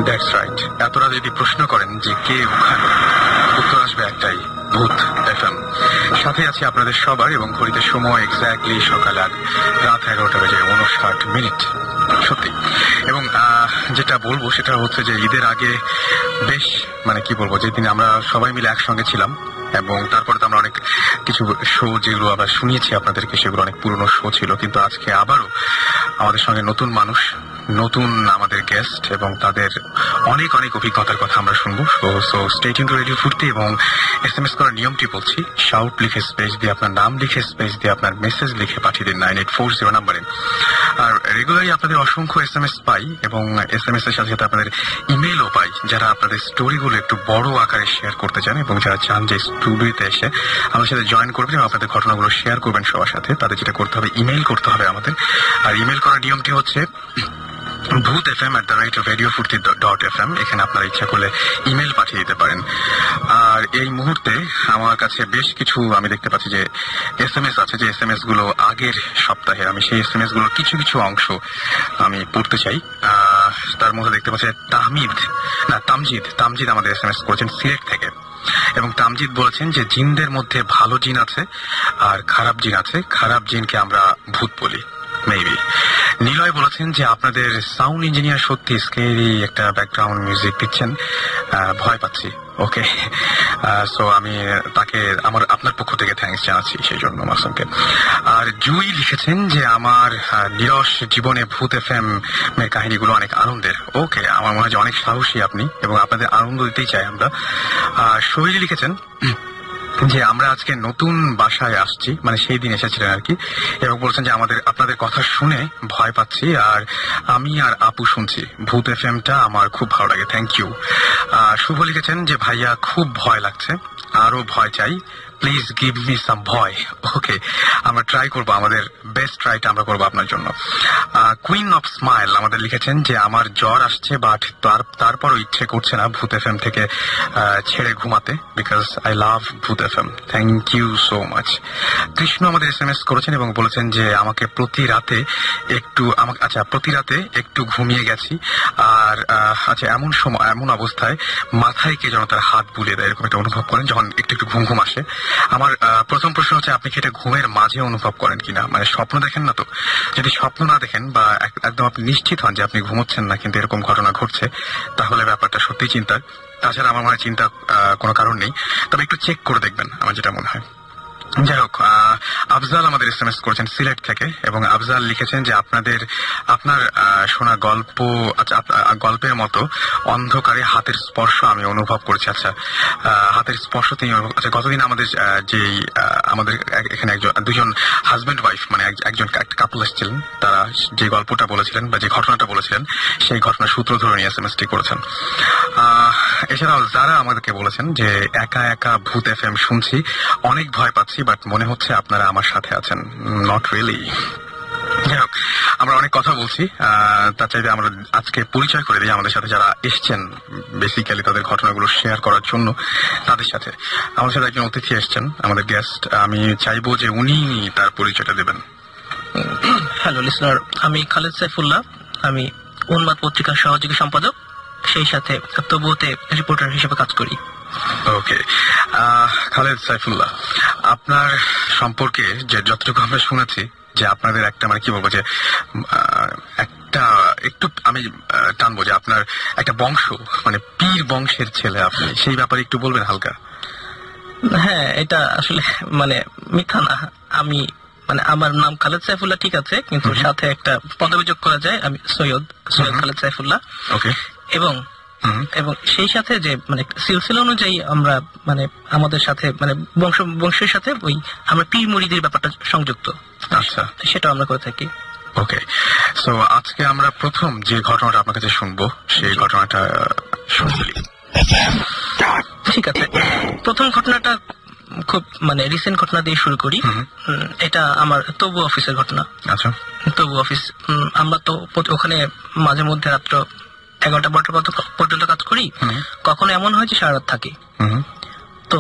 That's right. এতটা যদি প্রশ্ন করেন যে কে ওখানে, উত্তর আসবে একটাই, ভূত এফএম। সাথে আছে আপনাদের সবার, এবং ঘড়িতে সময় এক্স্যাক্টলি সকাল রাত 11টা বেজে 59 মিনিট। সত্যি। এবং যেটা বলবো সেটা হচ্ছে যে ঈদের আগে বেশ মানে কি বলবো, যেদিন আমরা সবাই মিলে একসঙ্গে ছিলাম, এবং তারপরে তো আমরা অনেক কিছু শো যেগুলো আমরা শুনিয়েছি আপনাদেরকে, সেগুলো অনেক পুরনো শো ছিল, কিন্তু আজকে আবারও আমাদের সঙ্গে নতুন মানুষ, নতুন আমাদের গেস্ট, এবং তাদের অনেক অনেক অভিজ্ঞতার কথা আমরা শুনবো। So stay tune to radio ফুর্তি। এবং SMS করার নিয়মটি বলছি, শাউট লিখে স্পেস দিয়ে আপনার নাম লিখে স্পেস দিয়ে আপনার মেসেজ লিখে পাঠিয়ে দিন 9840 নাম্বারে। আর রেগুলারই আপনাদের অসংখ্য SMS পাই, এবং SMS এর সাথে সাথে আপনাদের ইমেলও পাই, যারা আপনাদের স্টোরিগুলো একটু বড় আকারে শেয়ার করতে চান, এবং যারা চান যে স্টুডিওতে এসে আমাদের সাথে জয়েন করবেন এবং আপনাদের ঘটনাগুলো শেয়ার করবেন সবার সাথে, তাদের যেটা করতে হবে, ইমেল করতে হবে আমাদের। আর ইমেল করার নিয়মটি হচ্ছে boothfm@radiofurti.fm। এখানে আপনারা ইচ্ছা করলে ইমেল পাঠিয়ে দিতে পারেন। আর এই মুহূর্তে আমার কাছে বেশ কিছু আমি দেখতে পাচ্ছি যে SMS আছে, যে SMS গুলো আগের সপ্তাহে, আমি সেই SMS গুলোর কিছু কিছু অংশ আমি পড়তে চাই। তার মধ্যে দেখতে পাচ্ছি তামজিদ আমাদের SMS করেছেন সিলেট থেকে, এবং তামজিদ বলেছেন যে জিনদের মধ্যে ভালো জিন আছে আর খারাপ জিন আছে, খারাপ জিনকে আমরা ভূত বলি মেবি। নিলয় বলেছেন যে আপনাদের সাউন্ড ইঞ্জিনিয়ার সত্যি স্কেরি একটা ব্যাকগ্রাউন্ড মিউজিক দিচ্ছেন, ভয় পাচ্ছি। ওকে, সো আমি তাকে আপনার পক্ষ থেকে থ্যাঙ্কস জানাচ্ছি সেই জন্য মাসুমকে। আর জুই লিখেছেন যে আমার নিরস জীবনে ভূত FM এর কাহিনীগুলো অনেক আনন্দের। ওকে, আমার মনে হয় যে অনেক সাহসী আপনি, এবং আপনাদের আনন্দ দিতেই চাই আমরা। শৈলী লিখেছেন যে আমরা আজকে নতুন বাসায় আসছি, মানে সেই দিন এসেছিলেন আর কি, এবং বলছেন যে আপনাদের কথা শুনে ভয় পাচ্ছি, আর আমি আর আপু শুনছি ভূত FMটা আমার খুব ভালো লাগে, থ্যাংক ইউ। শুভ লিখেছেন যে ভাইয়া খুব ভয় লাগছে, আরো ভয় চাই, প্লিজ গিভ মি সাম ভয়। ওকে, আমরা ট্রাই করবো, আমাদের বেস্ট ট্রাইটা আমরা করবো আপনার জন্য। কুইন অফ স্মাইল আমাদের লিখেছেন যে আমার জ্বর আসছে, বাট তারপরও ইচ্ছে করছে না ভূত FM থেকে ছেড়ে ঘুমাতে, because I love Bhoot FM। Thank you so much. Krishna আমাদের SMS করেছেন এবং বলেছেন যে আমাকে প্রতি রাতে একটু ঘুমিয়ে গেছি, আর এমন অবস্থায় মাথায় কে যেন তার হাত বুলিয়ে দেয়, এরকম একটা অনুভব করেন যখন একটু একটু ঘুম আসে। আমার প্রথম প্রশ্ন হচ্ছে, আপনি কি এটা ঘুমের মাঝে অনুভব করেন কিনা, মানে স্বপ্ন দেখেন না তো? যদি স্বপ্ন না দেখেন বা একদম আপনি নিশ্চিত হন যে আপনি ঘুমোচ্ছেন না কিন্তু এরকম ঘটনা ঘটছে, তাহলে ব্যাপারটা সত্যি চিন্তার। তাছাড়া আমার মনে হয় চিন্তা কোনো কারণ নেই, তবে একটু চেক করে দেখবেন, আমার যেটা মনে হয়। যাই হোক, আফজাল আমাদের SMS করেছেন সিলেট থেকে, এবং আফজাল লিখেছেন যে আপনার শোনা গল্পের মতো অন্ধকারে হাতের স্পর্শ আমি অনুভব করেছি। আচ্ছা, হাতের স্পর্শ তিনি গতদিন আমাদের আমাদের এখানে দুজন হাজব্যান্ড ওয়াইফ, মানে একজন কাপল এসেছিলেন, তারা যে গল্পটা বলেছিলেন বা যে ঘটনাটা বলেছিলেন, সেই ঘটনার সূত্র ধরে নিয়ে SMS-টি করেছেন। এছাড়াও যারা আমাদেরকে বলেছেন যে একা একা ভূত FM শুনছি, অনেক ভয় পাচ্ছি, বাট মনে হচ্ছে আপনারা আমার সাথে আছেন, নট রিয়েলি। যাই হোক, আমরা অনেক কথা বলছি, তার চাইতে আমরা আজকে পরিচয় করে দিই আমাদের সাথে যারা এসছেন, বেসিক্যালি তাদের ঘটনাগুলো শেয়ার করার জন্য। তাদের সাথে আমাদের সাথে একজন অতিথি এসছেন, আমাদের গেস্ট। আমি চাইবো যে উনি তার পরিচয়টা দেবেন। হ্যালো লিসনার, আমি খালেদ সাইফুল্লাহ, আমি উন্মাদ পত্রিকার সহযোগী সম্পাদক, সেই সাথে তবুতে রিপোর্টার হিসেবে কাজ করি। ওকে, খালেদ সাইফুল্লাহ, আপনার সম্পর্কে যে যতটুকু আমরা শুনেছি, যে আপনাদের একটা মানে কি বলবো, যে একটু আমি টানবো যে আপনার একটা বংশ, মানে পীর বংশের ছেলে আপনি, সেই ব্যাপারে একটু বলবেন হালকা? হ্যাঁ, এটা আসলে মানে মিথ্যা না। আমি মানে আমার নাম খালেদ সাইফুল্লাহ, ঠিক আছে, কিন্তু সাথে একটা পদবি যোগ করা যায়, আমি সৈয়দ খালেদ সাইফুল্লাহ। ওকে, এবং সেই সাথে যে মানে সিলসিলা অনুযায়ী আমরা মানে আমাদের সাথে মানে বংশের সাথে ওই আমরা পীর মুরিদের ব্যাপারটা সংযুক্ত। আচ্ছা, সেটা আমরা করে থাকি। ওকে, সো আজকে আমরা প্রথম যে ঘটনাটা আপনার কাছে শুনবো, সেই ঘটনাটা শুনলি। ঠিক আছে, প্রথম ঘটনাটা খুব মানে রিসেন্ট ঘটনা দিয়ে শুরু করি। এটা আমার তবু অফিসের ঘটনা। আচ্ছা, তবু অফিস, আমরা তো ওখানে মাঝে মধ্যে রাত্র 11টা পর্যন্ত কাজ করি। কখনো এমন হয় যে সারা রাত থাকি। তো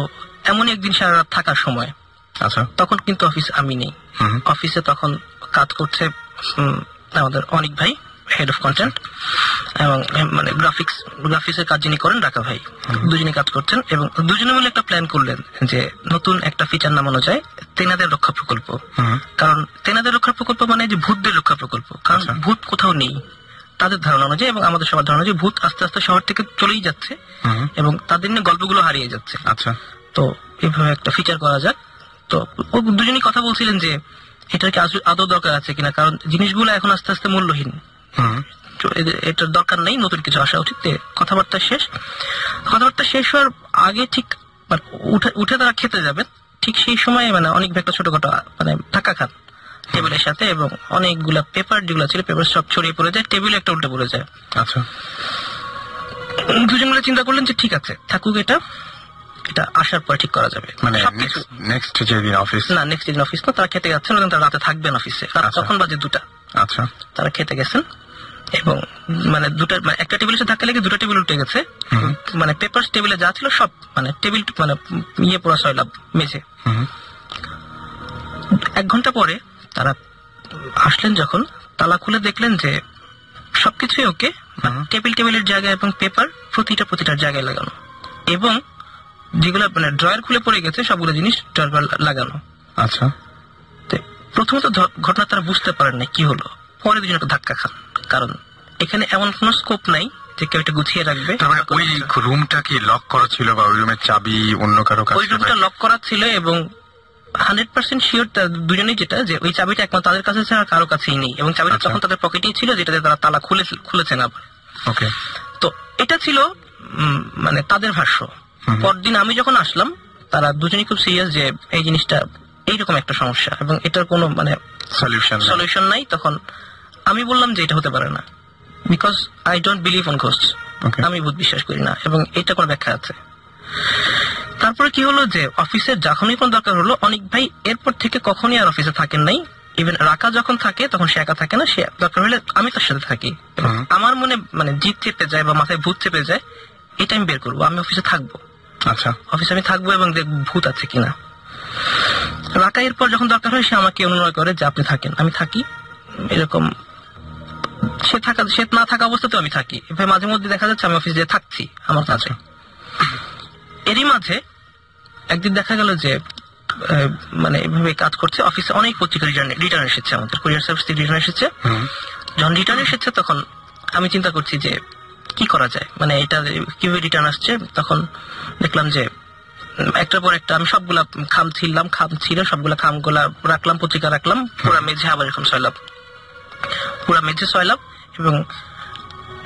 এমনই একদিন সারা রাত থাকার সময়, আচ্ছা, তখন কিন্তু অফিস আমি নেই। অফিসে তখন কাজ করছে আমাদের অনেক ভাই, হেড অফ কন্টেন্ট, এবং মানে গ্রাফিক্সের কাজ যিনি করেন রাকা ভাই, দুজনে কাজ করছেন। এবং দুজনে মিলে একটা প্ল্যান করলেন যে নতুন একটা ফিচার নামানো যায় তেনাদের রক্ষা প্রকল্প। কারণ তেনাদের রক্ষা প্রকল্প মানে যে ভূতদের রক্ষা প্রকল্প, কারণ ভূত কোথাও নেই তাদের ধারণা অনুযায়ী, এবং আমাদের সবার ধারণা যে ভূত আস্তে আস্তে শহর থেকে চলেই যাচ্ছে এবং তাদের নিয়ে গল্পগুলো হারিয়ে যাচ্ছে। আচ্ছা, তো এইভাবে একটা ফিচার করা যাক। তো ও দুজনেই কথা বলছিলেন যে এটার কি আদৌ দরকার আছে কিনা, কারণ জিনিসগুলো এখন আস্তে আস্তে মূল্যহীন, এটার দরকার নেই, নতুন কিছু আসা উচিত। কথাবার্তা শেষ হওয়ার আগে ঠিক উঠে তারা খেতে যাবেন, ঠিক সেই সময় মানে অনেক একটা ছোটখাটো মানে ধাক্কা খান টেবিলের সাথে, এবং অনেকগুলা পেপার যেগুলো ছিল পেপার সব ছড়িয়ে পড়ে যায়, টেবিলে একটা উল্টে পড়ে যায়। আচ্ছা, দুজন মিলে চিন্তা করলেন যে ঠিক আছে থাকুক, এটা আসার পর ঠিক করা যাবে। মানে নেক্সট যেদিন অফিস না, নেক্সট দিন অফিস না, তারা খেতে যাচ্ছেন, তারা রাতে থাকবেন অফিসে। তখন বাজে 2টা। আচ্ছা, তারা খেতে গেছেন এবং মানে একটা টেবিলের সাথে ধাক্কা লেগে 2টা টেবিল উঠে গেছে। মানে পেপার টেবিলে যা ছিল সব মানে টেবিল মানে পড়া সয়লাভ মেঝে। 1 ঘন্টা পরে তারা আসলেন, যখন তালা খুলে দেখলেন যে সবকিছুই ওকে, টেবিলের জায়গায় এবং পেপার প্রতিটার জায়গায় লাগানো, এবং যেগুলো মানে ড্রয়ার খুলে পড়ে গেছে সবগুলো জিনিস ড্রয়ার লাগানো। আচ্ছা, প্রথমত ঘটনা তারা বুঝতে পারেন না কি হলো, পরে দুজন একটা ধাক্কা খান, কারণ এখানে এমন কোন স্কোপ নাই যে কেউ এটা গুছিয়ে রাখবে। ওই রুমটা কি লক করা ছিল, বা ওই রুমের চাবি অন্য কারো কাছে? ওই রুমটা লক করা ছিল, এবং 100% শিওর দুজনেই যেটা যে ওই চাবিটা একমাত্র তাদের কাছে ছাড়া কারো কাছেই নেই, এবং চাবিটা তখন তাদের পকেটেই ছিল, যেটাতে তারা তালা খুলেছেন আবার। ওকে, তো এটা ছিল মানে তাদের ভাষ্য। পরদিন আমি যখন আসলাম, তারা দুজনেই খুব সিরিয়াস যে এই জিনিসটা এইরকম একটা সমস্যা এবং এটার কোনো মানে সলিউশন নাই। তখন আমি বললাম যে এটা হতে পারে না, because I don't believe on ghosts, আমি ভূত বিশ্বাস করি না, এবং এটা কোনো ব্যাখ্যা আছে। তারপরে কি হলো যে অফিসের যখনই কোন দরকার হলো, অনেক ভাই এরপর থেকে কখনই আর অফিসে থাকেন নাই। ইভেন রাকা যখন থাকে তখন সে একা থাকে না, সে দরকার হলে আমি তার সাথে থাকি। আমার মনে মানে জিদ চেপে যায় বা মাথায় ভূত চেপে যায়, এটা আমি বের করবো, আমি অফিসে থাকবো। আচ্ছা, অফিসে আমি থাকবো এবং দেখবো ভূত আছে কিনা। রাকা এরপর যখন দরকার হয় সে আমাকে অনুনয় করে যে আপনি থাকেন, আমি থাকি। এরকম সে না থাকা অবস্থাতে আমি থাকি। এভাবে মাঝে মধ্যে দেখা যাচ্ছে আমি অফিসে থাকছি আমার কাছে। এরই মাঝে একদিন দেখা গেল যে মানে এভাবে কাজ করছে অফিসে, অনেক পত্রিকা রিটার্ন এসেছে, আমাদের কুরিয়ার সার্ভিস থেকে রিটার্ন এসেছে। যখন রিটার্ন এসেছে তখন আমি চিন্তা করছি যে কি করা যায়, মানে এটা কিভাবে রিটার্ন আসছে। তখন দেখলাম যে একটার পর একটা আমি সবগুলা খাম ছিল সবগুলা খামগুলা রাখলাম, পত্রিকা রাখলাম, পুরা মেঝে আবার এরকম সয়লাভ, পুরা মেঝে সয়লাভ। এবং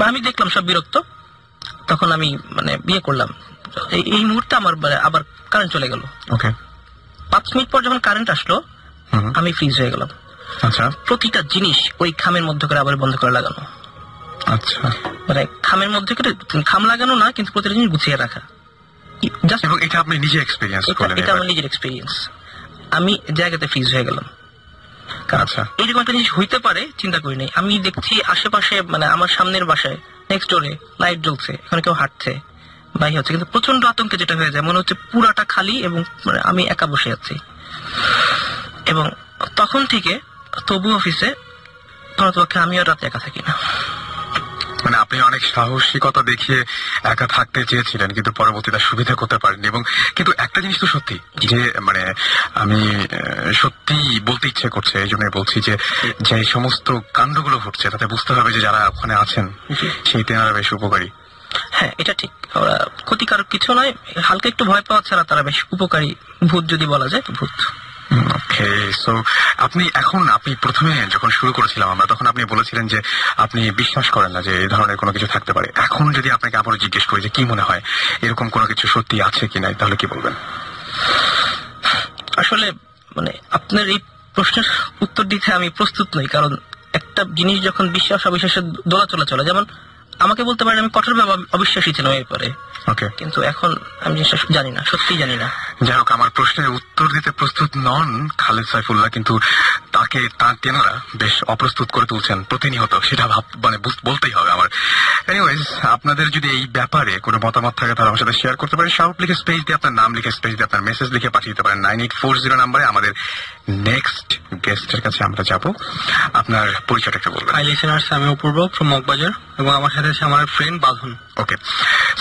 আমি দেখলাম সব বিরক্ত। তখন আমি মানে বিয়ে করলাম। এই মুহূর্তে আমার আবার কারেন্ট চলে গেল। 5 মিনিট পর যখন কারেন্ট আসলো আমি ফ্রিজ হয়ে গেলাম। আচ্ছা, প্রতিটা জিনিস ওই খামের মধ্যে করে আবার বন্ধ করে লাগানো। আচ্ছা, মানে খামের মধ্যে করে খাম লাগানো না, কিন্তু প্রতিটা জিনিস গুছিয়ে রাখা। এবং এটা আপনি নিজে এক্সপেরিয়েন্স করলেন? এটা আমার নিজের এক্সপেরিয়েন্স। আমি জায়গাতে ফ্রিজ হয়ে গেলাম। আচ্ছা, এইরকম একটা জিনিস হইতে পারে চিন্তা করি নাই। আমি দেখছি আশেপাশে মানে আমার সামনের বাসায় নেক্সট ডোরে লাইট জ্বলছে, এখানে কেউ হাঁটছে বাই হচ্ছে, কিন্তু প্রচন্ড আতঙ্কে যেটা হয়ে যায় মনে হচ্ছে পুরাটা খালি এবং আমি একা বসে আছি। এবং তখন থেকে তবু অফিসে পক্ষে আমিও রাতে একা থাকি না। মানে আপনি অনেক সাহসিকতা দেখিয়ে একা থাকতে চেয়েছিলেন, কিন্তু পরবর্তীতে সুবিধা করতে পারেননি। এবং কিন্তু একটা জিনিস তো সত্যি যে মানে আমি সত্যি বলতে ইচ্ছে করছে, এই জন্য বলছি যে যে সমস্ত কাণ্ডগুলো ঘটছে তাতে বুঝতে হবে যে যারা ওখানে আছেন সেই তেনারা বেশ উপকারী। হ্যাঁ, এটা ঠিক, ওরা ক্ষতিকারক কিছু নয়, হালকা একটু ভয় পাওয়া ছাড়া তারা বেশ উপকারী ভূত, যদি বলা যায় তো ভূত। ওকে, সো আপনি প্রথমে যখন শুরু করেছিলাম আমরা, তখন আপনি বলেছিলেন যে আপনি বিশ্বাস করেন না যে এই ধরনের কোনো কিছু থাকতে পারে। এখন যদি আপনাকে আবারও জিজ্ঞেস করি যে কি মনে হয় এরকম কোনো কিছু সত্যি আছে কি নাই, তাহলে কি বলবেন? আসলে মানে আপনার এই প্রশ্নের উত্তর দিতে আমি প্রস্তুত নই, কারণ একটা জিনিস যখন বিশ্বাস অবিশ্বাসের দোলাচলা চলে, যেমন আমাকে বলতে পারেন আমি কঠোরভাবে অবিশ্বাসী ছিলাম এরপরে, কিন্তু এখন আমি জিনিসটা জানি না, সত্যি জানি না। যাই হোক, আমার প্রশ্নের উত্তর দিতে প্রস্তুত নন খালেদ সাইফুল্লাহ, কিন্তু তাকে তেনারা বেশ অপ্রস্তুত করে তুলছেন প্রতিনিয়ত, সেটা মানে বলতেই হবে আমার। এনিওয়েজ, আপনাদের যদি এই ব্যাপারে কোনো মতামত থাকে তাহলে আমার সাথে শেয়ার করতে পারেন। শাহরুখ লিখে স্পেস দিয়ে আপনার নাম লিখে স্পেস দিয়ে আপনার মেসেজ লিখে পাঠিয়ে দিতে পারেন 9840 নাম্বারে। আমাদের নেক্সট গেস্টের কাছে আমরা যাব। আপনার পরিচয়টা একটু বলবেন। হাই লিসেনার্স, আমি অপূর্ব ফ্রম মগবাজার এবং আমার সাথে আছে আমার ফ্রেন্ড বাঁধন। ওকে,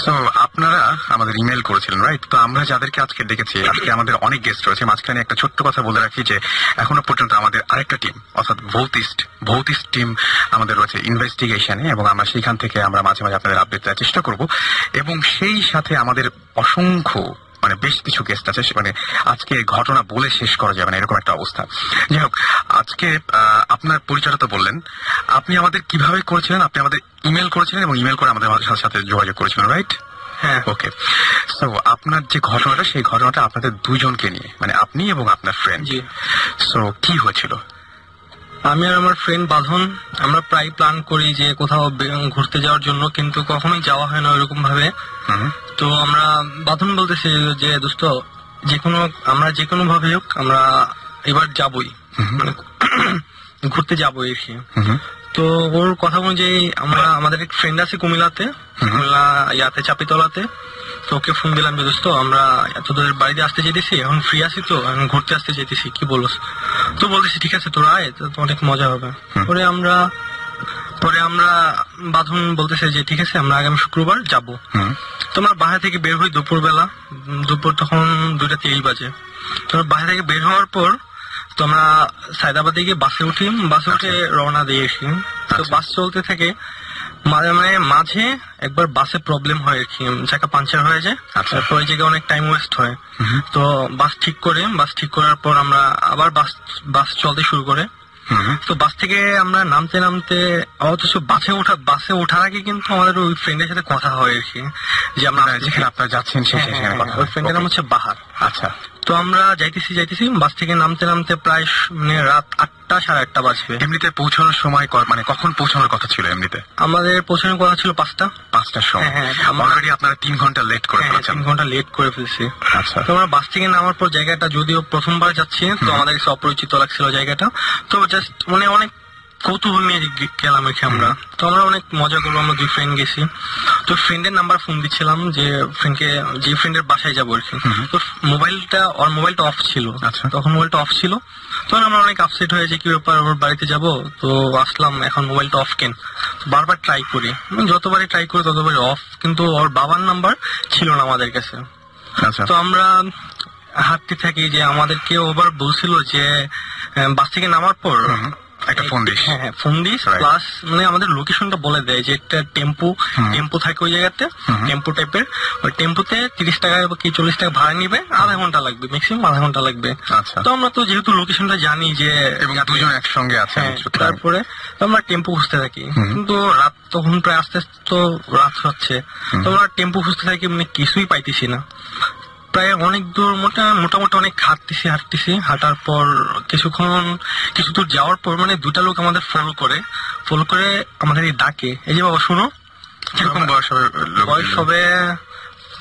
সো আপনারা আমাদের ইমেল করেছিলেন, রাইট? তো আমরা যাদেরকে আজকে ডেকেছি, আজকে আমাদের অনেক গেস্ট রয়েছে। মাঝখানে একটা ছোট্ট কথা বলে রাখি যে এখনো পর্যন্ত আমাদের আরেকটা টিম, অর্থাৎ ভৌতিস্ট টিম আমাদের রয়েছে ইনভেস্টিগেশনে, এবং আমরা সেইখান থেকে আমরা মাঝে মাঝে আপনাদের আপডেট দেওয়ার চেষ্টা করব। এবং সেই সাথে আমাদের অসংখ্য বেশ কিছু গেস্ট আছে, আজকে ঘটনা বলে শেষ করা যাবে না এরকম একটা অবস্থা। যাই হোক, আজকে আপনার পরিচয়টা তো বললেন, আপনি আমাদের কিভাবে করেছিলেন? আপনি আমাদের ইমেল করেছিলেন এবং ইমেল করে আমাদের সাথে যোগাযোগ করেছিলেন, রাইট? হ্যাঁ। ওকে, সো আপনার যে ঘটনাটা, সেই ঘটনাটা আপনাদের দুজনকে নিয়ে, আপনি এবং আপনার ফ্রেন্ড। জি। সো কি হয়েছিল? আমি আর আমার ফ্রেন্ড বাঁধন আমরা প্রায় প্ল্যান করি যে কোথাও ঘুরতে যাওয়ার জন্য, কিন্তু কখনোই যাওয়া হয় না ওইরকম ভাবে। তো আমরা বাঁধন বলতেছি যে দোস্ত, আমরা যে কোনো ভাবে হোক আমরা এবার যাবই, ঘুরতে যাবই আর কি। তো ওর কথা অনুযায়ী আমাদের এক ফ্রেন্ড আছে কুমিল্লাতে, চাপিতলাতে। তো ওকে ফোন দিলাম যে দোস্ত, আমরা তোদের বাড়িতে আসতে যেতেছি, এখন ফ্রি আছি, তো এখন ঘুরতে আসতে যেতেছি, কি বলস? তো বলতেছি ঠিক আছে তোরা আয়, তো অনেক মজা হবে। পরে আমরা বাঁধন বলতেছে যে ঠিক আছে আমরা আগামী শুক্রবার যাবো। তো আমরা বাসা থেকে বের হই দুপুর তখন 2:30 বাজে। তো বাসা থেকে বের হওয়ার পর তো আমরা সায়দাবাদে গিয়ে বাসে উঠে রওনা দিয়ে এসি। তো বাস চলতে থাকে, মাঝে একবার বাসে প্রবলেম হয় আর কি, চাকা পাঞ্চার হয়ে যায়। তারপর ওই জায়গায় অনেক টাইম ওয়েস্ট হয়। তো বাস ঠিক করার পর আমরা আবার বাস চলতে শুরু করে। তো বাস থেকে আমরা নামতে অথচ বাসে ওঠার আগে কিন্তু আমাদের ওই ফ্রেন্ডের সাথে কথা হয় আর কি, যে আমরা যেখানে আপনারা যাচ্ছেন ওই ফ্রেন্ডের নাম হচ্ছে বাহার। আচ্ছা। তো আমরা যাইতেছি বাস থেকে নামতে প্রায় রাত 8টা 8:30 বাজবে। এমনিতে পৌঁছানোর সময় কখন পৌঁছানোর কথা ছিল? এমনিতে আমাদের পৌঁছানোর কথা ছিল 5টার সময়। অলরেডি আপনারা 3 ঘন্টা লেট করে ফেলেছেন। 3 ঘন্টা লেট করে ফেলছি। আচ্ছা। তো আমরা বাস থেকে নামার পর জায়গাটা যদিও প্রথমবার যাচ্ছি, তো আমাদের কাছে অপরিচিত লাগছিল জায়গাটা। তো জাস্ট অনেক কৌতূহল নিয়ে গেলাম এখানে আমরা। তো আমরা অনেক মজা করবো, আমরা 2 ফ্রেন্ড গেছি। তো ফ্রেন্ডের নাম্বার ফোন দিচ্ছিলাম যে ফ্রেন্ডের বাসায় যাবো আর কি। তো মোবাইলটা অফ ছিল, তখন মোবাইলটা অফ ছিল। তখন আমরা অনেক আপসেট হয়ে যে কি ব্যাপার, ওর বাড়িতে যাবো, তো আসলাম, এখন মোবাইলটা অফ কেন? বারবার ট্রাই করি, যতবারই ট্রাই করি ততবারই অফ, কিন্তু ওর বাবার নাম্বার ছিল না আমাদের কাছে। তো আমরা হাঁটতে থাকি, যে আমাদেরকে ওবার বলছিল যে বাস থেকে নামার পর একটা ফোন দিস, প্লাস আমাদের লোকেশনটা বলে দেয় যে একটা টেম্পু থাকে ওই জায়গাতে, টেম্পু টাইপের। ওই টেম্পুতে 30 টাকা কি 40 টাকা ভাড়া নিবে, আধা ঘন্টা লাগবে, ম্যাক্সিমাম আধা ঘন্টা লাগবে। তো আমরা তো যেহেতু লোকেশনটা জানি যে দুজন একসঙ্গে আছে, তারপরে আমরা টেম্পু খুঁজতে থাকি, কিন্তু রাত তখন প্রায় আস্তে আস্তে তো রাত হচ্ছে। তো আমরা টেম্পু খুঁজতে থাকি, কিছুই পাইতেছি না। প্রায় অনেক দূর মোটামুটি অনেক হাঁটতেছি। হাঁটার পর কিছু দূর যাওয়ার পর 2টা লোক আমাদের ফলো করে আমাদের ডাকে, এই যে বাবা শুনো। কিরকম বয়স হবে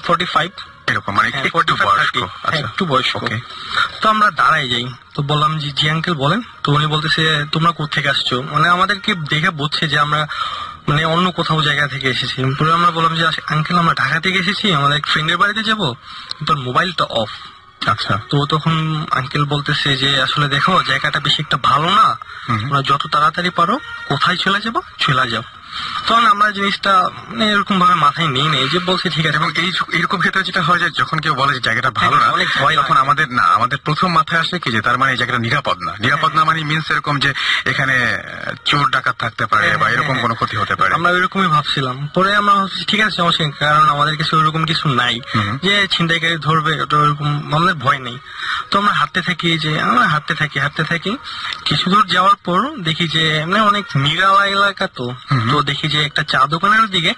45 এরকম, একটু বয়স্ক। তো আমরা দাঁড়াই যাই, তো বললাম জি আঙ্কেল বলেন। তো উনি বলতেছে তোমরা কোথেকে আসছো, আমাদেরকে দেখে বুঝছে যে আমরা অন্য কোথাও জায়গা থেকে এসেছি। পরে আমরা বললাম যে আঙ্কেল আমরা ঢাকা থেকে এসেছি, আমাদের এক ফ্রেন্ডের বাড়িতে যাবো, তোর মোবাইলটা অফ। আচ্ছা। তো তখন আঙ্কেল বলতেছে যে আসলে দেখো জায়গাটা বেশি একটা ভালো না, তোমরা যত তাড়াতাড়ি পারো কোথায় চলে যাও। তখন আমরা জিনিসটা এরকম ভাবে মাথায় নেই যে বলছি ঠিক আছে। এবং এইরকম ক্ষেত্রে যেটা হয় যে যখন কেউ বলে যে জায়গাটা ভালো না, অনেক ভয়, তখন আমাদের প্রথম মাথায় আসে কি যে তার এই জায়গাটা নিরাপদ না মিনস এরকম যে এখানে চোর ডাকাত থাকতে পারে বা এরকম কোনো ক্ষতি হতে পারে। আমরা এরকমই ভাবছিলাম। পরে আমরা ভাবছি ঠিক আছে সমস্যা নেই, কারণ আমাদের কাছে ওইরকম কিছু নাই যে ছিনতাইকারী ধরবে, ওরকম আমাদের ভয় নেই। তো আমরা হাঁটতে থাকি কিছু দূর যাওয়ার পর দেখি যে অনেক নিরালা এলাকা, তো দেখি যে একটা চা দোকানের দিকে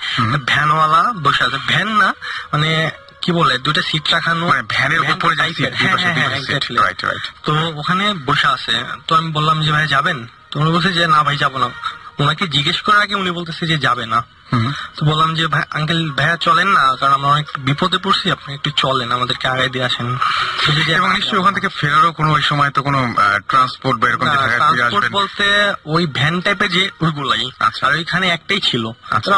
ভ্যানওয়ালা বসে আছে। ভ্যান না কি বলে, 2টা সিট রাখানো, ভ্যানের উপরে। তো ওখানে বসে আছে। তো আমি বললাম যে ভাই যাবেন? তো উনি বলছে যে না ভাই যাবো না। ওনাকে জিজ্ঞেস করার আগে উনি বলতেছে যে যাবে না। তো বললাম যে ভাই আঙ্কেল ভাইয়া চলেন না, কারণ আমরা অনেক বিপদে পড়ছি, আপনি একটু চলেন, আমাদেরকে আগাই দিয়ে আসেন। এবং নিশ্চয়ই ওখান থেকে ফেরারও কোনো ওই সময় তো কোনো ট্রান্সপোর্ট বা এরকম ট্রান্সপোর্ট বলতে ওই ভ্যান টাইপের যে ওইগুলাই, আর ওইখানে একটাই ছিল।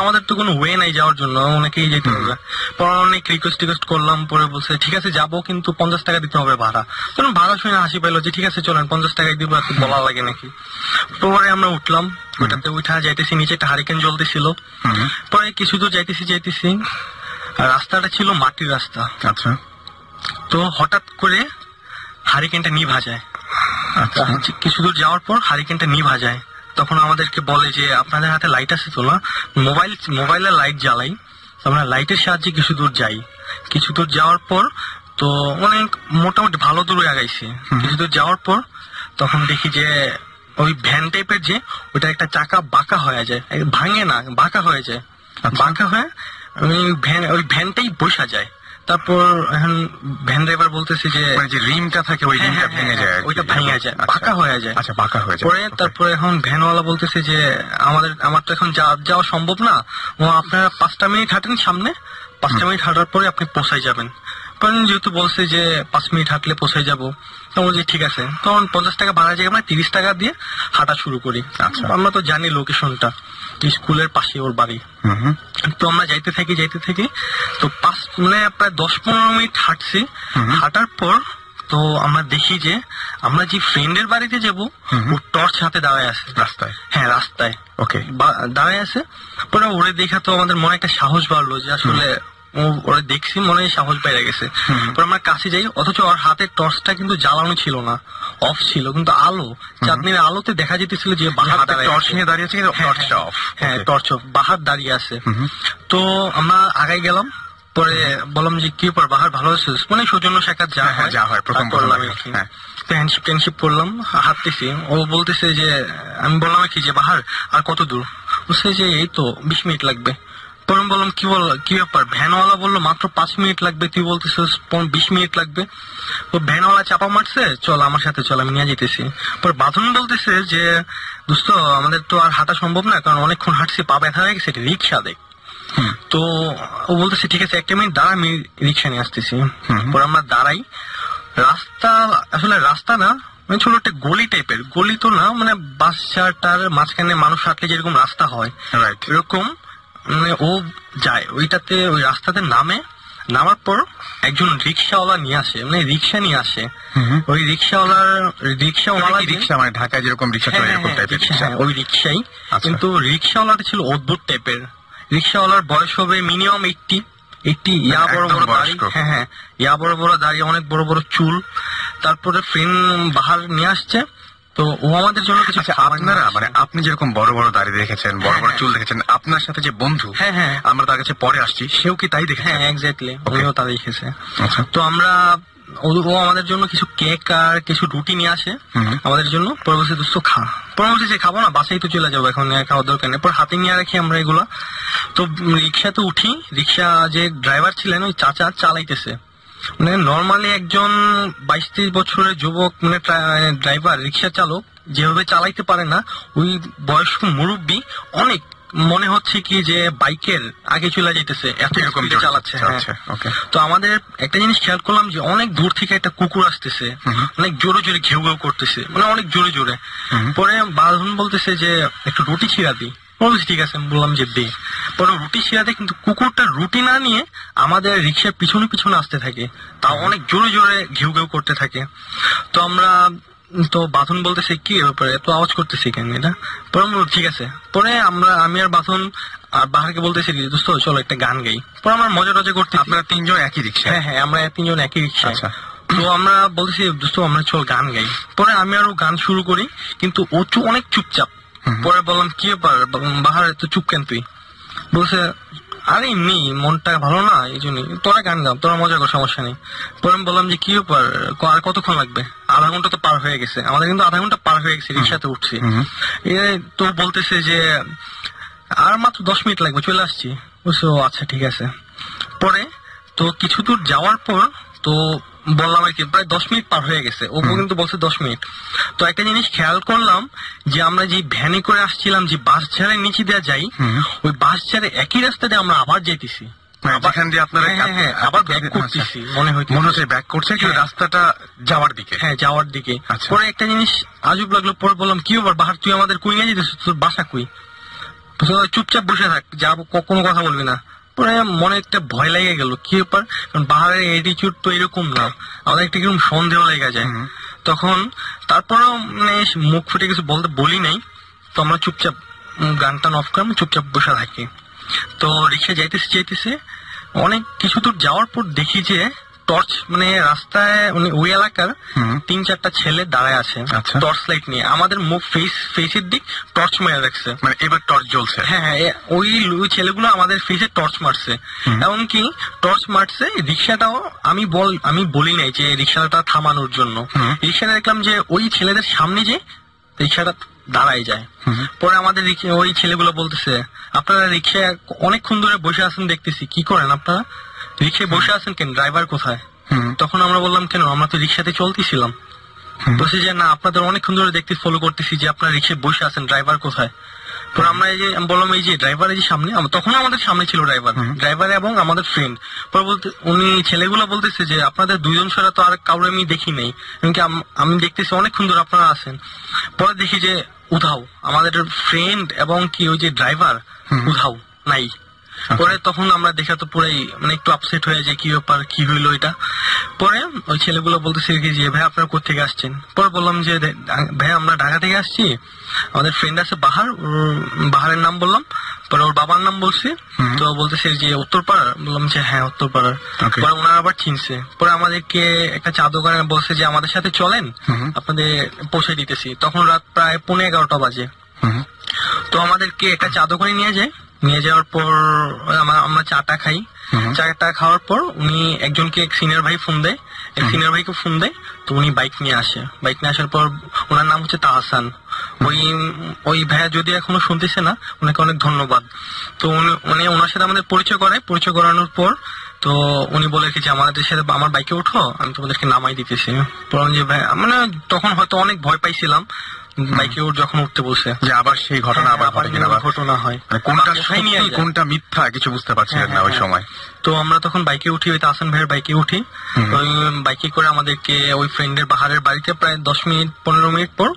আমাদের তো কোনো ওয়ে নাই যাওয়ার জন্য, অনেকেই যেতে হবে। পরে অনেক রিকোয়েস্ট করলাম, পরে বলছে ঠিক আছে যাবো, কিন্তু 50 টাকা দিতে হবে ভাড়া। তখন ভাড়া শুনে হাসি পাইলো যে ঠিক আছে চলেন 50 টাকায় দিব, এত বলা লাগে নাকি। পরে আমরা উঠলাম, ওইটাতে উঠা যাইতেছি, নিচে একটা হারিকেন জ্বলতেছিল। পরে কিছু দূর যাইতেছি, রাস্তাটা ছিল মাটির রাস্তা। আচ্ছা। তো হঠাৎ করে হারিকেনটা নিভা যায়। কিছু দূর যাওয়ার পর হারিকেনটা নিভা যায়। তখন আমাদেরকে বলে যে আপনাদের হাতে লাইট আছে তো না, মোবাইলের লাইট জ্বালাই। আমরা লাইটের সাহায্যে কিছু দূর যাই। কিছু দূর যাওয়ার পর তো অনেক মোটামুটি ভালো দূরে আগাইছি। কিছু দূর যাওয়ার পর তখন দেখি যে ওই ভ্যান টাইপের যে ওইটা একটা চাকা বাঁকা হয়ে যায়, ভাঙে না, বাঁকা হয়ে যায়। বাঁকা হয়ে ওই ভ্যানটাই বসা যায়। তারপর এখন ভ্যান ড্রাইভার বলতেছে যে রিমটা থাকে ওই রিমটা ভেঙে যায়, ওইটা ভেঙে যায়, বাঁকা হয়ে যায়। আচ্ছা, বাঁকা হয়ে যায়। পরে তারপরে এখন ভ্যানওয়ালা বলতেছে যে আমার তো এখন যাওয়া সম্ভব না, আপনারা 5টা মিনিট হাঁটেন সামনে, 5টা মিনিট হাঁটার পরে আপনি পৌঁছায় যাবেন। কারণ যেহেতু বলছে যে 5 মিনিট হাঁটলে পৌঁছায় যাবো, তখন বলছি ঠিক আছে। তখন 50 টাকা ভাড়া জায়গায় আমরা 30 টাকা দিয়ে হাঁটা শুরু করি। আমরা তো জানি লোকেশনটা, স্কুলের পাশে ওর বাড়ি। তো আমরা যাইতে থাকি তো প্রায় 10-15 মিনিট হাঁটছি। হাঁটার পর তো আমরা দেখি যে আমরা যে ফ্রেন্ডের বাড়িতে যাবো, ও টর্চ হাতে দাঁড়ায় আছে রাস্তায়। হ্যাঁ, রাস্তায় ওকে দাঁড়ায় আছে। পরে ওরে দেখা তো আমাদের মনে একটা সাহস বাড়লো যে আসলে ওরা দেখছি, মনে হয় সাহস বেড়ে গেছে। পরে আমরা কাছে যাই, অথচ ওর হাতের টর্চটা কিন্তু জ্বালানো ছিল না, অফ ছিল, কিন্তু আলো, চাঁদনির আলোতে দেখা যেতেছিল যে বাহার টর্চ নিয়ে দাঁড়িয়ে আছে, কিন্তু টর্চটা অফ। হ্যাঁ, টর্চ অফ, বাহার দাঁড়িয়ে আছে। তো আমরা আগাই গেলাম। পরে বললাম যে কি ব্যাপার বাহার, ভালো আছিস? মানে সৌজন্য সাক্ষাৎ যা হয় প্রথম করলাম, হ্যান্ডশিপ করলাম, হাঁটতেছি। ও বলতেছে যে, আমি বললাম কি যে বাহার আর কত দূর? বলছে যে এই তো 20 মিনিট লাগবে। পরে বললাম কি ব্যাপার? ভ্যানওয়ালা বললো মাত্র 5 মিনিট লাগবে, তুই বলতেছিস 20 মিনিট লাগবে। তো ভ্যানওয়ালা চাপা মারছে, চল আমার সাথে চল, আমি নিয়ে যেতেছি। পরে বাঁধন বলতেছে যে দোস্ত আমাদের তো আর হাঁটা সম্ভব না, কারণ অনেকক্ষণ হাঁটছি, পা ব্যথা হয়ে গেছে, রিক্সা দেখ। তো ও বলতেছে ঠিক আছে 1 মিনিট দাঁড়া, আমি রিক্সা নিয়ে আসতেছি। পরে আমরা দাঁড়াই। রাস্তা আসলে রাস্তা না, মানে ছোট একটা গলি টাইপের, গলি তো না, মানে বাস চারটার মাঝখানে মানুষ হাঁটলে যেরকম রাস্তা হয় এরকম। মানে ও যায় ওইটাতে, ওই রাস্তাতে নামার পর একজন রিক্সাওয়ালা নিয়ে আসে, মানে রিক্সা নিয়ে আসে। ওই রিক্সা মানে ঢাকায় যেরকম রিক্সা চলে এরকম টাইপের, ওই রিক্সাই। কিন্তু রিক্সাওয়ালাটা ছিল অদ্ভুত টাইপের। রিক্সাওয়ালার বয়স হবে মিনিমাম 80, ইয়া বড় বড় দাড়ি। হ্যাঁ, ইয়া বড় বড় দাড়ি, অনেক বড় বড় চুল। তারপরে ফ্রেন্ড বাহার নিয়ে আসছে। তো ও আমাদের জন্য কিছু, আপনারা মানে আপনি যেরকম বড় বড় দাড়ি দেখেছেন, বড় বড় চুল দেখেছেন, আপনার সাথে যে বন্ধু, হ্যাঁ আমরা তার কাছে পরে আসছি, সেও কি তাই দেখেছে? হ্যাঁ, এক্স্যাক্টলি, উনিও তা দেখেছে। তো আমরা ও আমাদের জন্য কিছু কেক আর কিছু রুটি নিয়ে আসে আমাদের জন্য। পরবর্তী দোস্ত পরবর্তী যে খাবো না, বাসায় তো চলে যাবো, এখন খাওয়ার দরকার নেই। পর হাতে নিয়ে রাখি আমরা এগুলা। তো রিক্সাতে উঠি, রিক্সা যে ড্রাইভার ছিলেন ওই চাচা চালাইতেছে। মানে নর্মালি একজন 22-23 বছরের যুবক, মানে ড্রাইভার, রিক্সা চালক যেভাবে চালাইতে পারে না, ওই বয়স্ক মুরব্বী অনেক মনে হচ্ছে কি যে বাইকের আগে চলে যাইতেছে, এত এরকম চালাচ্ছে। তো আমাদের একটা জিনিস খেয়াল করলাম যে অনেক দূর থেকে একটা কুকুর আসতেছে, অনেক জোরে জোরে ঘেউ ঘেউ করতেছে, মানে অনেক জোরে জোরে। পরে বাঁধন বলতেছে যে একটু রুটি ছিঁড়া দিই। বলছি ঠিক আছে, বললাম যে দে। পরে রুটি ছিঁড়া দেয়, কিন্তু কুকুরটা রুটি না নিয়ে আমাদের রিক্সার পিছনে পিছনে আসতে থাকে, তাও অনেক জোরে জোরে ঘেউ ঘেউ করতে থাকে। তো আমরা তো বাঁধন বলতেছে কি ব্যাপারে এত আওয়াজ করতেছি কেন এটা? পরে ঠিক আছে। পরে আমি আর বাঁধন আর বাহারকে বলতেছি দোস্ত চলো একটা গান গাই। পরে আমরা মজা টজা করতে, আপনারা 3 জন একই রিক্সা? হ্যাঁ, আমরা 3 জন একই রিক্সা। তো আমরা বলতেছি দোস্ত আমরা চল গান গাই। পরে আমি আরো গান শুরু করি, কিন্তু ও অনেক চুপচাপ। পরে বললাম কি ব্যাপার বাহার, এত চুপ কেন তুই? বলছে আরে এমনি মনটা ভালো না, এই জন্যই। তোরা গান গাও, তোরা মজা কর, সমস্যা নেই। পরে আমি বললাম যে কি ব্যাপার, আর কতক্ষণ লাগবে? আধা ঘন্টা তো পার হয়ে গেছে আমাদের, কিন্তু আধা ঘন্টা পার হয়ে গেছে, রিক্সাতে উঠছি। তো বলতেছে যে আর মাত্র 10 মিনিট লাগবে, চলে আসছি। বলছে ও আচ্ছা ঠিক আছে। পরে তো কিছু দূর যাওয়ার পর তো বললাম আর কি প্রায় 10 মিনিট পার হয়ে গেছে, ও কিন্তু বলছে 10 মিনিট। তো একটা জিনিস খেয়াল করলাম যে আমরা যে ভ্যানে করে আসছিলাম, যে বাস ঝাড়ের নিচে দেওয়া যাই, ওই বাস ঝাড়ে একই রাস্তা দিয়ে আমরা আবার যেতেছি, যেখান দিয়ে আপনারা আবার ব্যাক করতেছি, মনে হচ্ছে ব্যাক করছে, কিন্তু রাস্তাটা যাওয়ার দিকে। হ্যাঁ, যাওয়ার দিকে। পরে একটা জিনিস আজব লাগলো, পরে বললাম কি ব্যাপার বাহার, তুই আমাদের কই নিয়ে যেতেছিস, তোর বাসা কই? চুপচাপ বসে থাক, যাবো, কোনো কথা বলবি না। পরে মনে একটা ভয় লেগে গেল, কি ব্যাপার, কারণ পাহাড়ের অ্যাটিটিউড তো এরকম না, আমাদের একটা কিরকম সন্দেহ লেগে যায়। তখন তারপরেও মানে মুখ ফুটে কিছু বলি নাই, তো আমরা চুপচাপ গানটা অফ করে আমরা চুপচাপ বসে থাকি। তো রিক্সা যাইতেছে অনেক কিছু দূর যাওয়ার পর দেখি যে টর্চ, মানে রাস্তায় ওই এলাকার 3-4টা ছেলে দাঁড়ায় আছে টর্চ লাইট নিয়ে, আমাদের মুখ ফেসের দিক টর্চ মেরে রাখছে, মানে এবার টর্চ জ্বলছে। হ্যাঁ, ওই ছেলেগুলো আমাদের ফেসে টর্চ মারছে, এমনকি টর্চ মারছে রিক্সাটাও। আমি বলি নাই যে রিক্সাটা থামানোর জন্য, রিক্সাটা দেখলাম যে ওই ছেলেদের সামনে যে রিক্সাটা দাঁড়ায় যায়। পরে আমাদের ওই ছেলেগুলো বলতেছে, আপনারা রিক্সায় অনেকক্ষণ ধরে বসে আছেন, দেখতেছি কি করেন আপনারা, রিক্সায় বসে আছেন কেন, ড্রাইভার কোথায়? তখন আমরা বললাম কেন, আমরা তো রিক্সাতে চলতেছিলাম। বলছে যে না, আপনাদের অনেকক্ষণ ধরে দেখতে ফলো করতেছি যে আপনারা রিক্সায় বসে আছেন, ড্রাইভার কোথায়? পরে আমরা বললাম এই যে ড্রাইভার এই যে সামনে, তখন আমাদের সামনে ছিল ড্রাইভার এবং আমাদের ফ্রেন্ড। পরে উনি ছেলেগুলো বলতেছে যে আপনাদের দুইজন ছাড়া তো আর কাউরে আমি দেখি নাই, এমনকি আমি দেখতেছি অনেকক্ষণ ধরে আপনারা আছেন। পরে দেখি যে উধাও, আমাদের ফ্রেন্ড এবং কি ওই যে ড্রাইভার উধাও নাই। পরে তখন আমরা দেখা তো পুরাই মানে একটু আপসেট হয়ে যায়, কি ব্যাপার, কি হইলো এটা। পরে ওই ছেলেগুলো বলতেছে কি যে ভাই আপনারা কোথেকে আসছেন? পরে বললাম যে ভাই আমরা ঢাকা থেকে আসছি, আমাদের ফ্রেন্ড আছে বাহারের নাম বললাম, পরে ওর বাবার নাম বলছে, তো বলতেছে যে উত্তরপাড়ার, বললাম যে হ্যাঁ উত্তরপাড়ার। পরে ওনারা আবার চিনছে, পরে আমাদেরকে একটা চা দোকানে বলছে যে আমাদের সাথে চলেন, আপনাদের পৌঁছে দিতেছি। তখন রাত প্রায় 11:30 বাজে। তো আমাদেরকে একটা চা দোকানে নিয়ে যাওয়ার পর আমরা চাটা খাই। চাটা খাওয়ার পর উনি একজনকে সিনিয়র ভাই ফোন দেয়, সিনিয়র ভাইকে ফোন দেয়, তো উনি বাইক নিয়ে আসার পর ওনার নাম হচ্ছে তাহসান। ওই ভাইয়া যদি এখনো শুনতেছে না, ওনাকে অনেক ধন্যবাদ। তো উনি ওনার সাথে আমাদের পরিচয় করানোর পর তো উনি বলে যে আমাদের সাথে আমার বাইকে উঠো, আমি তোমাদেরকে নামাই দিতেছি। যে ভাই মানে তখন হয়তো অনেক ভয় পাইছিলাম বাইকে যখন উঠতে বসে, যে আবার সেই ঘটনা ঘটনা হয়, কোনটা মিথ্যা কিছু বুঝতে পারছিলেন না ওই সময়। তো আমরা তখন বাইকে উঠি, ওই তাহসান ভাইয়ের বাইকে উঠি। ওই বাইকে করে আমাদেরকে ওই ফ্রেন্ডের বাহারের বাড়িতে প্রায় 10-15 মিনিট পর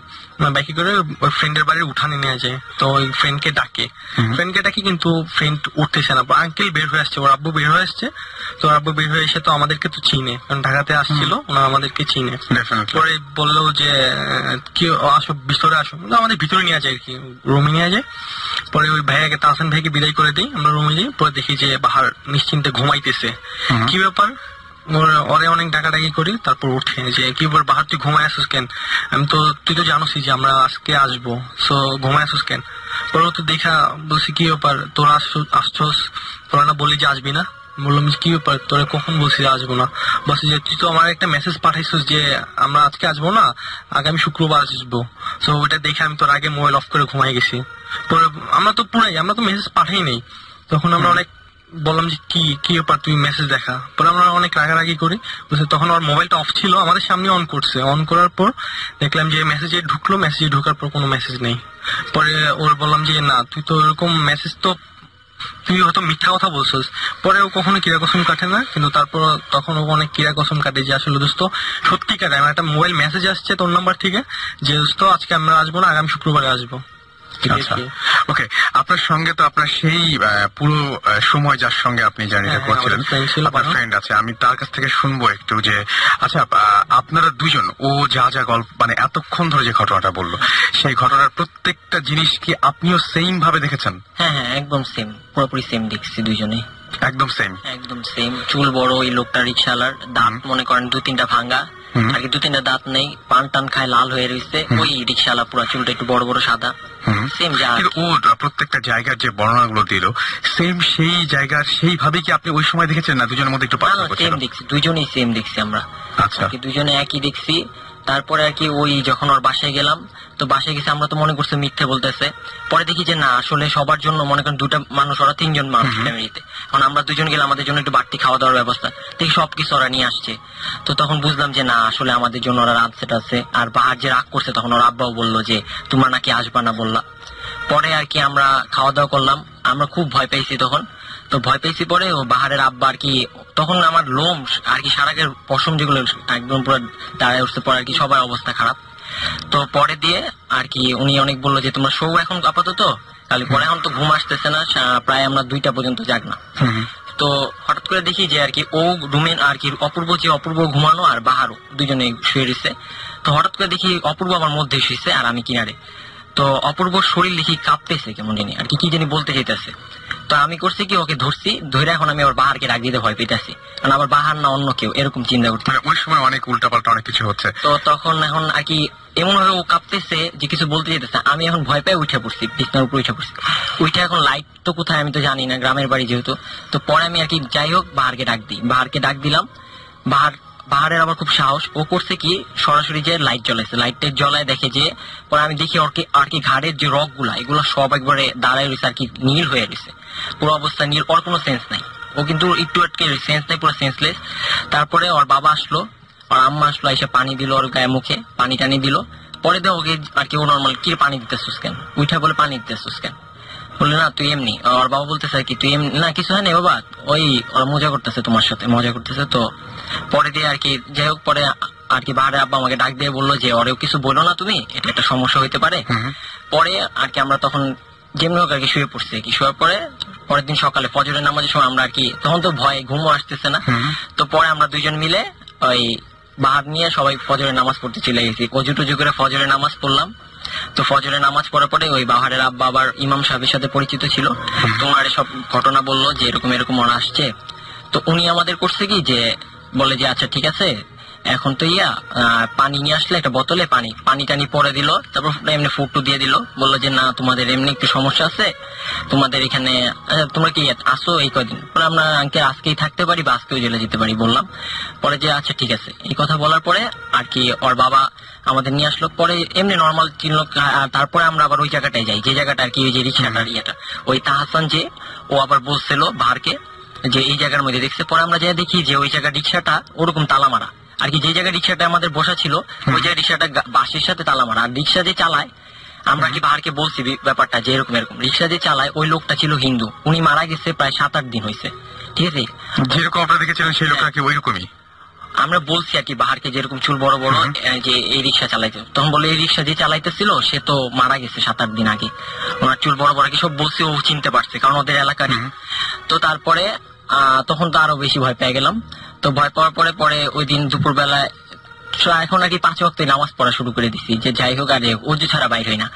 বাইকে করে ওই ফ্রেন্ডের বাড়ির উঠানে নিয়ে যায়। তো ওই ফ্রেন্ডকে ডাকি, কিন্তু ফ্রেন্ড উঠতেছে না। আঙ্কেল বের হয়ে আসছে, ওর আব্বু বের হয়ে আসছে। তো আব্বু বের হয়ে এসে তো আমাদেরকে তো চিনে, কারণ ঢাকাতে আসছিল, ওনারা আমাদেরকে চিনে। পরে বললো যে কি আসো, ভিতরে আসো, আমাদের ভিতরে নিয়ে যায় আর কি, রুমে নিয়ে যায়। পরে ওই ভাইয়াকে, তাহসান ভাইকে বিদায় করে দিই, আমরা রুমে যাই। পরে দেখি যে বাহার নিশ্চিন্তে ঘুমাইতেছে। কি ব্যাপার, ওরে অনেক ডাকাডাকি করি, তারপর উঠে যে কি বল বাহার তুই ঘুমায় আসিস কেন? তুই তো জানোসই যে আমরা আজকে আসবো, সো ঘুমায় আসিস কেন? পরে তো দেখা বলছি কি ব্যাপার, তোরা আসছস, তোরা না বললি যে আসবি না? বললাম কি ব্যাপার, তোরা কখন বলছি যে আসবো না? বলছি যে তুই তো আমার একটা মেসেজ পাঠাইছিস যে আমরা আজকে আসবো না, আগামী শুক্রবার আসবো। সো ওইটা দেখে আমি তোর আগে মোবাইল অফ করে ঘুমাই গেছি। পরে আমরা তো মেসেজ পাঠাই নাই। তখন আমরা অনেক বললাম যে কি ব্যাপার, তুই মেসেজ দেখা। পরে আমরা অনেক রাগারাগি করি। তখন ওর মোবাইলটা অফ ছিল, আমাদের সামনে অন করছে। অন করার পর দেখলাম যে মেসেজে ঢোকার পর কোনো মেসেজ নেই। পরে ওর বললাম যে না, তুই তো এরকম মেসেজ তো তুই হয়তো মিথ্যা কথা বলছিস। পরে ও কখনো কিরা কসম কাটে না, কিন্তু তারপর তখন ও অনেক কিরা কসম কাটে যে আসলে দোস্ত সত্যি কাটে। আমার একটা মোবাইল মেসেজ আসছে তোর নাম্বার থেকে যে দোস্ত আজকে আমরা আসবো না, আগামী শুক্রবারে আসবো। ওকে, আপনার সঙ্গে তো আপনার সেই পুরো সময় যার সঙ্গে আপনি জার্নিটা করছিলেন, আপনার ফ্রেন্ড আছে, আমি তার কাছ থেকে শুনবো একটু যে আচ্ছা আপনারা দুজন ও যা গল্প মানে এতক্ষণ ধরে যে ঘটনাটা বললো, সেই ঘটনার প্রত্যেকটা জিনিস কি আপনিও সেম ভাবে দেখেছেন? হ্যাঁ, একদম সেম, পুরোপুরি সেম দেখছি দুইজনে, একদম সেম। চুল বড়, ওই লোকটা রিক্সাওয়ালার, দাঁত মনে করেন 2-3টা ভাঙ্গা, আর কি 2-3টা দাঁত নেই, পান টান খায়, লাল হয়ে রয়েছে। ওই রিক্সাওয়ালা পুরো চুলটা একটু বড় বড় সাদা, সেম। ও প্রত্যেকটা জায়গার যে বর্ণনাগুলো দিল সেম, সেই জায়গার সেইভাবে কি আপনি ওই সময় দেখেছেন না দুজনের মধ্যে একটু পার্থক্য ছিল? সেম দেখছি, দুইজনেই সেম দেখছি আমরা। আচ্ছা, দুইজনে একই দেখছি। তারপরে আর কি ওই যখন ওর বাসায় গেলাম, তো বাসায় গেছে আমরা তো মনে করছি মিথ্যে বলতেছে। পরে দেখি যে না, আসলে সবার জন্য মনে করেন দুটা মানুষ, ওরা 3 জন মানুষ ফ্যামিলিতে, কারণ আমরা 2 জন গেলে আমাদের জন্য একটু বাড়তি খাওয়া দাওয়ার ব্যবস্থা, দেখি সবকিছু ওরা নিয়ে আসছে। তো তখন বুঝলাম যে না, আসলে আমাদের জন্য ওরা রাত সেট আছে। আর বাহার যে রাগ করছে, তখন ওর আব্বাও বললো যে তোমরা নাকি আসবা না বললা। পরে আর কি আমরা খাওয়া দাওয়া করলাম, আমরা খুব ভয় পেয়েছি তখন। তো ভয় পেয়েছি পরে ও বাহারের আব্বা আর কি, তখন আমার লোম আর কি সারাগের পশম যেগুলো একদম পুরো দাঁড়ায় উঠছে। পরে আর কি সবার অবস্থা খারাপ। তো পরে দিয়ে আর কি উনি অনেক বললো যে তোমরা শো এখন আপাতত, তাহলে পরে এখন তো ঘুম আসতেছে না, প্রায় আমরা 2টা পর্যন্ত জাগ না। তো হঠাৎ করে দেখি যে আর কি ও রুমে আর কি অপূর্ব ঘুমানো আর বাহারও দুজনে শুয়ে রয়েছে। তো হঠাৎ করে দেখি অপূর্ব আমার মধ্যে শুয়েছে আর আমি কিনারে। তো অপূর্ব শরীর দেখি কাঁপতেছে কেমন জানি, আর কি জানি বলতে চাইতেছে। তো আমি করছি কি, ওকে ধরছি, ধরে এখন আমি আবার বাহারকে ডাক দিতে ভয় পেতেছি, কারণ আবার বাহার না অন্য কেউ, এরকম চিন্তা করতে। মানে ওই সময় অনেক উল্টাপাল্টা অনেক কিছু হচ্ছে। তো তখন এখন আর কি এমন ভাবে ও কাঁপতেছে যে কিছু বলতে যেতেছে। আমি এখন ভয় পেয়ে উঠে পড়ছি, বিছনার উপর উঠে পড়ছি। উঠে এখন লাইট তো কোথায় আমি তো জানি না, গ্রামের বাড়ি যেহেতু। তো পরে আমি আর কি যাই হোক বাহারকে ডাক দিই, বাহারকে ডাক দিলাম। বাহারের আবার খুব সাহস, ও করছে কি সরাসরি যে লাইট জ্বলাইছে, লাইটটা জ্বলায় দেখে যে, পরে আমি দেখি ওর আর কি ঘাড়ের যে রক গুলা এগুলো সব একবারে দাঁড়ায় রয়েছে আর কি, নীল হয়ে রয়েছে পুরো অবস্থা নীল, ওর কোনো সেন্স নাই। ও কিন্তু একটু সেন্স নাই, পুরো সেন্সলেস। তারপরে ওর বাবা আসলো, আর আম্মা আসলো, এসে পানি দিল ওর গায়ে মুখে, পানি টানি দিল। পরে দেখ ওকে আর কি ও নর্মাল, কি পানি দিতেছিস কেন, উঠা বলে পানি দিতেছিস কেন, বললো না তুই এমনি। ওর বাবা বলতেছে আর কি তুই এমনি না, কিছু হয় না বাবা, ওই ওরা মজা করতেছে, তোমার সাথে মজা করতেছে। তো পরে দিয়ে আর কি যাই হোক, পরে আর কি বাহারের আব্বা আমাকে ডাক দিয়ে বললো যে ওরেও কিছু বলো না তুমি, এটা একটা সমস্যা হইতে পারে। পরে আর কি আমরা তখন যেমনি হোক আর কি শুয়ে পড়ছি, কি শুয়ে পরে পরের দিন সকালে ফজরের নামাজের সময় আমরা আর কি, তখন তো ভয় ঘুমও আসতেছে না। তো পরে আমরা 2 জন মিলে ওই বাহার নিয়ে সবাই ফজরের নামাজ পড়তে চলে গেছি। অজু টজু করে ফজরের নামাজ পড়লাম। তো ফজরের নামাজ পড়ার পরে ওই বাহারের আব্বা আবার ইমাম সাহেবের সাথে পরিচিত ছিল, তোমার সব ঘটনা বললো যে এরকম এরকম ওরা আসছে। তো উনি আমাদের করছে কি যে বলে যে আচ্ছা ঠিক আছে, এখন তো পানি নিয়ে আসলে একটা বোতলে পানি টানি পরে দিল। তারপর এমনি ফুটু দিয়ে দিল, বললো যে না তোমাদের এমনি একটু সমস্যা আছে, তোমাদের এখানে তোমরা কি আসো এই কদিন, পরে আমরা আঙ্কে আজকেই থাকতে পারি বা আজকেও জেলে যেতে পারি বললাম। পরে যে আচ্ছা ঠিক আছে, এই কথা বলার পরে আর কি ওর বাবা আমাদের নিয়ে আসলো। পরে এমনি নর্মাল চিনল। তারপরে আমরা আবার ওই জায়গাটায় যাই, যে জায়গাটা আর কি ওই যে রিক্সাটার ওই তাহাসান যে ও আবার বলছিল বাহারকে যে এই জায়গার মধ্যে দেখছে। পরে আমরা যাই দেখি যে ওই জায়গার রিক্সাটা ওরকম তালা মারা, আর কি যে জায়গায় রিক্সাটা আমাদের বসা ছিল ওই জায়গায় রিক্সাটা বাসের সাথে তালা মারা। আর রিক্সা যে চালায়, আমরা কি বাহারকে বলছি ব্যাপারটা যে এরকম এরকম, রিক্সা যে চালায় ওই লোকটা ছিল হিন্দু, উনি মারা গেছে প্রায় 7-8 দিন হয়েছে। ঠিক আছে, যেরকম আপনারা দেখেছিলেন সেই লোকটা কি ওইরকমই? আমরা বলছি আর কি বাহারকে যেরকম চুল বড় বড় যে এই রিক্সা চালাইতে, তখন বলে এই রিক্সা যে চালাইতেছিল সে তো মারা গেছে 7-8 দিন আগে, ওনার চুল বড় বড় কি সব বলছি, ও চিনতে পারছে কারণ ওদের এলাকারই। তো তারপরে তখন তো আরো বেশি ভয় পেয়ে গেলাম। তো ভয় পাওয়ার পরে পরে ওই দিন দুপুর বেলায় এখন আর কি 5 ওয়াক্তে নামাজ পড়া শুরু করে দিছি, যে যাই হোক আর অজু ছাড়া বাইরে হয় না।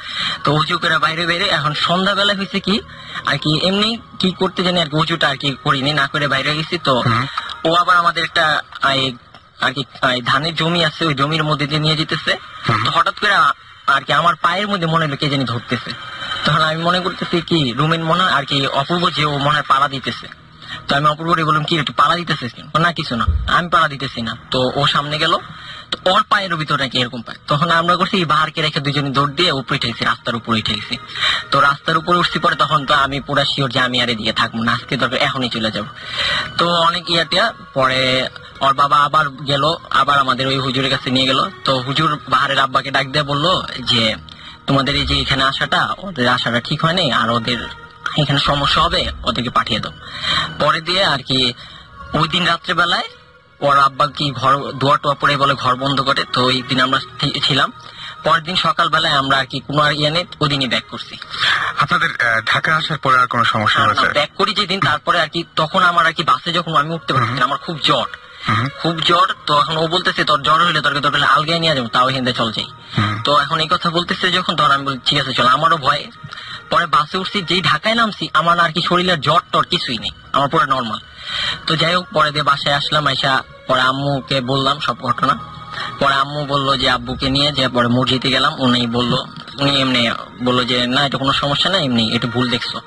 তো অজু করে বাইরে এখন সন্ধ্যাবেলা হয়েছে কি আর কি এমনি কি করতে জানি আর কি, অজুটা আর কি করিনি, না করে বাইরে গেছি। তো ও আবার আমাদের একটা আর কি ধানের জমি আছে, ওই জমির মধ্যে দিয়ে নিয়ে যেতেছে। তো হঠাৎ করে আর কি আমার পায়ের মধ্যে মনে হলো কে জানি ধরতেছে। তখন আমি মনে করতেছি কি রুমেন মনে আর কি অপূর্ব যে ও মনে হয় পাড়া দিতেছে। তো আমি অপূর্বরে বললাম কি একটু পাড়া দিতেছিস না, কিছু না আমি পাড়া দিতেছি না। তো ও সামনে গেল, তো ওর পায়ের ভিতরে নাকি এরকম পায়। তখন আমরা করছি বাহারকে রেখে 2 জনে দৌড় দিয়ে উপরে উঠেছি, রাস্তার উপরে উঠে গেছি। তো রাস্তার উপরে উঠছি পরে তখন তো আমি পুরা শিওর যে আমি আর এদিকে থাকবো না, আজকে দরকার এখনই চলে যাব। তো অনেক পরে ওর বাবা আবার গেল, আবার আমাদের ওই হুজুরের কাছে নিয়ে গেল। তো হুজুর বাহারের আব্বাকে ডাক দিয়ে বললো যে তোমাদের এই যে এখানে আসাটা, ওদের আসাটা ঠিক হয়নি, আর ওদের এখানে সমস্যা হবে, ওদেরকে পাঠিয়ে দাও। পরে দিয়ে আর কি ওই দিন রাত্রেবেলায় ওর আব্বা কি ঘর দুয়ার টোয়া পরে বলে ঘর বন্ধ করে। তো ওই দিন আমরা ছিলাম। পরের দিন সকালবেলায় আমরা আর কি কোনো আর নেই, ওই দিনই ব্যাক করছি। আপনাদের ঢাকা আসার পরে আর কোনো সমস্যা হয়েছে? ব্যাক করি যেদিন, তারপরে আর কি তখন আমার আর কি বাসে যখন আমি উঠতে পারছি না, আমার খুব জ্বর। তো এখন ও বলতেছে তোর জ্বর হলে তোর আলগায় নিয়ে যাবো, তাও হিন্দে চল যাই। তো এখন এই কথা বলতেছে যখন, তখন আমি বলি ঠিক আছে চল, আমারও ভয়। পরে বাসে উঠছি, যেই ঢাকায় নামছি আমার আর কি শরীরের জ্বর টর কিছুই নেই, আমার পুরো নর্মাল। তো যাই হোক পরে দিয়ে বাসায় আসলাম, আইসা পরে আম্মুকে বললাম সব ঘটনা। পরে আম্মু বললো যে আব্বুকে নিয়ে যে পরে মসজিদে গেলাম, উনি এমনি বললো যে না এটা কোনো সমস্যা না, এমনি একটু ভুল দেখছো,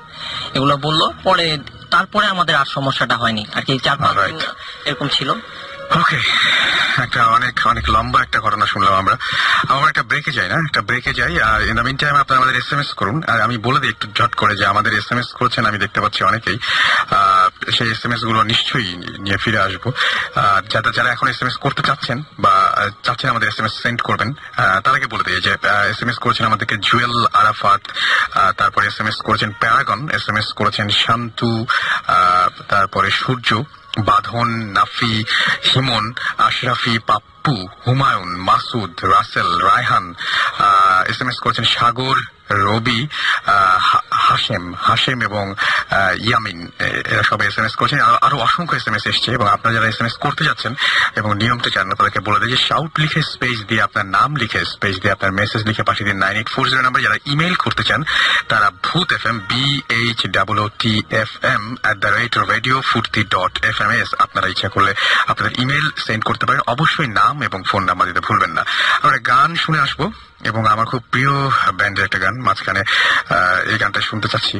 এগুলো বললো। পরে তারপরে আমাদের আর সমস্যাটা হয়নি আর কি, 4-5 দিন এরকম ছিল। ওকে, একটা অনেক অনেক লম্বা একটা ঘটনা শুনলাম আমরা একটা ব্রেকে যাই না, একটা ব্রেকে যাই। আর ইন দ্য মিন টাইম আপনারা আমাদের SMS করুন। আর আমি বলে দিই একটু ঝট করে যে আমাদের SMS করেছেন, আমি দেখতে পাচ্ছি অনেকেই। সেই SMS গুলো নিশ্চয়ই নিয়ে ফিরে আসবো। যারা এখন SMS করতে চাচ্ছেন বা চাচ্ছেন আমাদের SMS সেন্ড করবেন, তার আগে বলে দিই যে SMS করেছেন আমাদেরকে জুয়েল আরাফাত, তারপরে SMS করেছেন প্যারাগন, SMS করেছেন শান্তু, তারপরে সূর্য, বাঁধন, নাফি, হিমন, আশরাফি, পাপ্পু, হুমায়ুন, মাসুদ, রাসেল, রায়হান, SMS করেছেন সাগর, রবি, হাশেম এবং ইয়ামিন। এরা সবাই SMS করেছেন। আরো অসংখ্য SMS এসছে এবং আপনারা যারা SMS করতে যাচ্ছেন এবং নিয়মটা জানেন তাদেরকে বলে দেয় যে শাউট লিখে স্পেস দিয়ে আপনার নাম লিখে স্পেস দিয়ে আপনার মেসেজ লিখে পাঠিয়ে দিন 9840 নাম্বার। যারা ইমেল করতে চান তারা ভূত FM BHOOTFM@radiofurti.fms আপনারা ইচ্ছা করলে আপনাদের ইমেল সেন্ড করতে পারেন। অবশ্যই নাম এবং ফোন নাম্বার দিতে ভুলবেন না। আমরা গান শুনে আসবো এবং আমার খুব প্রিয় ব্যান্ডের একটা গান মাঝখানে এই গানটা শুনতে চাচ্ছি।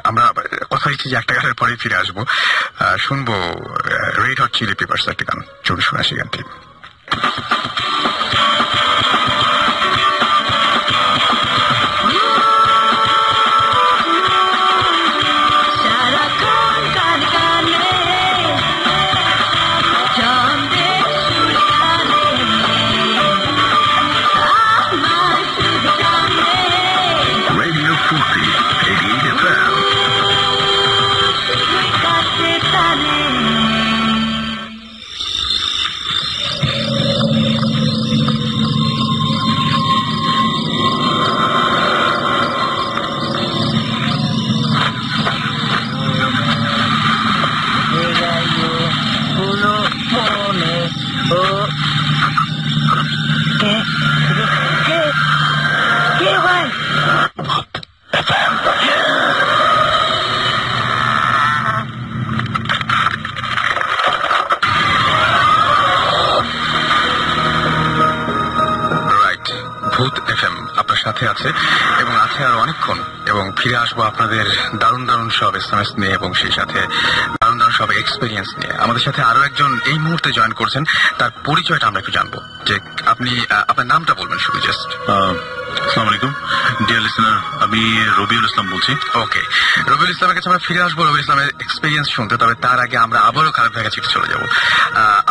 আমরা কথা দিচ্ছি যে একটা গানের পরেই ফিরে আসবো। শুনবো রেড হট চিলি পেপারস একটা গান। চলুন শুনে আসি গানটি। আছে এবং আছে আর অনেকক্ষণ এবং ফিরে আসবো আপনাদের দারুণ দারুণ সব SMS নিয়ে এবং সেই সাথে দারুণ দারুণ সব এক্সপিরিয়েন্স নিয়ে। আমাদের সাথে আরো একজন এই মুহূর্তে জয়েন করছেন, তার পরিচয়টা আমরা একটু জানবো। যে আপনি আপনার নামটা বলবেন শুধু জাস্ট। আসসালামু আলাইকুম ডিয়ার লিসেনার, আমি রবিউল ইসলাম বলছি। ওকে, রবিউল ইসলামের কাছে আমরা ফিরে আসবো রবিউল ইসলামের এক্সপিরিয়েন্স শুনতে। তবে তার আগে আমরা আবারও খালেদ ভাইয়ের কাছে চলে যাবো।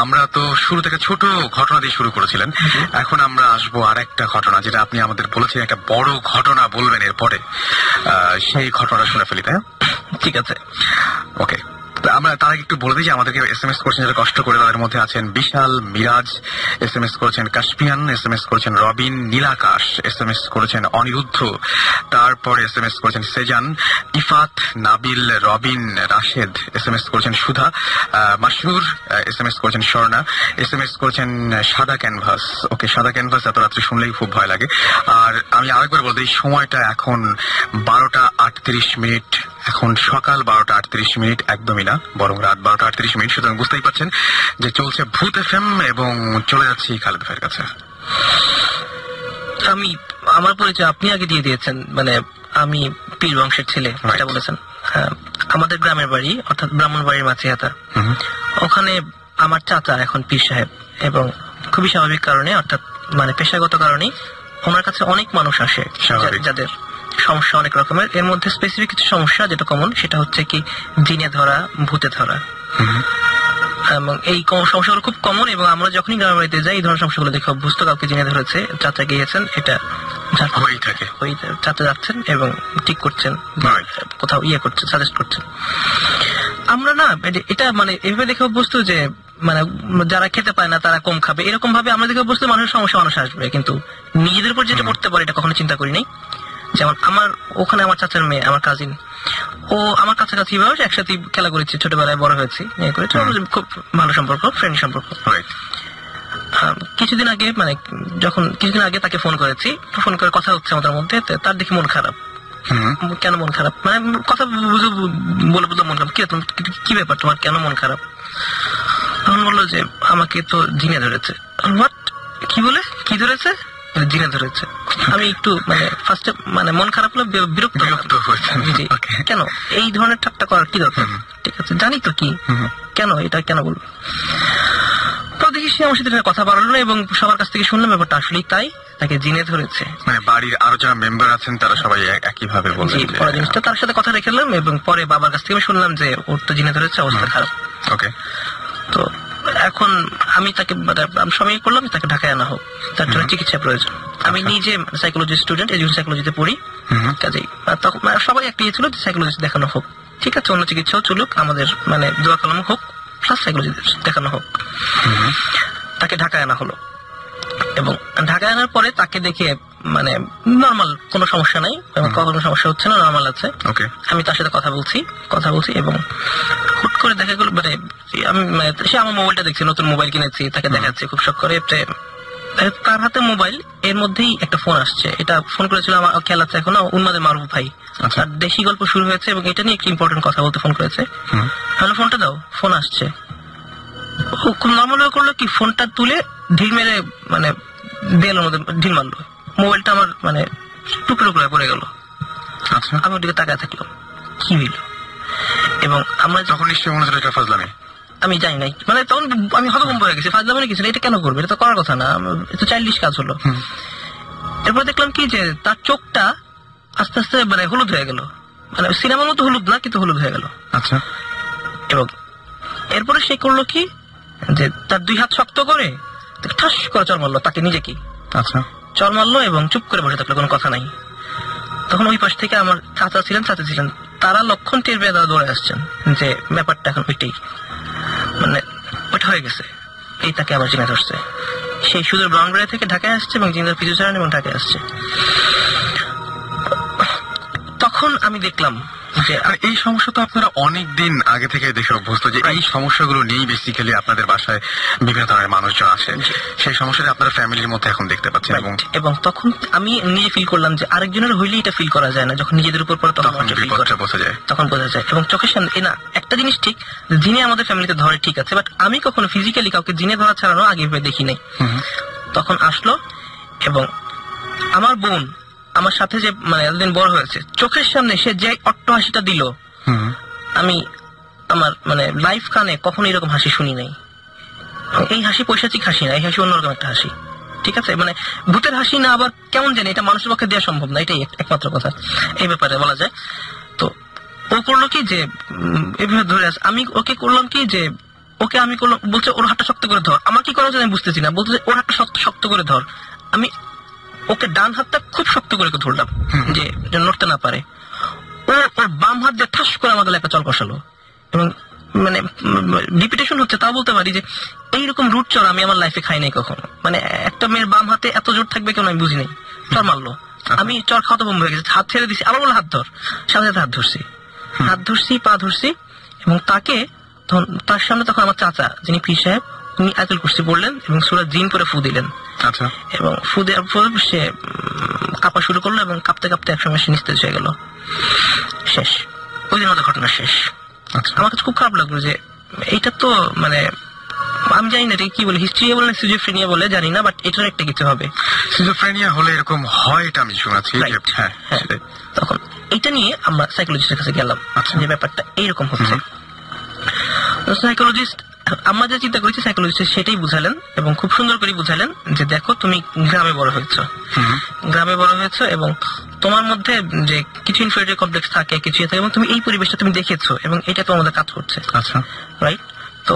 আমরা তো শুরু থেকে ছোট ঘটনা দিয়ে শুরু করেছিলেন, এখন আমরা আসবো আর একটা ঘটনা যেটা আপনি আমাদের বলেছেন একটা বড় ঘটনা বলবেন এরপরে। সেই ঘটনাটা শুনে ফেলি, তাই? ঠিক আছে, ওকে। আমরা তার আগে একটু বলে দিই যে আমাদেরকে SMS করেছেন যারা কষ্ট করে, তাদের মধ্যে আছেন বিশাল, মিরাজ, SMS করেছেন কাশপিয়ান, SMS করেছেন রবিন, নীলাকাশ, SMS করেছেন অনিরুদ্ধ, তারপরে SMS করেছেন সেজান, ইফাত, নাবিল, রবিন, রাশেদ, SMS করেছেন সুধা, মাসুর, SMS করেছেন স্বর্ণা, SMS করেছেন সাদা ক্যানভাস। ওকে, সাদা ক্যানভাস এত রাত্রে শুনলেই খুব ভয় লাগে। আর আমি আরেকবার বলতে এই সময়টা এখন 12টা 38 মিনিট, এখন সকাল 12টা 38 মিনিট, একদমই না বরং রাত 12টা 38 মিনিট। সুতরাং বুঝতেই পারছেন যে চলছে ভূত FM এবং চলে যাচ্ছি খালেদ ভাইয়ের কাছে। আমি আমার পরিচয় আপনি আগে দিয়ে দিয়েছেন, মানে আমি পীর বংশের ছেলে এটা বলেছেন। আমাদের গ্রামের বাড়ি অর্থাৎ ব্রাহ্মণবাড়ির মাছিহাতা, ওখানে আমার চাচা এখন পীর সাহেব এবং খুবই স্বাভাবিক কারণে অর্থাৎ মানে পেশাগত কারণে ওনার কাছে অনেক মানুষ আসে যাদের সমস্যা অনেক রকমের। এর মধ্যে স্পেসিফিক কিছু সমস্যা যেটা কমন সেটা হচ্ছে কি জিনে ধরা, ভূতে ধরা। এবং এই সমস্যাগুলো খুব কমন এবং আমরা যখনই গ্রামের বাড়িতে যাই এই ধরনের সমস্যাগুলো দেখে অভ্যস্ত। কাউকে জিনে ধরেছে, চাচা গিয়েছেন, এটা হয়েই থাকে, চাচা যাচ্ছেন এবং ঠিক করছেন, কোথাও ইয়ে করছেন, সাজেস্ট করছেন। আমরা না এটা মানে এভাবে দেখে অভ্যস্ত যে মানে যারা খেতে পায় না তারা কম খাবে, এরকম ভাবে আমরা দেখে অভ্যস্ত মানুষের সমস্যা মানুষ আসবে, কিন্তু নিজেদের উপর যেটা করতে পারে এটা কখনো চিন্তা করি নাই। যেমন আমার ওখানে আমার চাচার মেয়ে, আমার কাজিন, ও আমার কাছাকাছি বয়স, একসাথে খেলা করেছি, ছোটবেলায় বড় হয়েছি, খুব ভালো সম্পর্ক, ফ্রেন্ড সম্পর্ক। কিছুদিন আগে মানে যখন কিছুদিন আগে তাকে ফোন করেছি, ফোন করে কথা হচ্ছে আমাদের মধ্যে, তার দেখি মন খারাপ। কেন মন খারাপ, মানে কথা বলে বলতে মন খারাপ, কি ব্যাপার তোমার, কেন মন খারাপ? তখন বললো যে আমাকে তো জিনে ধরেছে। কি বলে, কি ধরেছে? জিনে ধরেছে। আমি একটু মানে ফার্স্টে মানে মন খারাপ হলো, বিরক্ত হয়েছেন। কেন এই ধরনের ঠাট্টা করার কি দরকার? ঠিক আছে, জানি তো কি, কেন এটা কেন বলবো? তো সে আমার সাথে কথা বাড়ালো এবং সবার কাছ থেকে শুনলাম ব্যাপারটা আসলেই তাই, তাকে জিনে ধরেছে। মানে বাড়ির আরো যারা মেম্বার আছেন তারা সবাই একই ভাবে বললেন যে পরে জিনিসটা তার সাথে কথা রেখেলাম এবং পরে বাবার কাছ থেকে আমি শুনলাম যে ওর তো জিনে ধরেছে, অবস্থা খারাপ। ওকে। তো এখন আমি তাকে আমি সময় করলাম তাকে ঢাকায় আনা হোক, তার জন্য চিকিৎসা প্রয়োজন। আমি নিজে সাইকোলজি স্টুডেন্ট, এডুকেশন সাইকোলজিতে পড়ি, কাজেই তখন সবাই একটা ইয়ে ছিল যে সাইকোলজিস্ট দেখানো হোক, ঠিক আছে, অন্য চিকিৎসাও চলুক, আমাদের মানে দোয়া কালাম হোক, প্লাস সাইকোলজি দেখানো হোক। তাকে ঢাকায় আনা হলো এবং ঢাকায় আনার পরে তাকে দেখে মানে নর্মাল কোনো সমস্যা নাই এবং কোনো সমস্যা হচ্ছে না, নর্মাল আছে। ওকে। আমি তার সাথে কথা বলছি এবং হুট করে দেখা গেল মানে আমি সে আমার মোবাইলটা দেখছি, নতুন মোবাইল কিনেছি, তাকে দেখাচ্ছি খুব শখ করে, তার হাতে মোবাইল, এর মধ্যেই একটা ফোন আসছে। এটা ফোন করেছিল আমার খেয়াল আছে এখনো, উন্মাদের মারুফ ভাই, তার দেশি গল্প শুরু হয়েছে এবং এটা নিয়ে একটু ইম্পর্টেন্ট কথা বলতে ফোন করেছে। হ্যালো, ফোনটা দাও। ফোন আসছে, ও খুব নর্মাল করলো কি, ফোনটা তুলে ঢিল মেরে মানে দেয়ালের মধ্যে ঢিল মারলো, মোবাইলটা আমার মানে টুকরো টুকরো পড়ে গেল। আচ্ছা। আমি ওদিকে তাকায় থাকলাম, কি হইল? এবং আমরা তখন নিশ্চয়ই মনে হচ্ছিল এটা ফাজলামি। আমি জানি নাই, মানে তখন আমি হতভম্ব হয়ে গেছি, ফাজলামি কিছু না, এটা কেন করবে, এটা তো করার কথা না, এটা চাইল্ডিশ কাজ হলো। এরপর দেখলাম কি যে তার চোখটা আস্তে আস্তে মানে হলুদ হয়ে গেল, মানে সিনেমার মতো হলুদ না, কিন্তু হলুদ হয়ে গেল। আচ্ছা। এবং এরপরে সে করলো কি যে তার দুই হাত শক্ত করে ঠাস করে চর মারলো তাকে নিজেকেই। আচ্ছা। চর মারলো এবং চুপ করে বসে থাকলো, কোনো কথা নাই। তখন ওই পাশ থেকে আমার চাচা ছিলেন, তারা লক্ষণ টের পেয়ে তারা দৌড়ে আসছেন যে ব্যাপারটা এখন ওইটাই, মানে ওইটা হয়ে গেছে, এই তাকে আবার জিনে ধরছে। সেই সুদূর ব্রাউনবাড়িয়া থেকে ঢাকায় আসছে এবং জিনার পিছু ছাড়ান এবং ঢাকায় আসছে। তখন আমি দেখলাম যে এই সমস্যা তো আপনারা অনেকদিন আগে থেকে দেখে অভ্যস্ত যে এই সমস্যাগুলো নিয়েই বেসিক্যালি আপনাদের বাসায় বিভিন্ন ধরনের মানুষজন আসে, সেই সমস্যাটা আপনারা ফ্যামিলির মধ্যে এখন দেখতে পাচ্ছেন। এবং তখন আমি নিজে ফিল করলাম যে আরেকজনের হইলে এটা ফিল করা যায় না, যখন নিজেদের উপর পড়ে তখন বোঝা যায়। এবং চোখের সামনে না একটা জিনিস ঠিক, জিনে আমাদের ফ্যামিলিতে ধরে ঠিক আছে, বাট আমি কখনো ফিজিক্যালি কাউকে জিনে ধরা ছাড়ানো আগে দেখি নাই। তখন আসলো এবং আমার বোন আমার সাথে যে মানে এতদিন বড় হয়েছে, চোখের সামনে সে যে অট্ট হাসিটা দিল, আমি আমার মানে লাইফ কানে কখনো এরকম হাসি শুনি নাই। এই হাসি পৈশাচিক হাসি না, এই হাসি অন্যরকম একটা হাসি, ঠিক আছে, মানে ভূতের হাসি না, আবার কেমন জানি এটা মানুষের পক্ষে দেওয়া সম্ভব না, এটাই একমাত্র কথা এই ব্যাপারে বলা যায়। তো ও করলো কি যে এভাবে ধরে আছে, আমি ওকে করলাম কি যে ওকে আমি করলাম, বলছে ওর হাতটা শক্ত করে ধর। আমার কি করা যায় আমি বুঝতেছি না, বলছে ওর হাতটা শক্ত করে ধর। আমি ওকে ডান হাতটা খুব শক্ত করে ধরলাম যে নড়তে না পারে। ওর বাম হাত দিয়ে ঠাস করে আমাদের একটা চল কষালো এবং মানে রিপিটেশন হচ্ছে, তাও বলতে পারি যে এইরকম রুট চর আমি আমার লাইফে খাই নাই কখনো। মানে একটা মেয়ের বাম হাতে এত জোর থাকবে কেন আমি বুঝি নাই, চর মারলো, আমি চর খাওয়া বন্ধ হয়ে গেছে, হাত ছেড়ে দিছি, আবার বলে হাত ধর, সাথে সাথে হাত ধরছি, পা ধরছি এবং তাকে তার সামনে তখন আমার চাচা যিনি পীর সাহেব, উনি আয়াতুল কুরসি পড়লেন এবং সূরা জিন করে ফু দিলেন। আচ্ছা। এবং ফু দেওয়ার পর সে কাঁপা শুরু করলো এবং কাঁপতে কাঁপতে একসময় সে নিস্তেজ হয়ে গেল। শেষ, ওই দিন আমাদের ঘটনা শেষ। আমার কাছে খুব খারাপ লাগলো যে এইটা তো মানে আমি জানি না এটা কি বলে, হিস্ট্রি বলে সিজোফ্রেনিয়া বলে জানি না, বাট এটার একটা কিছু হবে। সিজোফ্রেনিয়া হলে এরকম হয় এটা আমি শুনেছি। হ্যাঁ, তখন এটা নিয়ে আমরা সাইকোলজিস্টের কাছে গেলাম যে ব্যাপারটা এইরকম হচ্ছে। সাইকোলজিস্ট আমরা যা চিন্তা করেছি সাইকোলজিস্ট সেটাই বুঝালেন এবং খুব সুন্দর করে বুঝালেন যে দেখো তুমি গ্রামে বড় হয়েছো এবং তোমার মধ্যে যে কিছু ইনফেরিয়রিটি কমপ্লেক্স থাকে, কিছু থাকে এবং তুমি এই পরিবেশটা তুমি দেখেছো এবং এটা তোমার মধ্যে কাজ করছে। আচ্ছা, রাইট। তো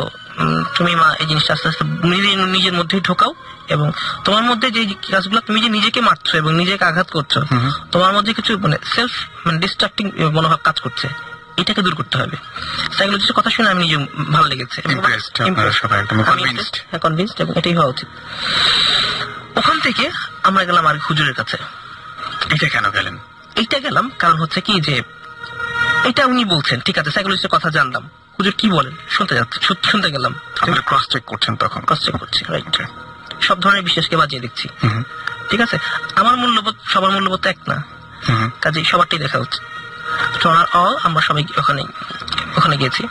তুমি মা এই জিনিসটা আস্তে আস্তে নিজের মধ্যেই ঢোকাও এবং তোমার মধ্যে যে কাজগুলো তুমি যে নিজেকে মারছো এবং নিজেকে আঘাত করছো, তোমার মধ্যে কিছু মানে সেলফ মানে ডিস্ট্রাক্টিং মনোভাব কাজ করছে, এটাকে দূর করতে হবে। সাইকোলজিস্টের কথা শুনে আমি নিজে ভালো লেগেছে, কনভিন্সড এবং এটাই হওয়া উচিত। ওখান থেকে আমরা গেলাম আর হুজুরের কাছে। এটা কেন গেলেন? এইটা গেলাম কারণ হচ্ছে কি যে এটা উনি বলছেন, ঠিক আছে, সাইকোলজিস্টের কথা জানলাম, হুজুর কি বলেন শুনতে গেলাম। ক্রস চেক করছেন? তখন ক্রস চেক করছি, রাইট। সব ধরনের বিশ্বাসকে বাজিয়ে দেখছি, ঠিক আছে। আমার মূল্যবোধ সবার মূল্যবোধ এক না, কাজে সবারটাই দেখা উচিত। আমরা সবাই ওখানে গেছি।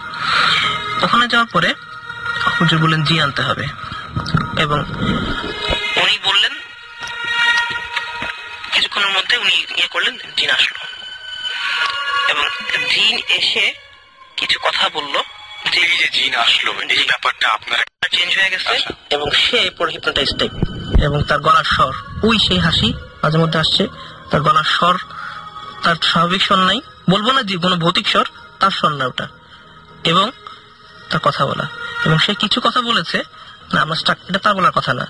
ওখানে যাওয়ার পরে হুজুর বললেন জি আনতে হবে এবং উনি বললেন কিছুক্ষণের মধ্যে উনি করলেন, জিন আসলো এবং জিন এসে কিছু কথা বললো। যে জিন আসলো এই ব্যাপারটা আপনারা চেঞ্জ হয়ে গেছে এবং সে পুরো হিপনোটাইজ টাইপ, এবং তার গলার স্বর ওই সেই হাসি মাঝে মধ্যে আসছে, তার গলার স্বর তার স্বাভাবিক স্বর নাই, বলবো না যে কোনো ভৌতিক স্বর, তার স্বর না ওটা, এবং তার কথা বলা, এবং সে কিছু কথা বলেছে না আমার এটা তার বলার কথা না,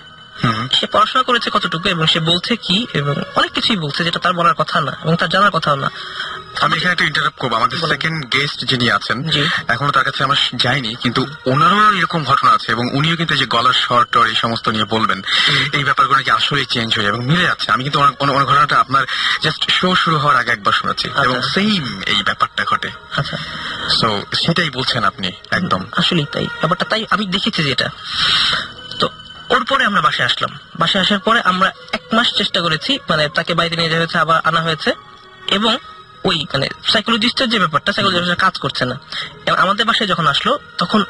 সে পড়াশোনা করেছে কতটুকু এবং সে বলছে কি এবং অনেক কিছুই বলছে যেটা তার বলার কথা না এবং তার জানার কথাও না। আমি এখানে একটু ইন্টারাপ্ট করবো, আমাদের সেকেন্ড গেস্ট যিনি আছেন জি। এখনো তার কাছে আমার যায়নি, কিন্তু ওনারও এরকম ঘটনা আছে এবং উনিও কিন্তু এই যে গলার স্বর টর এই সমস্ত নিয়ে বলবেন, এই ব্যাপারগুলো কি আসলে চেঞ্জ হয়ে যায় এবং মিলে যাচ্ছে। আমি কিন্তু অনেক ঘটনাটা আপনার জাস্ট শো শুরু হওয়ার আগে একবার শুনেছি এবং সেম এই ব্যাপারটা ঘটে। আচ্ছা, সো সেটাই বলছেন আপনি একদম আসলেই তাই ব্যাপারটা, তাই আমি দেখেছি যেটা। তো ওর পরে আমরা বাসায় আসলাম, বাসায় আসার পরে আমরা 1 মাস চেষ্টা করেছি, মানে তাকে বাইরে নিয়ে যাওয়া হয়েছে, আবার আনা হয়েছে, এবং ওই মানে সাইকোলজিস্টের যে ব্যাপারটা, সাইকোলজিস্ট কাজ করছে না। এবং আমাদের বাসায় যখন আসলো তখন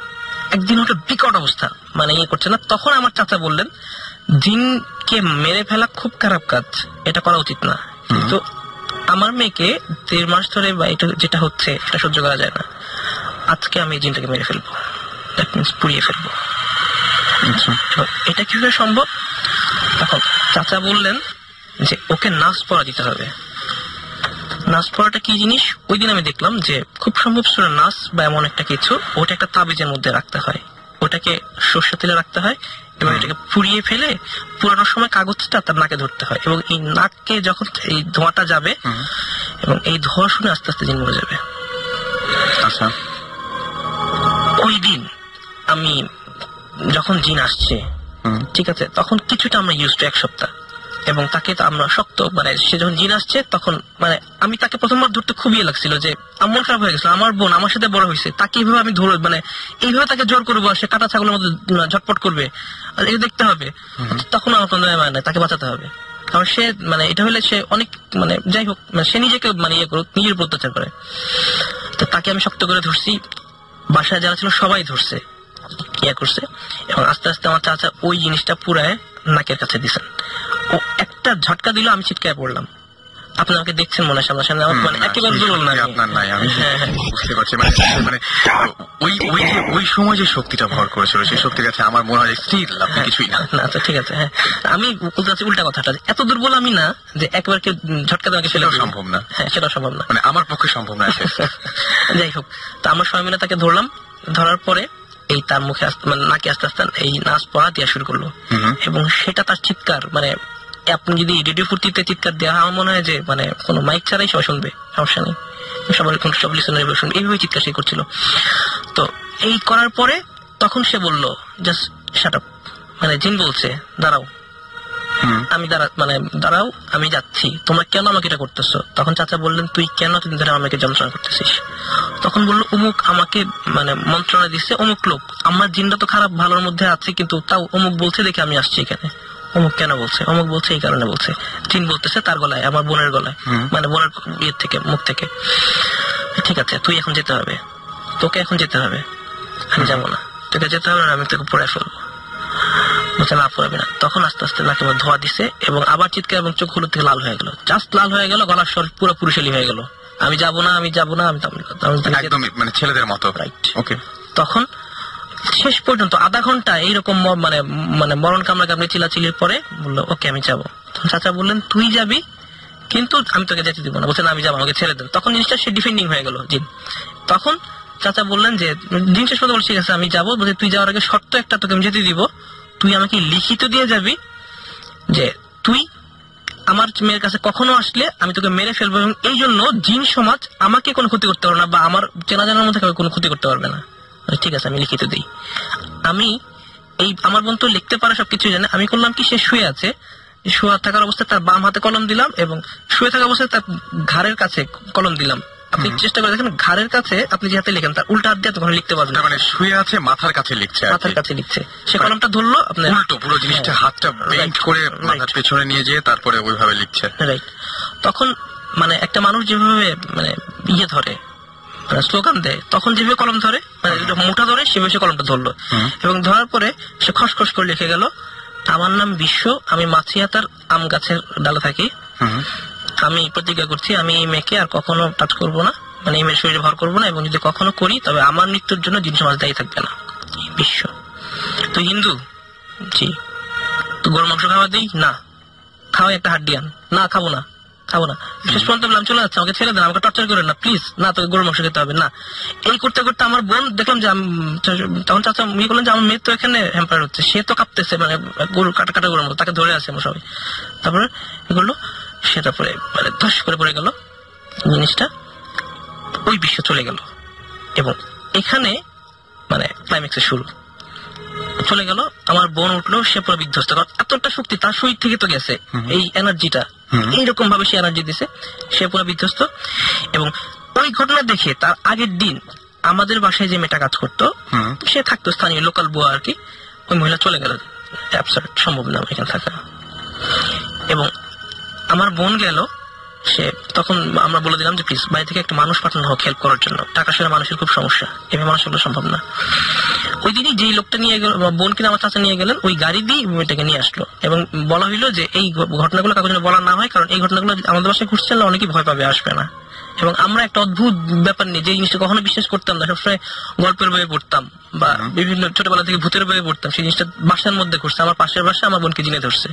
একদিন হলো বিকট অবস্থা, মানে ইয়ে করছে না। তখন আমার চাচা বললেন জিনকে মেরে ফেলা খুব খারাপ কাজ, এটা করা উচিত না, কিন্তু আমার মেয়েকে 1.5 মাস ধরে বা এটা যেটা হচ্ছে এটা সহ্য করা যায় না, আজকে আমি এই জিনটাকে মেরে ফেলবো, দ্যাট মিনস পুড়িয়ে ফেলবো। তো এটা কিভাবে সম্ভব? তখন চাচা বললেন যে ওকে নাচ পড়া দিতে হবে। নাচ পড়াটা কি জিনিস ওই দিন আমি দেখলাম যে খুব সম্ভব ছিল নাচ বা এমন একটা কিছু, ওটা একটা তাবিজের মধ্যে রাখতে হয়, ওটাকে সর্ষে তেলে রাখতে হয় এবং এটাকে পুড়িয়ে ফেলে পুরানোর সময় কাগজটা তার নাকে ধরতে হয়, এবং এই নাককে যখন এই ধোঁয়াটা যাবে এবং এই ধোঁয়া শুনে আস্তে আস্তে জিন মরে যাবে। আচ্ছা, ওই দিন আমি যখন জিন আসছে ঠিক আছে, তখন কিছুটা আমরা ইউজ টু 1 সপ্তাহ, এবং তাকে তো আমরা শক্ত, মানে সে যখন জিন আসছে তখন মানে আমি তাকে প্রথমবার ধরতে খুবই লাগছিল যে আমার খারাপ হয়ে গেছিল, আমার বোন আমার সাথে বড় হয়েছে, তাকে এইভাবে আমি ধরবো, মানে এইভাবে তাকে জোর করবো, সে কাটা ছাগলের মধ্যে ঝটপট করবে, আর এটা দেখতে হবে। তখন আমার কোনো মানে তাকে বাঁচাতে হবে, কারণ সে মানে এটা হলে সে অনেক মানে যাই হোক মানে সে নিজেকে মানে ইয়ে করুক, নিজের উপর অত্যাচার করে। তো তাকে আমি শক্ত করে ধরছি, বাসায় যারা ছিল সবাই ধরছে, ইয়ে করছে, এবং আস্তে আস্তে আমার চাচা ওই জিনিসটা পুরায় নাকের কাছে দিছেন। ও একটা ঝটকা দিল, আমি ছিটকায় পড়লাম। আপনি আমাকে দেখছেন মনে হয় সামনে, মানে একেবারে দুর্বল না আপনার নাই, আমি বুঝতে পারছি। মানে ওই সময় যে শক্তিটা ভর করেছিল সেই শক্তির কাছে আমার মনে হয় স্টিল আপনি কিছুই না। আচ্ছা ঠিক আছে, হ্যাঁ আমি বলতে চাচ্ছি উল্টা কথাটা, এত দুর্বল আমি না যে একবার কেউ ঝটকা দিয়ে আমাকে ফেলে সম্ভব না। হ্যাঁ সেটা সম্ভব না, মানে আমার পক্ষে সম্ভব না। যাই হোক, তো আমরা সবাই মিলে তাকে ধরলাম, ধরার পরে এই তার মুখে মানে নাকে আস্তে আস্তে এই নাচ পড়া দেওয়া শুরু করলো, এবং সেটা তার চিৎকার, মানে আপনি যদি রেডিও ফুর্তিতে চিৎকার দেওয়া হয় আমার মনে হয় যে মানে কোনো মাইক ছাড়াই সবাই শুনবে, সমস্যা নেই, সবার কোন সব লিসনার শুনবে, এইভাবে চিৎকার সে করছিল। তো এই করার পরে তখন সে বলল জাস্ট শাট আপ, মানে জিন বলছে দাঁড়াও, আমি দাঁড়াও আমি যাচ্ছি, তোমরা কেন আমাকে এটা করতেছো? তখন চাচা বললেন তুই কেন তুমি ধরে আমাকে যন্ত্রণা করতেছিস? তখন বললো অমুক আমাকে মানে মন্ত্রণা দিচ্ছে, অমুক লোক, আমার জিনটা তো খারাপ ভালোর মধ্যে আছে, কিন্তু তাও অমুক বলছে দেখে আমি আসছি এখানে। অমুক কেন বলছে? অমুক বলছে এই কারণে বলছে, জিন বলতেছে তার গলায়, আমার বোনের গলায়, মানে বোনের ইয়ের থেকে, মুখ থেকে। ঠিক আছে তুই এখন যেতে হবে, তোকে এখন যেতে হবে। আমি যাবো না, তোকে যেতে হবে না, আমি তোকে পড়ে ফেলবো। বলছে না পড়াবি না। তখন আস্তে আস্তে নাকে ধোয়া দিছে এবং আবার চিৎকার এবং চোখ হলুদ থেকে লাল হয়ে গেল, জাস্ট লাল হয়ে গেল, গলার স্বর পুরো পুরুষালী হয়ে গেল, আমি যাবো না, আমি যাবো না, আমি একদম মানে ছেলেদের মতো। রাইট। ওকে। তখন শেষ পর্যন্ত আধা ঘন্টা এইরকম মানে মানে মরণ কামড়া কামড়ে চিল্লাচিল্লির পরে বললো ওকে আমি যাবো। তখন চাচা বললেন তুই যাবি কিন্তু আমি তোকে যেতে দিব না। বলছে না আমি যাবো, আমাকে ছেড়ে দেন। তখন জিনিসটা সে ডিফেন্ডিং হয়ে গেল জিন। তখন চাচা বললেন যে জিন শেষ পর্যন্ত ঠিক আছে আমি যাবো, বলছে তুই যাওয়ার আগে শর্ত একটা, তোকে আমি যেতে দিব, তুই আমাকে লিখিত দিয়ে যাবি যে তুই আমার মেয়ের কাছে কখনো আসলে আমি তোকে মেরে ফেলবো, এবং এই জন্য জিন সমাজ আমাকে কোনো ক্ষতি করতে পারবে না বা আমার চেনা জানার মধ্যে কোনো ক্ষতি করতে পারবে না। ঠিক আছে আমি লিখিত দিই। আমি এই আমার বোন তো লিখতে পারে সবকিছু জানে, আমি করলাম কি সে শুয়ে আছে, শুয়ে থাকার অবস্থায় তার বাম হাতে কলম দিলাম এবং শুয়ে থাকা অবস্থায় তার ঘাড়ের কাছে কলম দিলাম। আপনি চেষ্টা করে দেখেন ঘাড়ের কাছে আপনি যে হাতে লিখেন তার উল্টা হাত দিয়ে তখন লিখতে পারবেন, মানে শুয়ে আছে মাথার কাছে লিখছে, মাথার কাছে লিখছে। সে কলমটা ধরলো আপনার উল্টো পুরো জিনিসটা হাতটা বেন্ড করে মাথার পেছনে নিয়ে যেয়ে তারপরে ওইভাবে লিখছে। রাইট। তখন মানে একটা মানুষ যেভাবে মানে ইয়ে ধরে মানে স্লোগান দেয়, তখন যেভাবে কলম ধরে মানে মোটা ধরে সেভাবে সে কলমটা ধরলো এবং ধরার পরে সে খসখস করে লিখে গেল, আমার নাম বিশ্ব, আমি মাছিয়াতার আম গাছের ডালে থাকি, আমি প্রতিজ্ঞা করছি আমি এই মেয়েকে আর কখনো টাচ করবো না, মানে এই মেয়ের শরীরে ভর করবো না, এবং যদি কখনো করি তবে আমার মৃত্যুর জন্য জিন সমাজ দায়ী থাকবে না। বিশ্ব তুই হিন্দু? জি। তো গরুর মাংস খাওয়া দিই? না। খাওয়াই একটা হাড্ডি আন। না, খাবো না। শেষ পর্যন্ত বললাম চলে যাচ্ছে, আমাকে ছেড়ে দেন, আমাকে টর্চার করেন না প্লিজ। না, তোকে গরুর মাংস খেতে হবে না। এই করতে করতে আমার বোন দেখলাম যে তখন চাচা ইয়ে করলেন যে আমার মেয়ে তো এখানে হ্যাম্পার হচ্ছে, সে তো কাঁপতেছে, মানে গরু কাটা কাটা গরুর মতো, তাকে ধরে আছে আমরা সবাই। তারপরে কি করলো, সে তারপরে মানে ধস করে পড়ে গেল জিনিসটা, ওই বিশ্ব চলে গেল। এবং এখানে মানে ক্লাইম্যাক্সের শুরু চলে গেল। আমার বোন উঠলো, সে পুরো বিধ্বস্ত, কারণ এতটা শক্তি তার শরীর থেকে তো গেছে, এই এনার্জিটা এইরকম ভাবে সে এনার্জি দিছে, সে পুরো বিধ্বস্ত। এবং ওই ঘটনা দেখে তার আগের দিন আমাদের বাসায় যে মেয়েটা কাজ করতো, সে থাকতো স্থানীয় লোকাল বুয়া আর কি, ওই মহিলা চলে গেল। সম্ভব না এখানে থাকা। এবং আমার বোন গেল, সে তখন আমরা বলে দিলাম যে প্লিজ বাড়ি থেকে একটা মানুষ পাঠানো হোক হেল্প করার জন্য, টাকা সেরা মানুষের খুব সমস্যা, এভাবে মানুষ হলো সম্ভব না। ওই দিনই যেই লোকটা নিয়ে গেল, বোনকে আমার চাচা নিয়ে গেলেন, ওই গাড়ি দিয়ে মেয়েটাকে নিয়ে আসলো। এবং বলা হইলো যে এই ঘটনাগুলো কাগজে বলা না হয়, কারণ এই ঘটনাগুলো আমাদের বাসায় ঘুরছে না, অনেকেই ভয় পাবে, আসবে না। এবং আমরা একটা অদ্ভুত ব্যাপার নিয়ে যে জিনিসটা কখনো বিশ্বাস করতাম না, সবসময় গল্পের বইয়ে পড়তাম বা বিভিন্ন ছোটবেলা থেকে ভূতের বইয়ে পড়তাম, সেই জিনিসটা বাসার মধ্যে ঘুরছে। আমার পাশের বাসা আমার বোনকে জিনে ধরছে,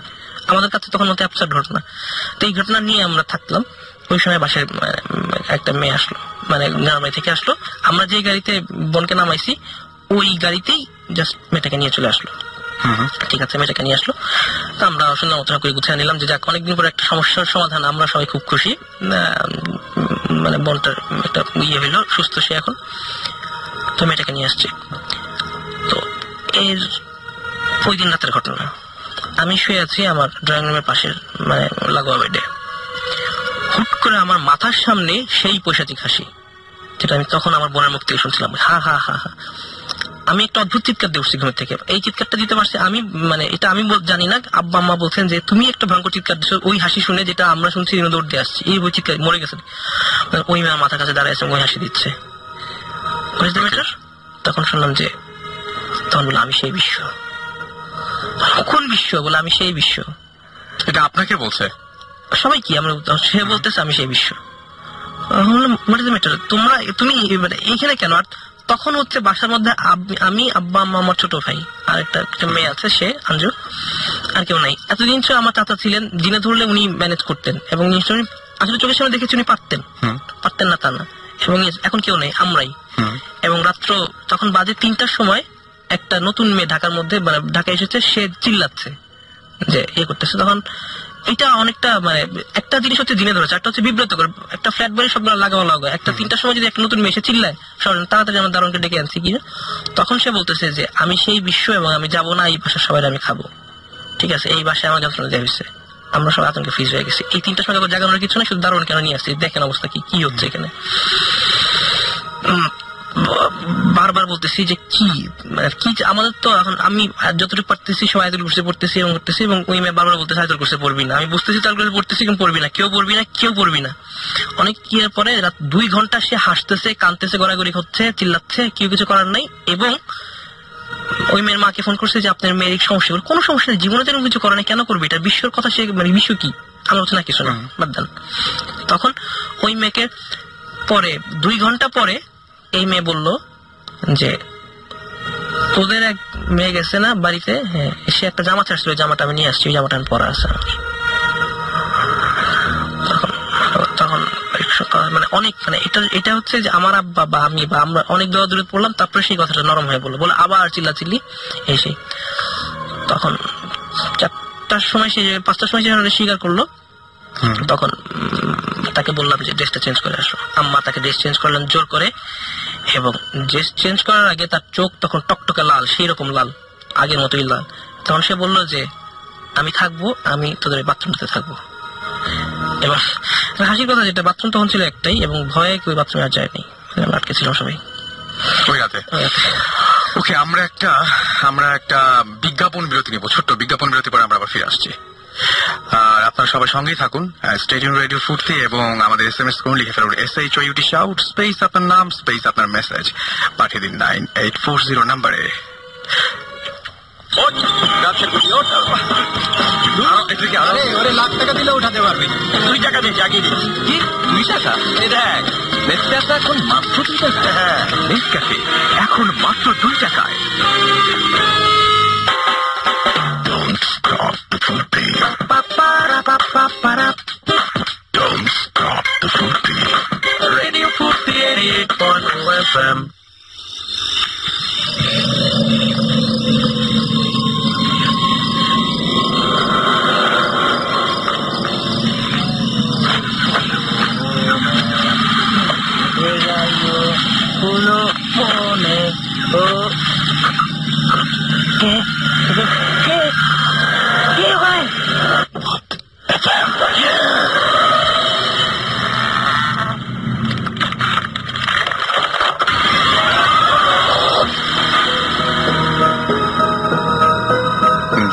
আমাদের কাছে তখন মতো অ্যাবসার্ড ঘটনা। তো এই ঘটনা নিয়ে আমরা থাকলাম। ওই সময় বাসায় একটা মেয়ে আসলো, মানে গ্রামে থেকে আসলো, আমরা যে গাড়িতে বোনকে নামাইছি ওই গাড়িতেই জাস্ট মেয়েটাকে নিয়ে চলে আসলো। ঠিক আছে, মেয়েটাকে নিয়ে আসলো। তো আমরা সুন্দর মতো করে গুছিয়ে নিলাম যে যাক অনেকদিন পরে একটা সমস্যার সমাধান, আমরা সবাই খুব খুশি, মানে বোনটার একটা ইয়ে হইলো, সুস্থ সে এখন। তো মেয়েটাকে নিয়ে আসছে। তো এর ওই দিন রাতের ঘটনা, আমি শুয়ে আছি আমার ড্রয়িং রুমের পাশের মানে লাগোয়া বেডে, হুট করে আমার মাথার সামনে সেই পৈশাচিক হাসি, যেটা আমি তখন আমার বোনের মুখ থেকে শুনছিলাম, হা হা হা হা। আমি একটা অদ্ভুত চিৎকার দিয়ে উঠছি ঘুমের থেকে। এই চিৎকারটা দিতে পারছি আমি, মানে এটা আমি জানি না, আব্বা আম্মা বলছেন যে তুমি একটা ভয়ঙ্কর চিৎকার দিচ্ছ, ওই হাসি শুনে যেটা আমরা শুনছি দৌড় দিয়ে আসছি, এই বই চিৎকার মরে গেছে। ওই মেয়ের মাথার কাছে দাঁড়ায় আছে, ওই হাসি দিচ্ছে। তখন শুনলাম যে, তখন বললাম আমি সেই বিশ্ব। কোন বিশ্ব? বলে আমি সেই বিশ্ব। এটা আপনাকে বলছে সবাই? কি আমরা, সে বলতেছে আমি সেই বিশ্ব। তোমরা তুমি এইখানে কেন? আর তখন হচ্ছে বাসার মধ্যে আমি, আব্বা আম্মা, আমার ছোট ভাই আর একটা মেয়ে আছে, সে আঞ্জু, আর কেউ নাই। এতদিন ছিল আমার চাচা ছিলেন, দিনে ধরলে উনি ম্যানেজ করতেন এবং জিনিসটা আসলে চোখের সামনে দেখেছি উনি পারতেন না তা না। এবং এখন কেউ নেই, আমরাই। এবং রাত্র তখন বাজে 3টার সময় একটা নতুন মেয়ে ঢাকার মধ্যে, মানে ঢাকা এসেছে, সে চিল্লাচ্ছে যে ইয়ে করতেছে। তখন এটা অনেকটা মানে একটা জিনিস হচ্ছে দিনে ধরেছে, একটা হচ্ছে বিব্রত করে, একটা ফ্ল্যাট বাড়ি সবগুলো লাগা একটা 3টার সময় যদি একটা নতুন মেয়ে এসে চিল্লায়, তাড়াতাড়ি আমার দারোয়ানকে ডেকে আনছি কি। তখন সে বলতেছে যে আমি সেই বিশ্ব এবং আমি যাবো না, এই বাসার সবাই আমি খাবো। ঠিক আছে, এই বাসায় আমার যন্ত্রণা দেওয়া হয়েছে। আমরা সব আতঙ্কে ফ্রিজ হয়ে গেছি। এই 3টার সময় জাগানোর কিছু না, শুধু দারোয়ান কেন নিয়ে আসছি, দেখেন অবস্থা কি হচ্ছে এখানে। বারবার বলতেছি যে কি আমাদের তো এখন, আমি যতটুকু পারতেছি সবাই আয়াতুল কুরসি পড়তেছি এবং করতেছি, এবং ওই মেয়ে বারবার বলতেছে আয়াতুল কুরসি পড়বি না। আমি বুঝতেছি তার কুরসি পড়তেছি কিন্তু পড়বি না, কেউ পড়বি না। অনেক কি এর পরে রাত 2 ঘন্টা সে হাসতেছে, কাঁদতেছে, গড়াগড়ি হচ্ছে, চিল্লাচ্ছে, কেউ কিছু করার নাই। এবং ওই মেয়ের মাকে ফোন করছে যে আপনার মেয়ের সমস্যা, কোনো সমস্যা নেই, জীবনে যেন কিছু করে না, কেন করবে এটা? বিশ্বর কথা সে, মানে বিশ্ব কি আমার হচ্ছে না কিছু না, বাদ দেন। তখন ওই মেয়েকে পরে 2 ঘন্টা পরে এই মেয়ে বলল যে তোদের এক মেয়ে গেছে না বাড়িতে, হ্যাঁ, সে একটা জামা ছাড়ছিল, জামাটা আমি নিয়ে আসছি, ওই জামাটা আমি পরা আছে। তখন মানে অনেক, মানে এটা হচ্ছে যে আমার আব্বা বা আমি বা আমরা অনেক দূরে দূরে পড়লাম, তারপরে সেই কথাটা নরম হয়ে বলে আবার চিল্লাচিল্লি এসে। তখন 4টার সময়, সে 5টার সময় সে স্বীকার করলো। তখন তাকে বললাম যে ড্রেসটা চেঞ্জ করে আসো। আম্মা তাকে ড্রেস চেঞ্জ করলেন জোর করে, এবং ড্রেস চেঞ্জ করার আগে তার চোখ তখন টকটকে লাল, সেই রকম লাল, আগের মতোই লাল। তখন সে বললো যে আমি থাকবো, আমি তোদের বাথরুমটাতে থাকবো। এবার হাসির কথা যেটা, বাথরুম তখন ছিল একটাই, এবং ভয়ে কেউ বাথরুমে আর যায়নি, আমরা আটকে ছিলাম সবাই ওই রাতে। ওকে, আমরা একটা বিজ্ঞাপন বিরতি নেব, ছোট্ট বিজ্ঞাপন বিরতি পরে আমরা আবার ফিরে আসছি। আর আপনারা সবাই সঙ্গেই থাকুন স্টেডিয়াম রেডিও ফুর্তি, এবং আমাদের SMS করুন, লিখে ফেলুন SHOUT শাউট স্পেস আপনার নাম স্পেস আপনার মেসেজ, পাঠিয়ে দিন 9840 নম্বরে। লাখ টাকা দিলে উঠাতে পারবি, 2 টাকা দিয়ে জাগিয়ে দিচ্ছি। কি 2 টাকা? এই দেখ, নেসক্যাফে এখন মাত্র 2 টাকা। হ্যাঁ, নেসক্যাফে এখন মাত্র 2 টাকায়।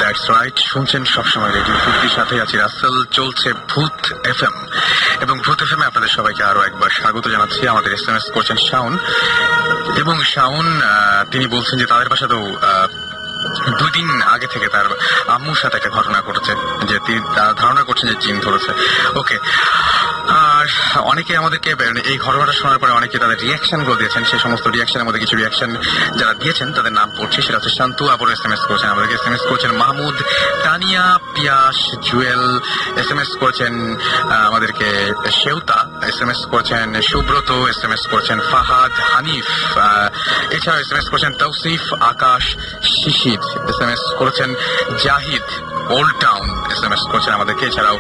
দ্যাটস রাইট, শুনছেন সবসময় রেডিও 50 সাথে আছি রাসেল, চলছে ভূত এফএম এবং ভূত এফএম এ আপনাদের সবাইকে আরো একবার স্বাগত জানাচ্ছি। আমাদের এসএমএস করছেন শাওন, এবং শাওন তিনি বলছেন যে তাদের বাসাতেও 2 দিন আগে থেকে তার আম্মুর সাথে একটা ঘটনা ঘটেছে, যে তিনি ধারণা করছেন যে জিন ধরেছে। ওকে, আর অনেকে আমাদেরকে এই ঘটনাটা শোনার পরে অনেকে তাদের রিয়াকশন গুলো দিয়েছেন। সেই সমস্ত রিয়াকশনের মধ্যে কিছু রিয়াকশন যারা দিয়েছেন তাদের নাম পড়ছে। সেটা হচ্ছে শান্তু আবার এসএমএস করেছেন আমাদেরকে, এসএমএস করেছেন মাহমুদ, তানিয়া, পিয়াস, জুয়েল, এসএমএস করেছেন আমাদেরকে শেউতা, এসএমএস করেছেন সুব্রত, এসএমএস করেছেন ফাহাদ, হানিফ, এছাড়াও এসএমএস করেছেন তৌসিফ, আকাশ, শিশির, এসএমএস করেছেন জাহিদ, ওল্ড টাউন, এসএমএস করেছেন আমাদেরকে, এছাড়াও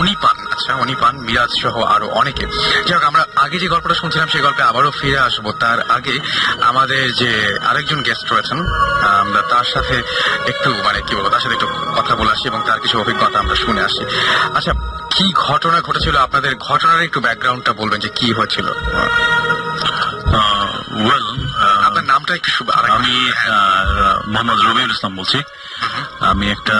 অনিপান, অনিপান, মিরাজ সহ আরো অনেকে। যাই হোক, আমরা আগে যে গল্পটা শুনছিলাম সেই গল্পে আবারও ফিরে আসবো। তার আগে আমাদের যে আরেকজন গেস্ট রয়েছেন, আমরা তার সাথে একটু কি বলবো, তার সাথে একটু কথা বলে আসি এবং তার কিছু অভিজ্ঞতা আমরা শুনে আসি। আচ্ছা, কি ঘটনা ঘটেছিল আপনাদের? ঘটনার একটু ব্যাকগ্রাউন্ডটা বলবেন যে কি হয়েছিল। আপনার নামটা একটু আমি মোহাম্মদ রবিউল ইসলাম বলছি। আমি একটা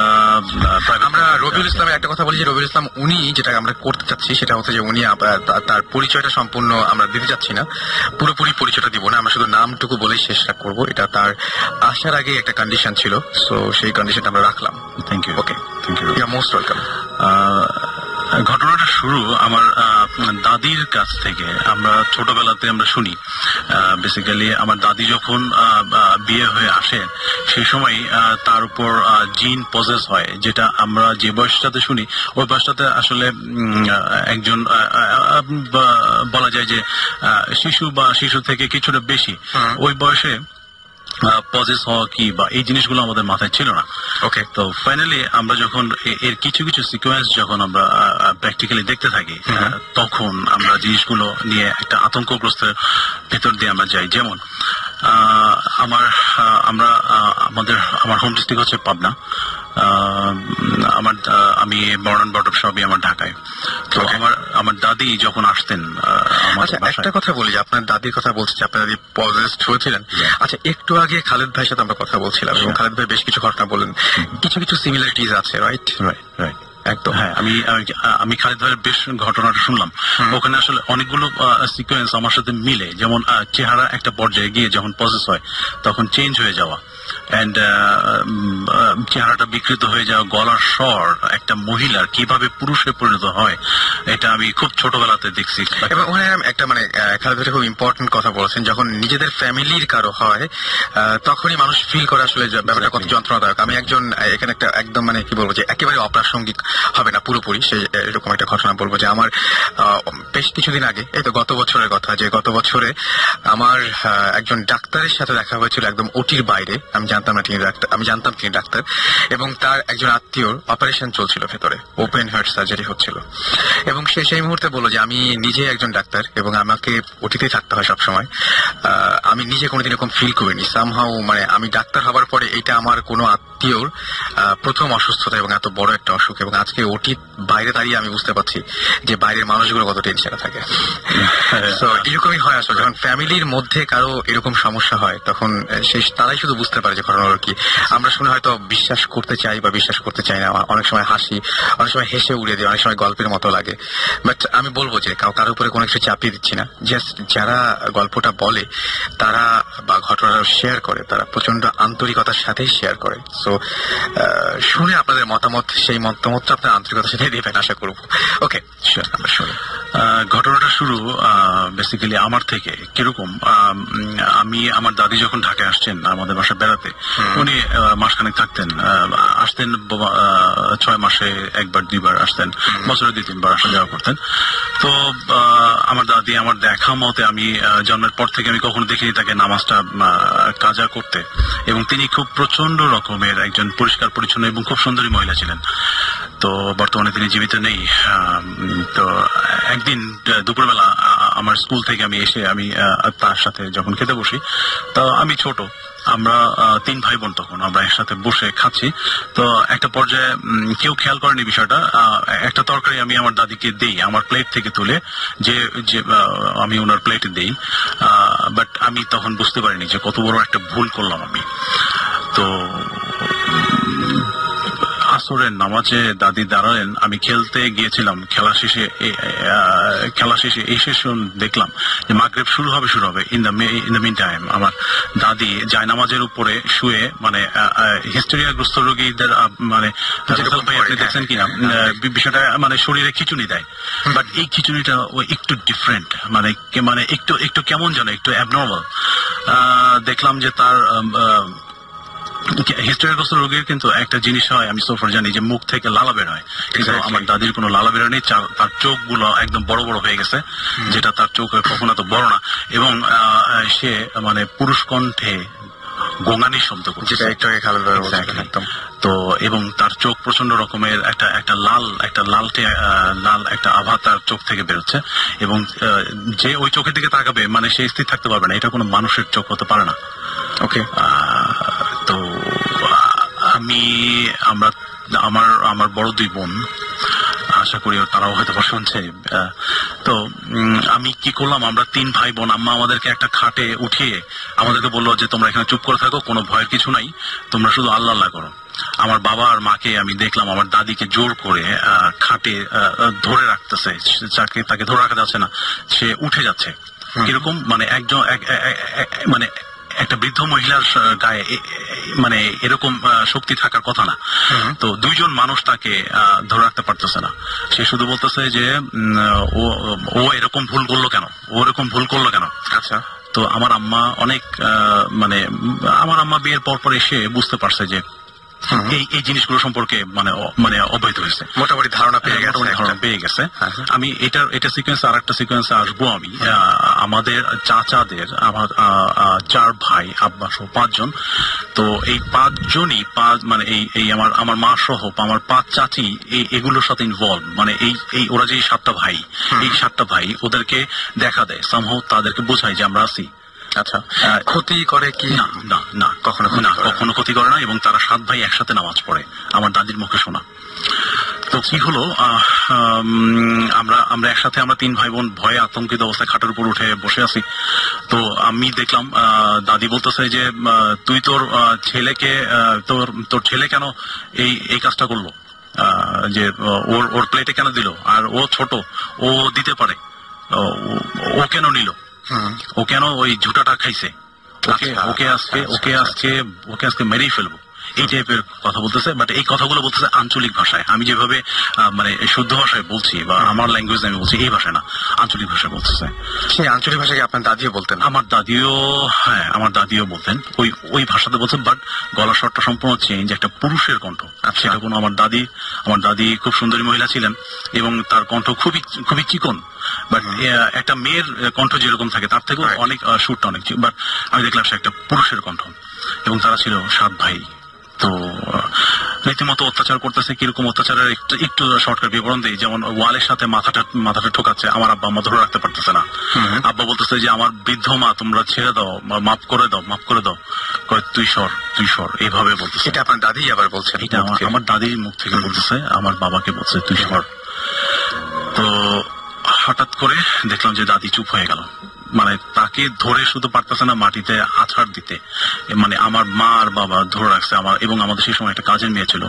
আমরা রবিউল ইসলামের একটা কথা বলি যে রবিউল ইসলাম উনি যেটা আমরা করতে চাচ্ছি সেটা হচ্ছে যে উনি তার পরিচয়টা সম্পূর্ণ আমরা দিতে চাচ্ছি না, পুরোপুরি পরিচয়টা দিব না, আমরা শুধু নামটুকু বলেই শেষটা করব। এটা তার আসার আগে একটা কন্ডিশন ছিল, সো সেই কন্ডিশনটা আমরা রাখলাম। Thank you. Okay, thank you, you are most welcome. ঘটনাটা শুরু আমার দাদির কাছ থেকে। আমরা ছোটবেলাতে আমরা শুনি, বেসিক্যালি আমার দাদি যখন বিয়ে হয়ে আসেন সেই সময় তার উপর জিন পজেস হয়, যেটা আমরা যে বয়সটাতে শুনি ওই বয়সটাতে আসলে একজন বলা যায় যে শিশু বা শিশু থেকে কিছুটা বেশি ওই বয়সে পজেস হওয়া কি বা এই জিনিসগুলো আমাদের মাথায় ছিল না। ওকে, তো ফাইনালি আমরা যখন এর কিছু কিছু সিকোয়েন্স যখন আমরা প্র্যাকটিক্যালি দেখতে থাকি, তখন আমরা জিনিসগুলো নিয়ে একটা আতঙ্কগ্রস্তের ভেতর দিয়ে আমরা যাই। যেমন আমার হোম ডিস্ট্রিক্ট হচ্ছে পাবনা, আমি বর্ণ বটপ সবই আমার ঢাকায়। তো আমার দাদি যখন আসতেন। আচ্ছা, একটা কথা বলি, আপনার দাদির কথা বলছি, আপনার দাদি পজেসড হয়েছিলেন। আচ্ছা, একটু আগে খালেদ ভাইয়ের সাথে আমরা কথা বলছিলাম এবং খালেদ ভাই বেশ কিছু ঘটনা বললেন, কিছু কিছু সিমিলারিটিজ আছে, রাইট? রাইট, একদম। হ্যাঁ, আমি খালেদ ভাইয়ের বেশ ঘটনাটা শুনলাম। ওখানে আসলে অনেকগুলো সিকোয়েন্স আমার সাথে মিলে, যেমন চেহারা একটা পর্যায়ে গিয়ে যখন প্রসেস হয় তখন চেঞ্জ হয়ে যাওয়া, এন্ড চেহারাটা বিকৃত হয়ে যাওয়া, গলার স্বর একটা মহিলার কিভাবে পুরুষে পরিণত হয়, এটা আমি খুব ছোটবেলাতে দেখছি। এবং ওখানে একটা খালেদ ভাই খুব ইম্পর্টেন্ট কথা বলেছেন, যখন নিজেদের ফ্যামিলির কারো হয় তখনই মানুষ ফিল করে আসলে ব্যাপারটা কত যন্ত্রণাদায়ক। আমি এখানে একটা একদম কি বলবো যে একেবারে অপ্রাসঙ্গিক হবে না পুরোপুরি, সেই এরকম একটা ঘটনা বলবো যে আমার বেশ কিছুদিন আগে, এই তো গত বছরের কথা, যে গত বছরে আমার একজন ডাক্তারের সাথে দেখা হয়েছিল একদম ওটির বাইরে। আমি জানতাম না তিনি ডাক্তার, আমি জানতাম তিনি ডাক্তার, এবং তার একজন আত্মীয়র অপারেশন চলছিল ভেতরে, ওপেন হার্ট সার্জারি হচ্ছিল, এবং সে সেই মুহূর্তে বললো যে আমি নিজে একজন ডাক্তার এবং আমাকে ওটিতে থাকতে হয় সবসময়। আমি নিজে কোনোদিন এরকম ফিল করিনি সামহাউ, আমি ডাক্তার হবার পরে এটা আমার কোনো আত্মীয়র প্রথম অসুস্থতা এবং এত বড় একটা অসুখ, এবং আজকে ওটির বাইরে দাঁড়িয়ে আমি বুঝতে পারছি যে বাইরের মানুষগুলো কত টেনশনে থাকে। তো এরকমই হয় আসলে, যখন ফ্যামিলির মধ্যে কারো এরকম সমস্যা হয় তখন তারাই শুধু বুঝতে পারে যে ঘটনাটা কি। আমরা শুনে হয়তো বিশ্বাস করতে চাই বা বিশ্বাস করতে চাই না, অনেক সময় হাসি, অনেক সময় হেসে উড়িয়ে দিই, অনেক সময় গল্পের মতো লাগে। বাট আমি বলবো যে কারোর উপরে কোনো কিছু চাপিয়ে দিচ্ছি না, জাস্ট যারা গল্পটা বলে তারা বা ঘটনাটা শেয়ার করে তারা প্রচন্ড আন্তরিকতার সাথেই শেয়ার করে। সো শুনে আপনাদের মতামত, সেই মতামতটা আপনার আন্তরিকতার সাথে দেবেন আশা করবো। ওকে, আমরা শুনি। ঘটনাটা শুরু বেসিক্যালি আমার থেকে। কিরকম, আমার দাদি যখন ঢাকায় আসছেন আমাদের বাসায় বেড়াতে, উনি মাসখানেক থাকতেন, আসতেন 6 মাসে একবার 2বার আসতেন, বছরে 2-3বার আসা যাওয়া করতেন। তো আমার দাদি আমার দেখা মতে, আমি জন্মের পর থেকে আমি কখনো দেখিনি তাকে নামাজটা কাজা করতে, এবং তিনি খুব প্রচন্ড রকমের একজন পরিষ্কার পরিচ্ছন্ন এবং খুব সুন্দরী মহিলা ছিলেন। তো বর্তমানে তিনি জীবিত নেই। তো একদিন দুপুরবেলা আমার স্কুল থেকে আমি এসে আমি তার সাথে যখন খেতে বসি, তো আমি ছোট, আমরা 3 ভাই বোন, তখন আমরা একসাথে বসে খাচ্ছি। তো একটা পর্যায়ে কেউ খেয়াল করেনি বিষয়টা, একটা তরকারি আমি আমার দাদিকে দেই আমার প্লেট থেকে তুলে, যে আমি ওনার প্লেটে দেই, বাট আমি তখন বুঝতে পারিনি যে কত বড় একটা ভুল করলাম আমি। তো আসরের নামাজে দাদি দাঁড়ালেন, আমি খেলতে গিয়েছিলাম, খেলা শেষে এসে দেখলাম যে মাগরিব শুরু হবে। ইন দ্য মিন টাইম আমার দাদি জায়নামাজের উপরে শুয়ে, মানে হিস্টেরিয়াগ্রস্ত রোগীদের, মানে ভাই আপনি দেখছেন কিনা বিষয়টা, মানে শরীরে খিচুনি দেয়, বাট এই খিচুনিটা একটু ডিফারেন্ট, মানে একটু কেমন যেন একটু অ্যাবনর্মাল। দেখলাম যে তার হিস্টোরিয়াগ্রস্ত রোগীর কিন্তু একটা জিনিস হয়, আমি সোফার জানি, যে মুখ থেকে লালা বের হয়, কিন্তু আমার দাদির কোনো লালা বের নেই। তার চোখগুলো একদম বড় বড় হয়ে গেছে, যেটা তার চোখ কখনো তো বড় না, এবং সে মানে পুরুষ কণ্ঠে গোঙানির শব্দ করছে, তো এবং তার চোখ প্রচন্ড রকমের একটা লাল একটা আভা তার চোখ থেকে বেরোচ্ছে, এবং যে ওই চোখের দিকে তাকাবে মানে সে স্থির থাকতে পারবে না, এটা কোনো মানুষের চোখ হতে পারে না। ওকে, তো আমার বড় 2 বোন, আশা করি তারাও হয়তো শুনছে। তো আমি কি করলাম, আমরা 3 ভাই বোন, আম্মা আমাদেরকে একটা খাটে উঠিয়ে আমাদেরকে বললো যে তোমরা এখানে চুপ করে থাকো, কোনো ভয়ের কিছু নাই, তোমরা শুধু আল্লাহ আল্লাহ করো। আমার বাবা আর মাকে আমি দেখলাম আমার দাদিকে জোর করে খাটে ধরে রাখতেছে, তাকে ধরে রাখা যাচ্ছে না, সে উঠে যাচ্ছে। কিরকম, মানে মানে একটা বৃদ্ধ মহিলার গায়ে মানে এরকম শক্তি থাকার কথা না। তো 2 জন মানুষ তাকে ধরে রাখতে পারতেছে না। সে শুধু বলতেছে যে ও এরকম ভুল করলো কেন। আচ্ছা, তো আমার আম্মা মানে আমার আম্মা বিয়ের পর এসে বুঝতে পারছে যে এই জিনিসগুলো সম্পর্কে মানে অবহিত হয়েছে, মোটামুটি ধারণা পেয়ে গেছে। আমি এটা সিকোয়েন্সে আরেকটা সিকোয়েন্সে আসবো। আমি আমাদের চাচাদের, আমার 4 ভাই, আব্বা সহ 5 জন। তো এই 5 জনই মানে এই আমার মা সহ আমার 5 চাচি এগুলোর সাথে ইনভলভ, মানে এই ওরা যে 7টা ভাই, এই 7টা ভাই ওদেরকে দেখা দেয়, সামহাও তাদেরকে বোঝায় যে আমরা আছি। আচ্ছা, ক্ষতি করে কি? না, কখনো ক্ষতি করে না, এবং তারা 7 ভাই একসাথে নামাজ পড়ে, আমার দাদির মুখে শোনা। তো কি হলো, আমরা একসাথে, আমরা 3 ভাই বোন ভয়ে আতঙ্কিত অবস্থায় খাটের উপর উঠে বসে আছি। তো আমি দেখলাম দাদি বলতেছে যে তুই তোর ছেলেকে, তোর ছেলে কেন এই কাজটা করলো, যে ওর প্লেটে কেন দিল, আর ও ছোট, ও দিতে পারে, ও কেন নিল, ও কেন ওই ঝুটাটা খাইছে, ওকে আজকে মেরেই ফেলবো, এই টাইপের কথা বলতেছে। বাট এই কথাগুলো বলতেছে আঞ্চলিক ভাষায়, আমি যেভাবে মানে শুদ্ধ ভাষায় বলছি বা আমার ল্যাঙ্গুয়েজ আমি বলছি, এই ভাষায় না, আঞ্চলিক ভাষায় বলতেছে। সেই আঞ্চলিক ভাষাকে আপনার দাদিও বলতেন? আমার দাদিও বলতেন, ওই ভাষাতে বলছেন, বাট গলার স্বরটা সম্পূর্ণ চেঞ্জ, একটা পুরুষের কণ্ঠ। সেটা কোনো আমার দাদি খুব সুন্দরী মহিলা ছিলেন, এবং তার কণ্ঠ খুবই চিকন, বাট একটা মেয়ের কণ্ঠ যেরকম থাকে তার থেকেও অনেক সুরটা অনেক, বাট আমি দেখলাম সে একটা পুরুষের কণ্ঠ, এবং তারা ছিল 7 ভাই। তো রীতিমতো অত্যাচার করতেছে। কিরকম অত্যাচারের একটু শর্টকাট বিবরণ দিই, যেমন ওয়ালের সাথে মাথাটা ঠোকাচ্ছে, আমার আব্বা আম্মা ধরে রাখতে পারতেছে না। আব্বা বলতেছে যে আমার বৃদ্ধ মা, তোমরা ছেড়ে দাও, মাফ করে দাও, কয় তুই সর, এইভাবে বলতেছে। এটা আপনার দাদি আবার বলছেন? এটা আমার দাদির মুখ থেকে বলতেছে, আমার বাবাকে বলছে তুই সর। তো হঠাৎ করে দেখলাম যে দাদি চুপ হয়ে গেল, মানে তাকে ধরে শুধু পারতেছে না মাটিতে আছাড় দিতে, মানে আমার মা আর বাবা ধরে রাখছে আমার, এবং আমাদের সেই সময় একটা কাজের মেয়ে ছিল,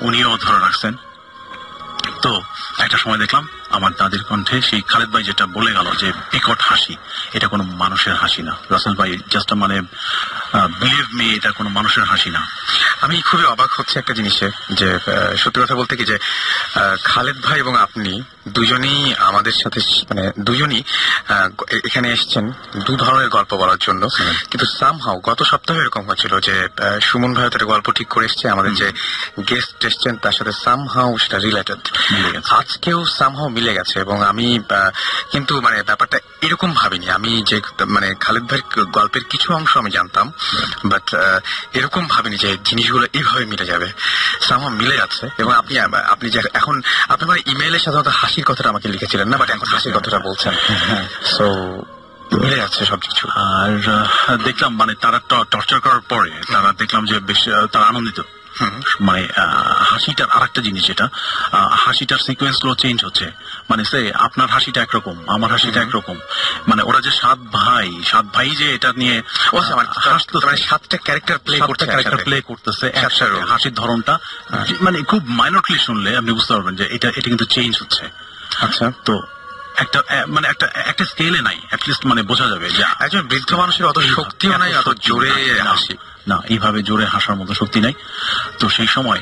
উনিও ধরে রাখছেন। তো একটা সময় দেখলাম আমার দাদির কণ্ঠে সেই খালেদ ভাই যেটা বলে গেল যে বিকট হাসি, এটা কোনো মানুষের হাসি না রাসেল ভাই, জাস্ট মানে বিলিভ মি, এটা কোনো মানুষের হাসি না। আমি খুবই অবাক হচ্ছে একটা জিনিসে, যে সত্যি কথা বলতে কি, যে খালেদ ভাই এবং আপনি দুজনেই আমাদের সাথে, মানে দুজনই এখানে এসছেন 2 ধরনের গল্প বলার জন্য, কিন্তু সামহাও গত সপ্তাহে এরকম হয়েছিল যে সুমন ভাই তার গল্প ঠিক করে এসছে, আমাদের যে গেস্ট এসছেন তার সাথে সামহাও সেটা রিলেটেড, আজকেও সামহাও মিলে গেছে এবং আমি কিন্তু মানে ব্যাপারটা এরকম ভাবিনি। আমি যে মানে খালেদ ভাইয়ের গল্পের কিছু অংশ আমি জানতাম, বাট এরকম ভাবিনি যে জিনিসগুলো এইভাবে মিলে যাবে। আমার মিলে যাচ্ছে এবং আপনি যে এখন আপনি মানে ইমেইলে সাধারণত হাসির কথাটা আমাকে লিখেছিলেন না, বাট এখন হাসির কথাটা বলছেন, সো মিলে যাচ্ছে সবকিছু। আর দেখলাম মানে তারা টর্চার করার পরে তারা দেখলাম যে বেশ তারা আনন্দিত। মানে হাসিটার আর একটা জিনিস, যেটা হাসিটার সিকোয়েন্স গুলো চেঞ্জ হচ্ছে। মানে সে আপনার হাসিটা একরকম, আমার হাসিটা একরকম। মানে ওরা যে সাত ভাই যে এটা নিয়ে হাসতো, মানে 7টা ক্যারেক্টার প্লে করতেছে একসাথে। হাসির ধরনটা মানে খুব মাইনরলি শুনলে আপনি বুঝতে পারবেন যে এটা কিন্তু চেঞ্জ হচ্ছে। আচ্ছা, তো একটা স্কেলে নাই, অ্যাটলিস্ট মানে বোঝা যাবে যে একজন বৃদ্ধ মানুষের অত শক্তিও নাই, অত জোরে হাসি না, এইভাবে জোরে হাসার মতো শক্তি নাই। তো সেই সময়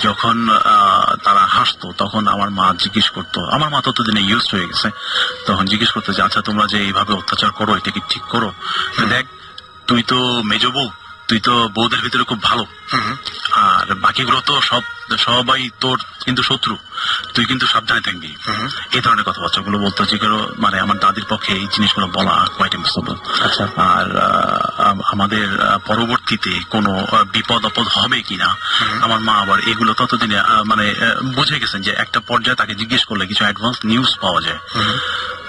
যখন তারা হাসতো তখন আমার মা জিজ্ঞেস করতো, আমার মা ততদিনে ইউজড হয়ে গেছে, তখন জিজ্ঞেস করতো যে আচ্ছা তোমরা যে এইভাবে অত্যাচার করো এটা কি ঠিক করো? দেখ তুই তো মেজ বউ, তুই তো বউদের ভিতরে খুব ভালো, আর বাকিগুলো তো সবাই তোর কিন্তু শত্রু, তুই কিন্তু সাবধানে থাকবি। এই ধরনের কথাবার্তাগুলো বলতো, যেগুলো মানে আমার দাদির পক্ষে এই জিনিসগুলো বলা কোয়াইট ইম্পসিবল। আর আমাদের পরবর্তীতে কোনো বিপদ আপদ হবে কিনা আমার মা আবার এগুলো ততদিনে মানে বুঝে গেছেন যে একটা পর্যায়ে তাকে জিজ্ঞেস করলে কিছু অ্যাডভান্স নিউজ পাওয়া যায়।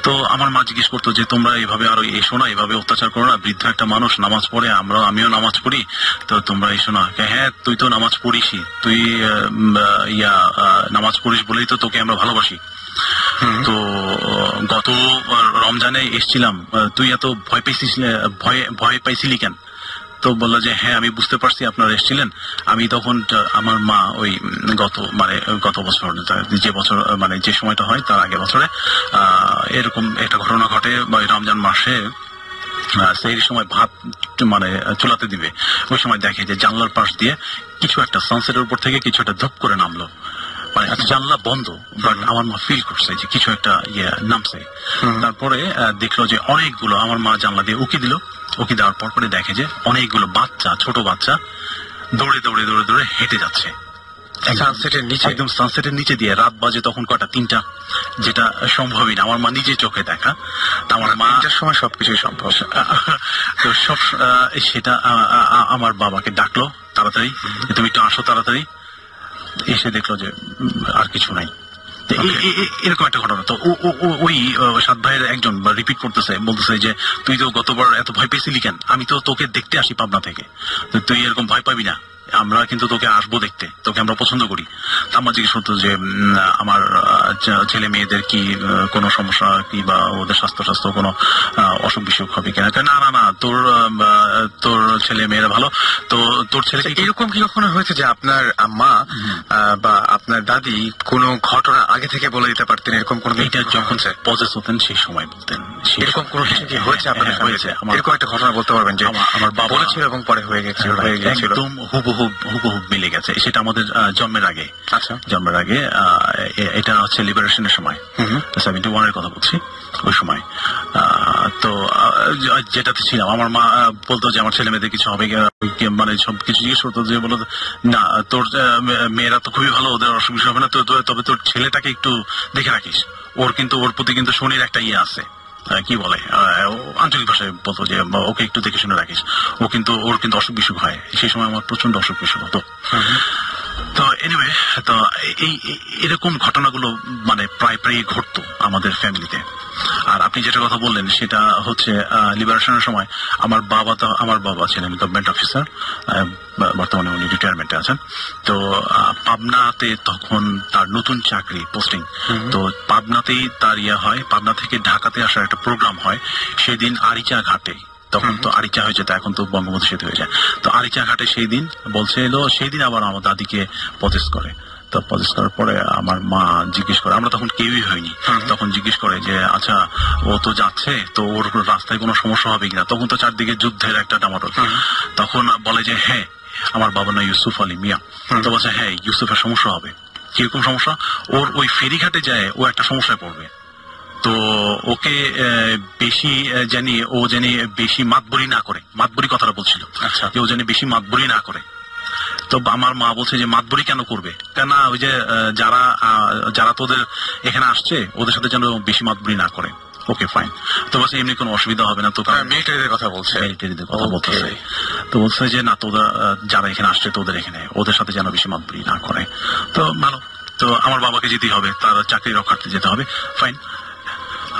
তো আমার মা জিজ্ঞেস করতো যে তোমরা এইভাবে আরো এসো না, এইভাবে অত্যাচার করো না, বৃদ্ধ একটা মানুষ নামাজ পড়ে, আমিও নামাজ পড়ি, তো তোমরা এসো না। হ্যাঁ তুই তো নামাজ পড়িসই, তুই নামাজ পড়িস বলেই তো তোকে আমরা ভালোবাসি। তো গত রমজানে এসছিলাম, তুই এত ভয় পাইছিলি কেন? তো বললো যে হ্যাঁ আমি বুঝতে পারছি আপনারা এসেছিলেন। আমি তখন আমার মা ওই গত বছর যে বছর মানে যে সময়টা হয় তার আগের বছরে এরকম একটা ঘটনা ঘটে, রমজান মাসে সেই সময় ভাত মানে চুলাতে দিবে, ওই সময় দেখে যে জানলার পাশ দিয়ে কিছু একটা সানসেটের উপর থেকে কিছু একটা ধপ করে নামলো। মানে জানলা বন্ধ, বাট আমার মা ফিল করছে যে কিছু একটা নামছে। তারপরে দেখলো যে অনেকগুলো, আমার মা জানলা দিয়ে উকি দিল, উকি দেওয়ার পরে দেখে যে অনেকগুলো বাচ্চা, ছোট বাচ্চা দৌড়ে দৌড়ে দৌড়ে দৌড়ে হেঁটে যাচ্ছে সানসেটের নিচে, একদম সানসেটের নিচে দিয়ে। রাত বাজে তখন কটা, 3টা, যেটা সম্ভবই না আমার মা নিজে চোখে দেখা। আমার মা 3টার সময় সবকিছুই সম্ভব। তো সব সেটা আমার বাবাকে ডাকলো তাড়াতাড়ি, তুমি একটু আসো তাড়াতাড়ি। এসে দেখলো যে আর কিছু নাই। এরকম একটা ঘটনা। তো ওই 7 ভাইয়ের একজন রিপিট করতেছে, বলতেছে যে তুই তো গতবার এত ভয় পেয়েছিলি কেন? আমি তো তোকে দেখতে আসি পাবনা থেকে, তুই এরকম ভয় পাবি না, আমরা কিন্তু তোকে আসবো দেখতে, তোকে আমরা পছন্দ করি। আমার জিজ্ঞেস করতো যে আমার ছেলে মেয়েদের কি কোনো সমস্যা কি বা ওদের স্বাস্থ্য কোনো অসুখ বিসুখ হবে কিনা? না না না, তোর ছেলে মেয়েরা ভালো। তো তোর ছেলে এরকম কি কখনো হয়েছে যে আপনার আম্মা বা আপনার দাদি কোনো ঘটনা আগে থেকে বলে দিতে পারতেন? এরকম কোন, এটা যখন পজেস হতেন সেই সময় বলতেন। এরকম কোনো কিছু কি হয়েছে আপনার? হয়েছে। এরকম একটা ঘটনা বলতে পারবেন যে আমার বাবা বলেছিল এবং পরে হয়ে গেছিল? একদম হুবহু মিলে গেছে। সেটা আমাদের জন্মের আগে। আচ্ছা, জন্মের আগে, এটা হচ্ছে লিবারেশনের সময়, 71-এর কথা বলছি, ওই সময়। তো যেটাতে ছিলাম, আমার মা বলতো যে আমার ছেলে মেয়েদের কিছু হবে, মানে সব কিছু জিজ্ঞেস করতো, যে বলতো না তোর মেয়েরা তো খুবই ভালো, ওদের অসুখ বিসুখ হবে না, তবে তোর ছেলেটাকে একটু দেখে রাখিস, ওর প্রতি কিন্তু শনির একটা আছে, কি বলে আঞ্চলিক ভাষায় বলতো যে ওকে একটু দেখে শুনে রাখিস, ওর কিন্তু অসুখ বিসুখ হয়। সেই সময় আমার প্রচন্ড অসুখ বিসুখ হতো। তো এনিওয়ে, তো এরকম ঘটনাগুলো মানে প্রায় ঘটতো আমাদের ফ্যামিলিতে। আর আপনি যেটা কথা বললেন সেটা হচ্ছে লিবারেশনের সময় আমার বাবা ছিলেন গভর্নমেন্ট অফিসার, বর্তমানে উনি রিটায়ারমেন্টে আছেন। তো পাবনাতে তখন তার নতুন চাকরি পোস্টিং, তো পাবনাতেই তার হয়। পাবনা থেকে ঢাকাতে আসার একটা প্রোগ্রাম হয় সেদিন আরিচা ঘাটে। তখন তো আরিচা হয়ে যেত, এখন তো বঙ্গবন্ধু সেতু হয়ে যায়। তো আরিচা ঘাটে সেই দিন বলছে এলো, সেই দিন আবার আমার দাদিকে পজেস করে। তো পজেস করার পরে আমার মা জিজ্ঞেস করে, আমরা তখন কেউই হয়নি, তখন জিজ্ঞেস করে যে আচ্ছা ও তো যাচ্ছে, তো ওর রাস্তায় কোনো সমস্যা হবে কিনা? তখন তো চারদিকে যুদ্ধের একটা ডামাডোল। তখন বলে যে হ্যাঁ, আমার বাবা না ইউসুফ আলী মিয়া। তো বলছে হ্যাঁ, ইউসুফের সমস্যা হবে। কিরকম সমস্যা? ওর ওই ফেরিঘাটে যায় ও একটা সমস্যায় পড়বে, তো ওকে বেশি ও বেশি মাতবরি না করে, মাতবরি কথাটা বলছিল, আচ্ছা, ও বেশি মাতবরি না করে। তো আমার মা বলছে যে মাতবরি কেন করবে, কেন ওই যে যারা তোদের এখানে আসছে ওদের সাথে যেন বেশি মাতবরি না করে। ওকে ফাইন, তো বলছে এমনি কোনো অসুবিধা হবে না, তো মিলিটারিদের কথা বলছে। মিলিটারিদের কথা বলতেছে। তো বলছে যে না, তোরা যারা এখানে আসছে তোদের এখানে ওদের সাথে যেন বেশি মাতবরি না করে। তো ভালো, তো আমার বাবাকে যেতেই হবে, তার চাকরি রক্ষার্থে যেতে হবে। ফাইন,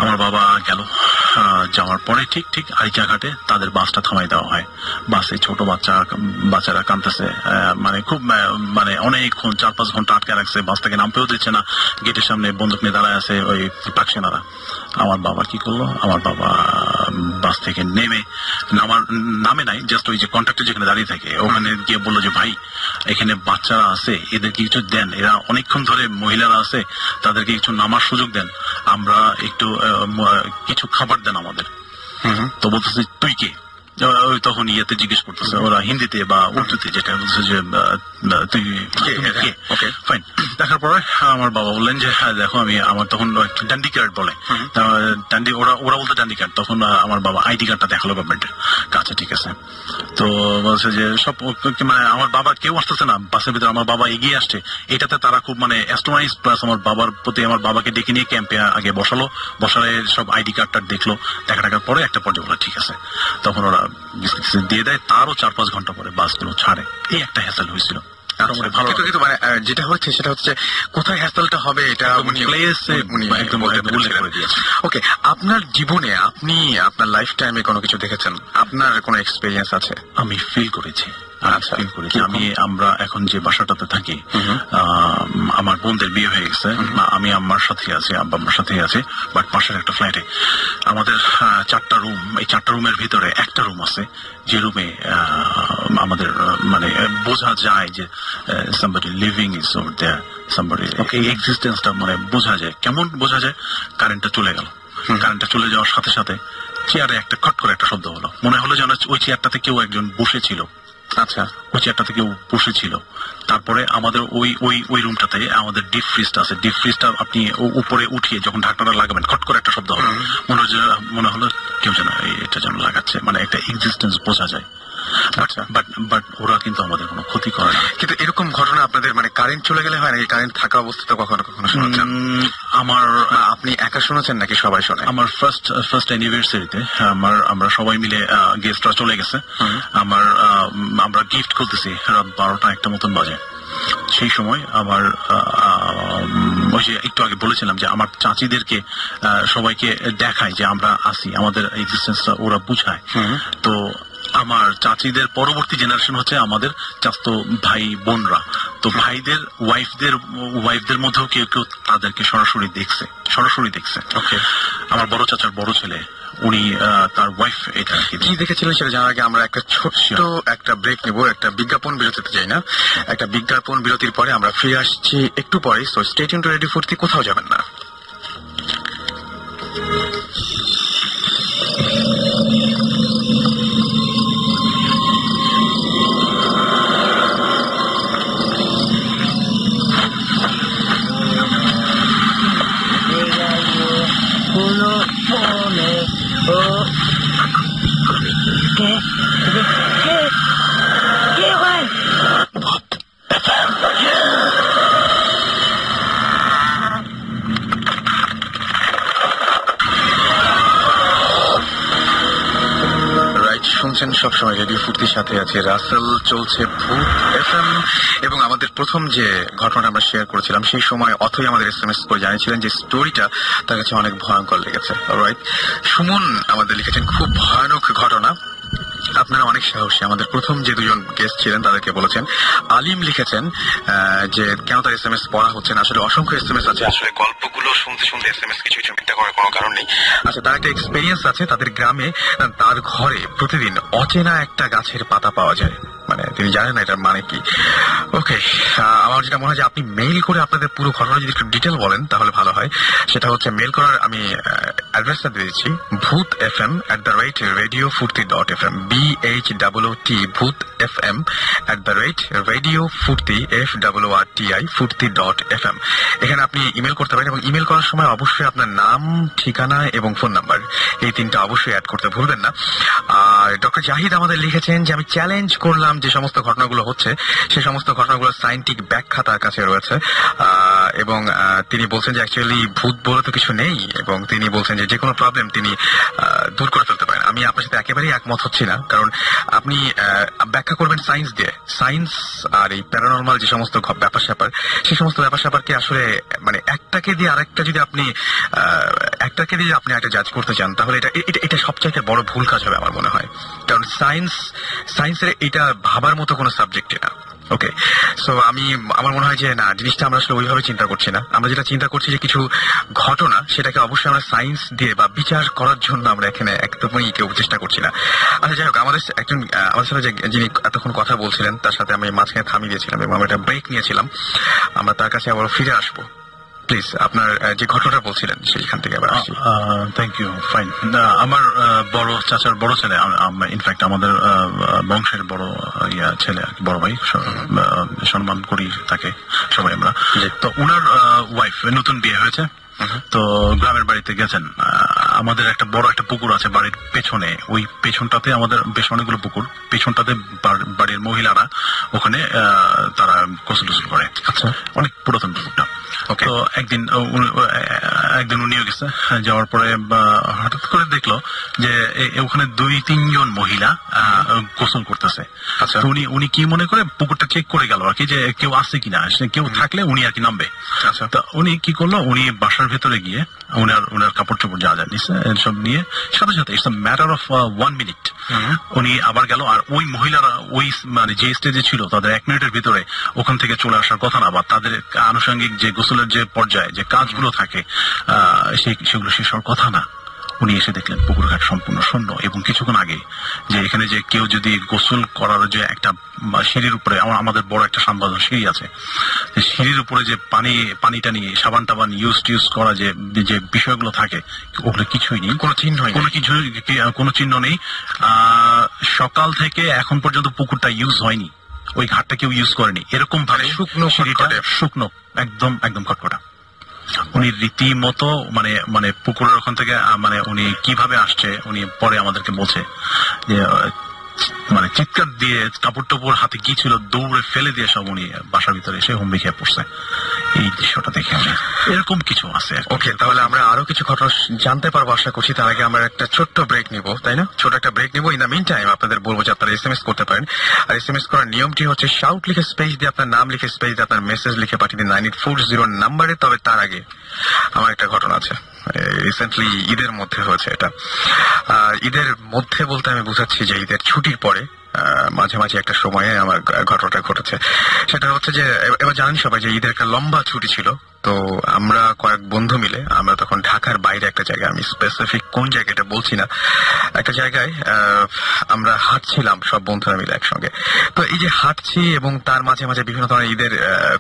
আমার বাবা গেল। যাওয়ার পরে ঠিক আরিচাঘাটে তাদের বাসটা থামাই দেওয়া হয়। বাসে ছোট বাচ্চারা কাঁদতেছে, মানে খুব মানে অনেকক্ষণ 4-5 ঘন্টা আটকে রাখছে, বাস থেকে নামতেও দিচ্ছে না। গেটের সামনে বন্দুক নিয়ে দাঁড়ায় আছে ওই পাক সেনারা। আমার বাবা কি করলো, আমার বাবা বাস থেকে নামে নাই, জাস্ট ওই যে কন্ট্রাক্টর যেখানে দাঁড়িয়ে থাকে ওখানে গিয়ে বললো যে ভাই এখানে বাচ্চারা আছে, এদেরকে কিছু দেন, এরা অনেকক্ষণ ধরে মহিলারা আছে, তাদেরকে কিছু নামার সুযোগ দেন, আমরা একটু কিছু খাবার দেন আমাদের। তো বলতেছে তুই কে, তখন ইয়েতে জিজ্ঞেস করতেছে ওরা হিন্দিতে বা উর্দুতে, যেটা বলছে যে তুই কে। ওকে ফাইন, দেখার পরে আমার বাবা বললেন যে হ্যাঁ দেখো আমি, আমার তখন ডান্ডি কার্ড বলে, ওরা বলতে ডান্ডি কার্ড, তখন আমার বাবা আইডি কার্ডটা দেখালো গভর্নমেন্টের কাছে। ঠিক আছে, তো বলছে যে সব মানে আমার বাবা কেউ আসতেছে না বাসের ভিতরে, আমার বাবা এগিয়ে আসছে, এটাতে তারা খুব মানে অ্যাস্ট্রোনাইজ, প্লাস আমার বাবার প্রতি আমার বাবাকে ডেকে নিয়ে ক্যাম্পে আগে বসালে সব আইডি কার্ডটা দেখলো, দেখার পরে একটা পর্যায়ে বলে ঠিক আছে, তখন ওরা বিস্কিট দিয়ে দেয়। তারও 4-5 ঘন্টা পরে বাসগুলো ছাড়ে। এই একটা হ্যাসেল হয়েছিল। কিন্তু মানে যেটা হচ্ছে সেটা হচ্ছে কোথায় হ্যাসেলটা হবে এটা একদম উল্লেখ করে দিয়েছে। ওকে, আপনার জীবনে আপনি আপনার লাইফ টাইমে কোনো কিছু দেখেছেন, আপনার কোনো এক্সপেরিয়েন্স আছে? আমি ফিল করেছি। আমরা এখন যে বাসাটাতে থাকি, আমার বোনদের বিয়ে হয়ে গেছে, আমি আম্মার সাথে আছি, আব্বা আম্মার সাথে আছি, বাট পাশের একটা ফ্ল্যাটে আমাদের 4টা রুম। এই 4টা রুমের ভিতরে একটা রুম আছে যে রুমে আমাদের মানে বোঝা যায় যে somebody living is over there, somebody এক্সিস্টেন্সটা মানে বোঝা যায়। কেমন বোঝা যায়? কারেন্টটা চলে গেল, কারেন্টটা চলে যাওয়ার সাথে সাথে চেয়ারে একটা খট করে একটা শব্দ হলো, মনে হলো যেন ওই চেয়ারটাতে কেউ একজন বসেছিল। আচ্ছা, ওই চেয়ারটাতে কেউ বসেছিল। তারপরে আমাদের ওই রুমটাতে আমাদের ডিপ ফ্রিজটা আছে, ডিপ ফ্রিজটা আপনি উপরে উঠিয়ে যখন ঢাকনাটা লাগাবেন খট করে একটা শব্দ হলো, মনে হলো কেউ যেন এটা যেন লাগাচ্ছে, মানে একটা এক্সিস্টেন্স বোঝা যায়। বাট ওরা কিন্তু আমাদের কোনো ক্ষতি করে না। কিন্তু এরকম ঘটনা আপনাদের মানে কারেন্ট চলে গেলে হয় নাকি? কারেন্ট থাকা অবস্থাতে কখনো শুনেছেন? আপনি একা শুনেছেন নাকি সবাই শোনে? আমার ফার্স্ট অ্যানিভার্সারিতে আমরা সবাই মিলে গেস্টরা চলে গেছে, আমরা গিফট করতেছি, রাত 12টা-1টা মতন বাজে। সেই সময় আমার ওই যে একটু আগে বলেছিলাম যে আমার চাচিদেরকে সবাইকে দেখায় যে আমরা আসি, আমাদের এক্সিস্টেন্সটা ওরা বুঝায়। তো আমার চাচিদের পরবর্তী জেনারেশন হচ্ছে আমাদের চাচাতো ভাই বোনরা, তো ভাইদের ওয়াইফদের মধ্যেও কেউ কেউ তাদেরকে সরাসরি দেখছে। ওকে, আমার বড় চাচার বড় ছেলে উনি তার ওয়াইফ এটা কি দেখেছিলেন সেটা জানার আগে আমরা একটা ছোট্ট একটা ব্রেক নেব, একটা বিজ্ঞাপন বিরতিতে যাই না, একটা বিজ্ঞাপন বিরতির পরে আমরা ফিরে আসছি একটু পরে। So stay tune to radio ফুর্তি, কোথাও যাবেন না। শুনছেন সবসময় রেডিও ফুর্তির সাথে আছে রাসেল, চলছে ভূত এফএম। এবং আমাদের প্রথম যে ঘটনাটা আমরা শেয়ার করেছিলাম সেই সময় অথই আমাদের SMS করে জানিয়েছিলেন যে স্টোরিটা তার কাছে অনেক ভয়ঙ্কর লেগেছে। অলরাইট, সুমন আমাদের লিখেছেন খুব ভয়ানক ঘটনা, আপনারা অনেক সাহসী। আমাদের প্রথম যে দুজন গেস্ট ছিলেন তাদেরকে বলেছেন। আলিম লিখেছেন যে কেন তার SMS পড়া হচ্ছে না, আসলে অসংখ্য SMS আছে, আসলে গল্পগুলো শুনতে SMS কিছু চিন্তা করার কোনো কারণ নেই। আচ্ছা, তার একটা এক্সপেরিয়েন্স আছে, তাদের গ্রামে তার ঘরে প্রতিদিন অচেনা একটা গাছের পাতা পাওয়া যায়, মানে তিনি জানেন না এটার মানে কি। ওকে, আমার যেটা মনে হয় যে আপনি মেইল করে আপনাদের পুরো ঘটনা যদি একটু ডিটেল বলেন তাহলে ভালো হয়। সেটা হচ্ছে মেইল করার আমি অ্যাড্রেসটা দিয়ে দিচ্ছি, bhutfm@radiofurti.fm, BHOOT ভূত FM @radiofurti FORTI এখানে আপনি ইমেল করতে পারেন, এবং ইমেল করার সময় অবশ্যই আপনার নাম, ঠিকানা এবং ফোন নাম্বার, এই তিনটা অবশ্যই অ্যাড করতে ভুলবেন না। আর ডক্টর জাহিদ আমাদের লিখেছেন যে আমি চ্যালেঞ্জ করলাম যে সমস্ত ঘটনাগুলো হচ্ছে সেই সমস্ত ঘটনাগুলো সায়েন্টিফিক ব্যাখ্যা তার কাছে রয়েছে, এবং তিনি বলছেন যে অ্যাকচুয়ালি ভূত বলে তো কিছু নেই, এবং তিনি বলছেন যে যে কোনো প্রবলেম তিনি দূর করে ফেলতে পারেন। আমি আপনার সাথে একেবারেই একমত হচ্ছি না, কারণ আপনি ব্যাখ্যা করবেন সায়েন্স দিয়ে। সায়েন্স আর এই প্যারানর্মাল যে সমস্ত ব্যাপার স্যাপার, সেই সমস্ত ব্যাপার স্যাপারকে আসলে মানে একটাকে দিয়ে আরেকটা যদি আপনি একটা জাজ করতে চান, তাহলে এটা সবচাইতে বড় ভুল কাজ হবে আমার মনে হয়, কারণ সায়েন্সের এটা ভাবার মতো কোনো সাবজেক্টই না। ওকে, সো আমার মনে হয় যে না, জিনিসটা আমরা আসলে ওইভাবে চিন্তা করছি না। আমরা যেটা চিন্তা করছি যে কিছু ঘটনা, সেটাকে অবশ্যই আমরা সায়েন্স দিয়ে বা বিচার করার জন্য আমরা এখানে একদমই কেউ চেষ্টা করছি না। আচ্ছা, যাই হোক, আমাদের সাথে যিনি এতক্ষণ কথা বলছিলেন তার সাথে আমি মাঝখানে থামিয়ে দিয়েছিলাম এবং আমরা একটা ব্রেক নিয়েছিলাম। আমরা তার কাছে আবার ফিরে আসবো। প্লিজ, আপনার যে ঘটনাটা বলছিলেন সেইখান থেকে আবার আসি। Thank you, fine. আমার বড় চাচার বড় ছেলে, ইনফ্যাক্ট আমাদের বংশের বড় ছেলে, বড় ভাই, সম্মান করি তাকে সবাই আমরা। তো ওনার ওয়াইফ নতুন বিয়ে হয়েছে, তো গ্রামের বাড়িতে গেছেন। আমাদের একটা বড় একটা পুকুর আছে বাড়ির পেছনে, ওই পেছনটাতে আমাদের বেশ অনেকগুলো পুকুর, পেছনটাতে বাড়ির মহিলারা ওখানে তারা গোসল করে। আচ্ছা, অনেক পুরাতন পুকুরটা। তো একদিন উনিও গেছে, যাওয়ার পরে হঠাৎ করে দেখলো যে ওখানে 2-3 জন মহিলা গোসল করতেছে। আচ্ছা, উনি কি মনে করে পুকুরটা চেক করে গেল আর কি, যে কেউ আছে কিনা, কেউ থাকলে উনি আর কি নামবে। আচ্ছা, তো উনি কি করলো, উনি বাসার ভেতরে গিয়ে উনার কাপড় চোপড় যা নিচ্ছে সব নিয়ে সাথে সাথে ইটস ম্যাটার অফ 1 মিনিট উনি আবার গেল। আর ওই মহিলারা ওই মানে যে স্টেজে ছিল তাদের 1 মিনিটের ভিতরে ওখান থেকে চলে আসার কথা না, বা তাদের আনুষঙ্গিক যে গোসলের যে পর্যায়ে যে কাজগুলো থাকে সেগুলো শেষ হওয়ার কথা না। উনি এসে দেখলেন পুকুর ঘাট সম্পূর্ণ শূন্য, এবং কিছুক্ষণ আগে যে এখানে যে কেউ যদি গোসল করার যে একটা সিঁড়ির উপরে, আমাদের বড় একটা সানবাঁধানো সিঁড়ি আছে, সিঁড়ির উপরে যে পানিটা নিয়ে সাবান টাবান ইউজ করা যে বিষয়গুলো থাকে, ওগুলো কিছুই নেই, কোনো চিহ্ন নেই। সকাল থেকে এখন পর্যন্ত পুকুরটা ইউজ হয়নি, ওই ঘাটটা কেউ ইউজ করেনি, এরকম ভাবে শুকনো একদম খটখটা। উনি রীতিমতো মানে পুকুরের ওখান থেকে মানে উনি কিভাবে আসছে, উনি পরে আমাদেরকে বলছে যে মানে চিৎকার দিয়ে কাপড় টাপড় হাতে কি ছিল দৌড়ে ফেলে দিয়ে সব উনি বাসার ভিতরে এসে হুমড়ি খেয়ে পড়ছে। এই দৃশ্যটা দেখে এরকম কিছু আছে। ওকে, তাহলে আমরা আরো কিছু ঘটনা জানতে পারবো আশা করছি। তার আগে আমরা একটা ছোট্ট ব্রেক নিব, তাই না? ছোট একটা ব্রেক নিব। ইন দ্য মিন টাইম আপনাদের বলবো যে আপনারা SMS করতে পারেন। আর SMS করার নিয়মটি হচ্ছে শাউট লিখে স্পেস দিয়ে আপনার নাম লিখে স্পেস দিয়ে আপনার মেসেজ লিখে পাঠিয়ে দিন 9840 নাম্বারে। তবে তার আগে আমার একটা ঘটনা আছে, রিসেন্টলি ঈদের মধ্যে হয়েছে এটা। ঈদের মধ্যে বলতে আমি বুঝাচ্ছি যে ঈদের ছুটির পরে মাঝে একটা সময়ে আমার ঘটনাটা ঘটেছে। সেটা হচ্ছে যে এবার জানেন সবাই যে ঈদের একটা লম্বা ছুটি ছিল, তো আমরা কয়েক বন্ধু মিলে আমরা তখন ঢাকার বাইরে একটা জায়গায়, আমি স্পেসিফিক কোন জায়গাটা বলছি না, একটা জায়গায় আমরা হাঁটছিলাম সব বন্ধুরা মিলে একসঙ্গে। তো এই যে হাঁটছি এবং তার মাঝে বিভিন্ন ধরনের ঈদের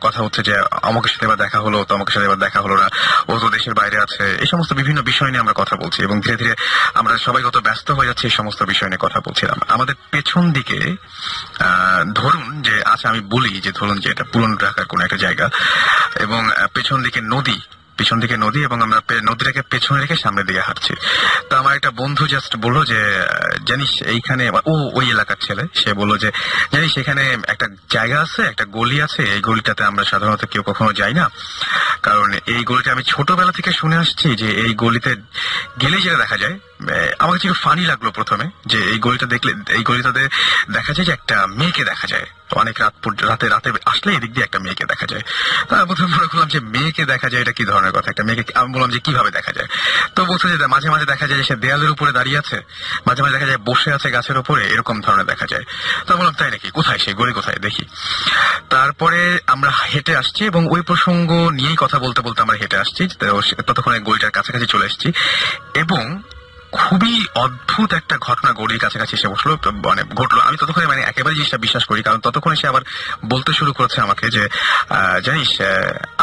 কথা হচ্ছে যে আমাকে সাথে এবার দেখা হলো, তো আমাকে সাথে এবার দেখা হলো না, ও তো দেশের বাইরে আছে, এই সমস্ত বিভিন্ন বিষয় নিয়ে আমরা কথা বলছি এবং ধীরে ধীরে আমরা সবাই কত ব্যস্ত হয়ে যাচ্ছি এই সমস্ত বিষয় নিয়ে কথা বলছিলাম। আমাদের পেছন দিকে ধরুন যে আচ্ছা আমি বলি যে ধরুন যে এটা পুরনো ঢাকার কোন একটা জায়গা এবং পেছন দিকে নদী এবং আমরা নদীটাকে পেছনে রেখে সামনের দিকে হাঁটছি। তো আমার একটা বন্ধু জাস্ট বললো যে জানিস এইখানে, ওই এলাকার ছেলে, সে বললো যে জানিস এখানে একটা জায়গা আছে, একটা গলি আছে, এই গলিটাতে আমরা সাধারণত কেউ কখনো যাই না, কারণ এই গলিটা আমি ছোটবেলা থেকে শুনে আসছি যে এই গলিতে গেলেই যেটা দেখা যায়, আমার কাছে একটু ফানি লাগলো প্রথমে যে এই গলিটাতে দেখা যায় যে একটা মেয়েকে দেখা যায়, অনেক রাতে আসলে এদিক দিয়ে একটা মেয়েকে দেখা যায়। তার প্রথমে মনে করলাম যে মেয়েকে দেখা যায় এটা কি ধরনের কথা, একটা মেয়েকে। আমি বললাম যে কিভাবে দেখা যায়, তো বলছে যে মাঝে দেখা যায় যে সে দেয়ালের উপরে দাঁড়িয়ে আছে, মাঝে দেখা যায় বসে আছে গাছের উপরে, এরকম ধরনের দেখা যায়। তো বললাম তাই নাকি, কোথায় সেই গলি, কোথায় দেখি। তারপরে আমরা হেঁটে আসছি এবং ওই প্রসঙ্গ নিয়েই কথা বলতে আমরা হেঁটে আসছি, ততক্ষণে গলিটার কাছাকাছি চলে এসেছি এবং খুবই অদ্ভুত একটা ঘটনা গড়ির কাছাকাছি এসে বসলো, মানে ঘটলো। আমি ততক্ষণে মানে একেবারে জিনিসটা বিশ্বাস করি, কারণ ততক্ষণে সে আবার বলতে শুরু করেছে আমাকে যে জানিস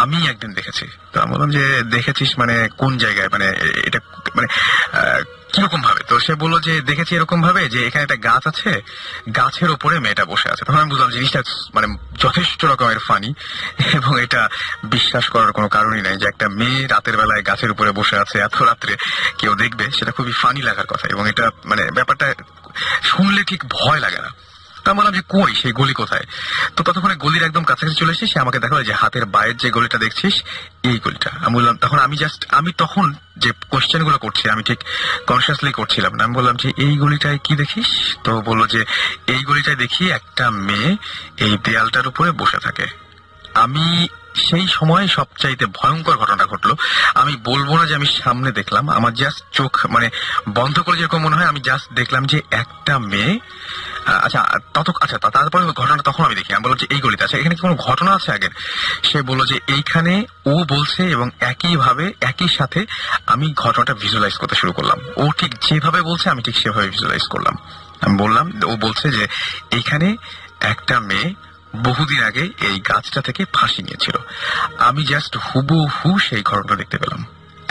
আমি একদিন দেখেছি। তো আমি বললাম যে দেখেছিস মানে কোন জায়গায়, মানে এটা মানে কিরকম ভাবে? তো সে বললো যে দেখেছি এরকম ভাবে যে এখানে একটা গাছ আছে, গাছের ওপরে মেয়েটা বসে আছে। তখন আমি বুঝলাম জিনিসটা মানে যথেষ্ট রকমের ফানি, এবং এটা বিশ্বাস করার কোনো কারণই নাই যে একটা মেয়ে রাতের বেলায় গাছের উপরে বসে আছে, এত রাত্রে কেউ দেখবে, সেটা খুবই ফানি লাগার কথা। এবং এটা মানে ব্যাপারটা শুনলে ঠিক ভয় লাগে না। তা বললাম যে কই সেই গলি কোথায়? তো ততক্ষণে গলির একদম কাছাকাছি চলে এসেছি। সে আমাকে দেখালো যে হাতের বাইরের যে গলিটা দেখছিস এই গলিটা। আমি বললাম, তখন আমি তখন যে কোশ্চেন গুলো করছি আমি ঠিক কনসিয়াসলি করছিলাম না। আমি বললাম যে এই গলিটায় কি দেখিস? তো বললো যে এই গলিটায় দেখি একটা মেয়ে এই দেয়ালটার উপরে বসে থাকে। আমি সেই সময় সবচাইতে ভয়ঙ্কর ঘটনা ঘটলো। আমি বলবো না যে আমি সামনে দেখলাম, আমার জাস্ট চোখ মানে বন্ধ করে যেরকম মনে হয়, আমি জাস্ট দেখলাম যে একটা মেয়ে। তারপরে ঘটনাটা তখন আমি দেখি। আমি বললাম যে এই গলিতে আছে, এখানে কি কোনো ঘটনা আছে আগের? সে বললো যে এইখানে ও বলছে, এবং একইভাবে একই সাথে আমি ঘটনাটা ভিজুয়ালাইজ করতে শুরু করলাম। ও ঠিক যেভাবে বলছে আমি ঠিক সেভাবে ভিজুয়ালাইজ করলাম। আমি বললাম, ও বলছে যে এইখানে একটা মেয়ে বহুদিন আগে এই গাছটা থেকে ফাঁসি নিয়েছিল। আমি জাস্ট হুবহু সেই ঘটনা দেখতে পেলাম।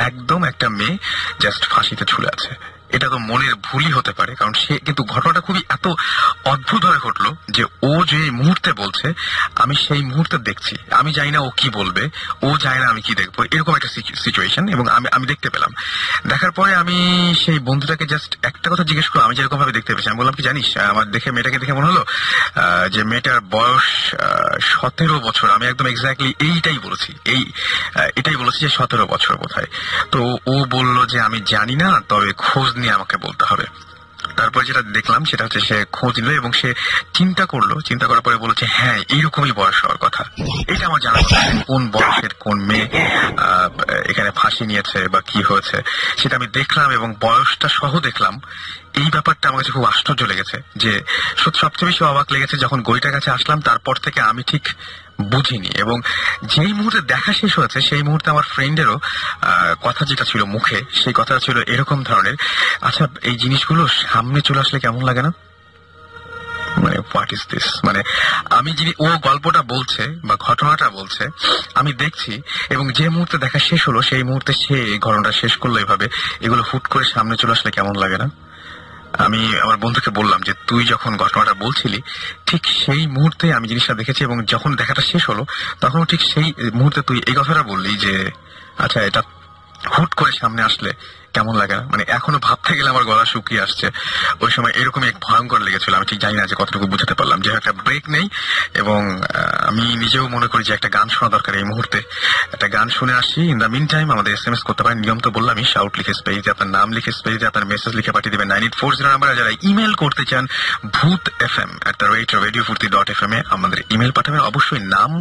একদম একটা মেয়ে জাস্ট ফাঁসিতে ঝুলে আছে। এটা তো মনের ভুলই হতে পারে, কারণ সে কিন্তু ঘটনাটা খুবই এত অদ্ভুত ভাবে ঘটলো যে ও যে মুহূর্তে বলছে আমি সেই মুহূর্তে দেখছি। আমি জানি না ও কি বলবে, ও জানে না আমি কি দেখবো, এরকম একটা সিচুয়েশন। এবং আমি দেখতে পেলাম। দেখার পরে আমি সেই বন্ধুটাকে জাস্ট একটা কথা জিজ্ঞেস করলাম, আমি যেরকম ভাবে দেখতে পেয়েছি। আমি বললাম কি জানিস, আমার মেয়েটাকে দেখে মনে হলো যে মেয়েটার বয়স 17 বছর। আমি একদম এক্স্যাক্টলি এটাই বলেছি যে 17 বছর বোধহয়। তো ও বলল যে আমি জানি না, তবে খোঁজ নিয়ে আমাকে বলতে হবে। তারপর যেটা দেখলাম সেটা হচ্ছে সে খোঁজ নিল এবং সে চিন্তা করার পরে বলেছে হ্যাঁ এইরকমই বয়স হওয়ার কথা। এটা আমার জানা কথা, কোন বয়সের কোন মেয়ে এখানে ফাঁসি নিয়েছে বা কি হয়েছে সেটা আমি দেখলাম, এবং বয়সটা সহ দেখলাম। এই ব্যাপারটা আমার কাছে খুব আশ্চর্য লেগেছে। যে সবচেয়ে বেশি অবাক লেগেছে যখন গলিটার কাছে আসলাম, তারপর থেকে আমি ঠিক বুঝিনি। এবং যেই মুহূর্তে দেখা শেষ হয়েছে সেই মুহূর্তে আমার ফ্রেন্ডেরও কথা যেটা ছিল মুখে, সেই কথা ছিল এরকম ধরনের, আচ্ছা এই জিনিসগুলো সামনে চলে আসলে কেমন লাগে না? মানে হোয়াট ইজ দিস? মানে আমি যিনি ও গল্পটা বলছে বা ঘটনাটা বলছে আমি দেখছি, এবং যে মুহূর্তে দেখা শেষ হলো সেই মুহূর্তে সে এই ঘটনাটা শেষ করলো এভাবে। এগুলো হুট করে সামনে চলে আসলে কেমন লাগে না? আমি আমার বন্ধুকে বললাম যে তুই যখন ঘটনাটা বলছিলি ঠিক সেই মুহূর্তে আমি জিনিসটা দেখেছি, এবং যখন দেখাটা শেষ হলো তখন ঠিক সেই মুহূর্তে তুই এই কথাটা বললি যে আচ্ছা এটা হুট করে সামনে আসলে কেমন লাগে না? মানে এখনো ভাবতে গেলে আমার গলা শুকিয়ে আসছে। ওই সময় এরকমই এক ভয়ঙ্কর লেগেছিল। আমি ঠিক জানি না যে কতটুকু বুঝতে পারলাম। যে একটা ব্রেক নেই, এবং আমি নিজেও মনে করি যে একটা গান শোনা দরকার এই মুহূর্তে। একটা গান শুনে আসি। ইন দ্য মিন টাইম আমাদের SMS করতে পারেন। নিয়ম তো বললামই, শাউট লিখে স্পেসে আপনার নাম লিখে স্পেসে আপনার মেসেজ লিখে পাঠিয়ে দেবেন 9840 নাম্বারে। যারা ইমেল করতে চান bhutfm@radiofurti.fm এ আমাদের ইমেল পাঠাবেন, অবশ্যই নাম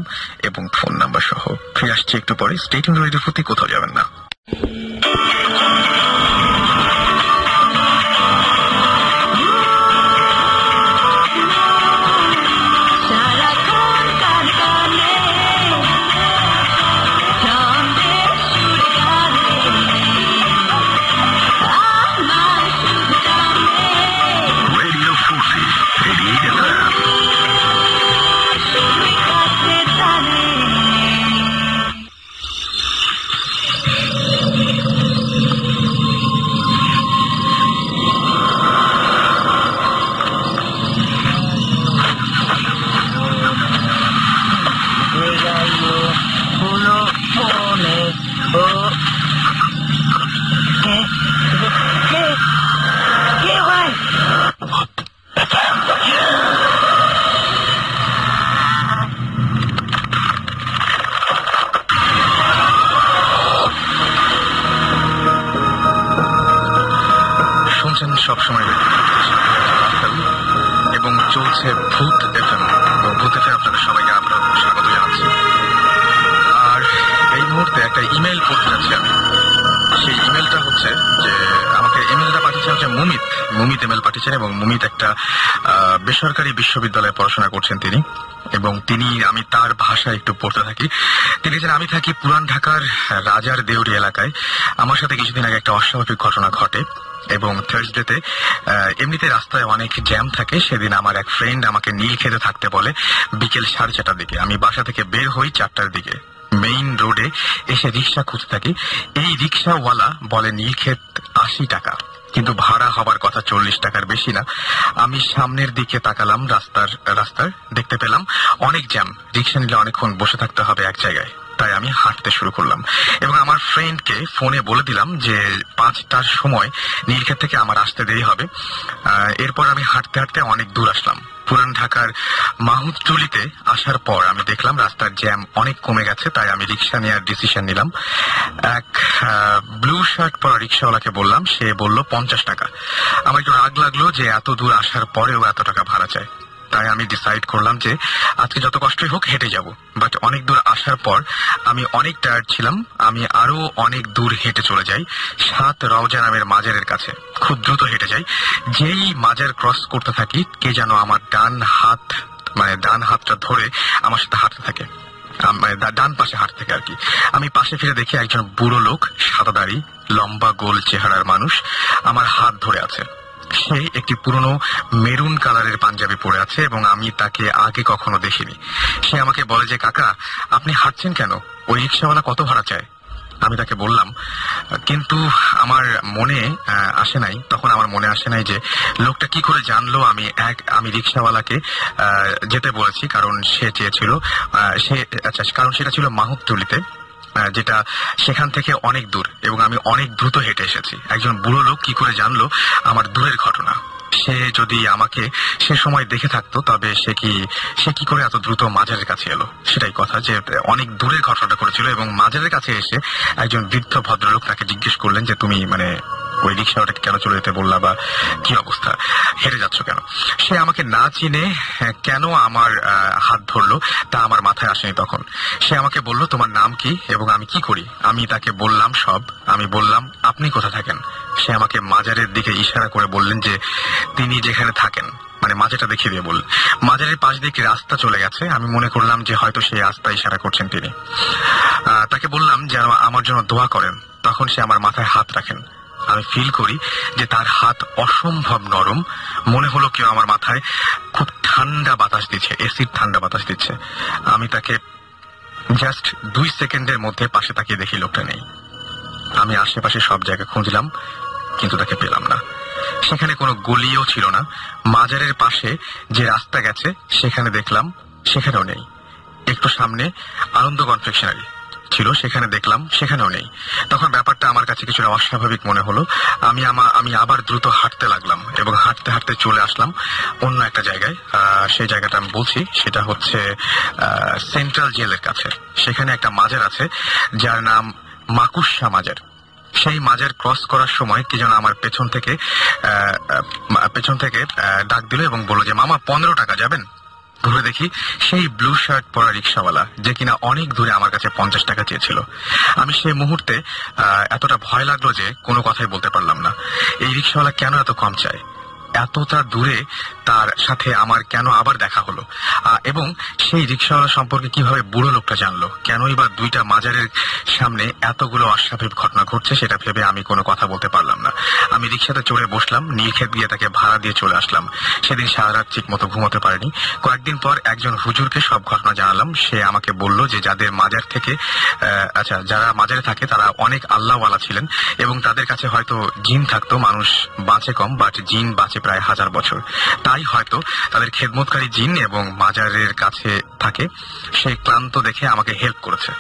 এবং ফোন নাম্বার সহ। ফিরে আসছি একটু পরে। স্টে টিউনড রেডিও ফুর্তি, কোথাও যাবেন না। সবসময় এবং চলছে ভূত এফএম। ভূত এফএম আপনাদের সবাইকে আমরা স্বাগত জানাচ্ছি। আর এই মুহূর্তে একটা ইমেল পড়তে যাচ্ছি আমি। সেই ইমেলটা হচ্ছে যে আমাকে ইমেলটা পাঠিয়েছে হচ্ছে মুমিত। মুমিত ইমেল পাঠিয়েছেন এবং মুমিত একটা বেসরকারি বিশ্ববিদ্যালয়ে পড়াশোনা করছেন তিনি, এবং আমি তার ভাষায় একটু পড়তে থাকি। তিনি লিখেছেন, আমি থাকি পুরান ঢাকার রাজার দেউরি এলাকায়। আমার সাথে কিছুদিন আগে একটা অস্বাভাবিক ঘটনা ঘটে এবং থার্সডেতে এমনিতে রাস্তায় অনেক জ্যাম থাকে। সেদিন আমার এক ফ্রেন্ড আমাকে নীলক্ষেতে থাকতে বলে বিকেল 4:30টার দিকে। আমি বাসা থেকে বের হই 4টার দিকে, মেইন রোডে এসে রিক্সা খুঁজতে থাকি। এই রিক্সাওয়ালা বলে নীলক্ষেত 80 টাকা, কিন্তু ভাড়া হবার কথা 40 টাকার বেশি না। আমি সামনের দিকে তাকালাম, রাস্তার দেখতে পেলাম অনেক জ্যাম, রিক্সা নিলে অনেকক্ষণ বসে থাকতে হবে এক জায়গায়। তাই আমি হাঁটতে শুরু করলাম এবং আমার ফ্রেন্ডকে ফোনে বলে দিলাম যে 5টার সময় নীলক্ষেত থেকে আমার আসতে দেরি হবে। এরপর আমি হাঁটতে হাঁটতে অনেক দূর আসলাম। পুরান ঢাকার মাহুতটুলিতে আসার পর আমি দেখলাম রাস্তার জ্যাম অনেক কমে গেছে, তাই আমি রিক্সা নেওয়ার ডিসিশন নিলাম। এক ব্লু শার্ট পরা রিক্সাওয়ালাকে বললাম, সে বলল 50 টাকা। আমার একটু রাগ লাগলো যে এত দূর আসার পরেও এত টাকা ভাড়া চায়। তাই আমি ডিসাইড করলাম যে আজকে যত কষ্টই হোক হেঁটে যাব। বাট অনেক দূর আসার পর আমি অনেক টায়ার্ড ছিলাম। আমি আরো অনেক দূর হেঁটে চলে যাই 7 রওজা নামের মাজারের কাছে। খুব দ্রুত হেঁটে যাই। যেই মাজার ক্রস করতে থাকি, কে যেন আমার ডান হাতটা ধরে আমার সাথে হাঁটতে থাকে, ডান পাশে হাঁটতে থাকে আর কি। আমি পাশে ফিরে দেখি একজন বুড়ো লোক, সাদা দাড়ি, লম্বা গোল চেহারার মানুষ আমার হাত ধরে আছে। সে একটি পুরনো মেরুন কালারের পাঞ্জাবি পরে আছে এবং আমি তাকে আগে কখনো দেখিনি। সে আমাকে বলে যে, কাকা আপনি হাঁটছেন কেন? ওই রিক্সাওয়ালা কত ভাড়া চায়? আমি তাকে বললাম, কিন্তু আমার মনে আসে নাই যে লোকটা কি করে জানলো আমি রিক্সাওয়ালাকে যেতে বলেছি, কারণ সে চেয়েছিল কারণ সেটা ছিল মাহুতটুলিতে, যেটা সেখান থেকে অনেক দূর এবং আমি অনেক দ্রুত হেঁটে এসেছি। একজন বুড়ো লোক কি করে জানলো আমার দূরের ঘটনা? সে যদি আমাকে সে সময় দেখে থাকতো তবে সে কি করে এত দ্রুত মাজারের কাছে এলো? সেটাই কথা, যে অনেক দূরের ঘটনাটা করেছিল এবং মাজারের কাছে এসে একজন বৃদ্ধ ভদ্রলোক তাকে জিজ্ঞেস করলেন যে, তুমি ওই রিক্সাওয়াটাকে কেন চলে যেতে বললা, বা কি অবস্থা, হেঁটে যাচ্ছ কেন? সে আমাকে না চিনে কেন আমার হাত ধরলো তা আমার মাথায় আসেনি তখন। সে আমাকে বলল, তোমার নাম কি এবং আমি কি করি? আমি তাকে বললাম সব। আমি বললাম, আপনি কোথায় থাকেন? সে আমাকে মাজারের দিকে ইশারা করে বললেন যে তিনি যেখানে থাকেন, মাজারটা দেখিয়ে দিয়ে বললেন। মাজারের পাশ দিয়ে কি রাস্তা চলে গেছে। আমি মনে করলাম যে হয়তো সেই রাস্তা ইশারা করছেন তিনি। তাকে বললাম যেন আমার জন্য দোয়া করেন। তখন সে আমার মাথায় হাত রাখেন। আমি ফিল করি যে তার হাত অসম্ভব নরম। মনে হলো কেউ আমার মাথায় খুব ঠান্ডা বাতাস দিচ্ছে, এসিড ঠান্ডা বাতাস দিচ্ছে। আমি তাকে জাস্ট 2 সেকেন্ডের মধ্যে পাশে তাকিয়ে দেখি লোকটা নেই। আমি আশেপাশে সব জায়গা খুঁজলাম, কিন্তু তাকে পেলাম না। সেখানে কোনো গলিও ছিল না। মাজারের পাশে যে রাস্তা গেছে সেখানে দেখলাম, সেখানেও নেই। একটু সামনে আনন্দ কনফেকশনারি ছিল, সেখানে দেখলাম, সেখানেও নেই। তখন ব্যাপারটা আমার কাছে কিছুটা অস্বাভাবিক মনে হলো। আমি আবার দ্রুত হাঁটতে লাগলাম এবং হাঁটতে হাঁটতে চলে আসলাম অন্য একটা জায়গায়। সেই জায়গাটা আমি বলছি, সেটা হচ্ছে সেন্ট্রাল জেলের কাছে। সেখানে একটা মাজার আছে যার নাম মাকুশা মাজার। সেই মাজার ক্রস করার সময় কি যেন আমার পেছন থেকে ডাক দিল এবং বলল যে, মামা 15 টাকা যাবেন? ঘুরে দেখি সেই ব্লু শার্ট পরা রিক্সাওয়ালা, যে কিনা অনেক দূরে আমার কাছে 50 টাকা চেয়েছিল। আমি সেই মুহূর্তে এতটা ভয় লাগলো যে কোনো কথাই বলতে পারলাম না। এই রিক্সাওয়ালা কেন এত কম চায়? এতটা দূরে তার সাথে আমার কেন আবার দেখা হলো? এবং সেই রিক্সাওয়ালা সম্পর্কে কিভাবে বুড়ো লোকটা জানলো? কেনই বা 2টা মাজারের সামনে এতগুলো অস্বাভাবিক ঘটনা ঘটছে, সেটা ভেবে আমি কোনো কথা বলতে পারলাম না। আমি রিক্সাতে চড়ে বসলাম, নীলক্ষেত গিয়ে তাকে ভাড়া দিয়ে চলে আসলাম। সেদিন সারা রাত ঠিক মতো ঘুমোতে পারিনি। কয়েকদিন পর একজন হুজুরকে সব ঘটনা জানালাম। সে আমাকে বলল যে যারা মাজারে থাকে তারা অনেক আল্লাহওয়ালা ছিলেন এবং তাদের কাছে হয়তো জিন থাকতো। মানুষ বাঁচে কম, বাট জিন বাঁচে প্রায় 1000 বছর। তাই হয়তো তাদের খেদমতকারী জিন এবং মাজারের কাছে থাকে। সে ক্লান্ত দেখে আমাকে হেল্প করেছে।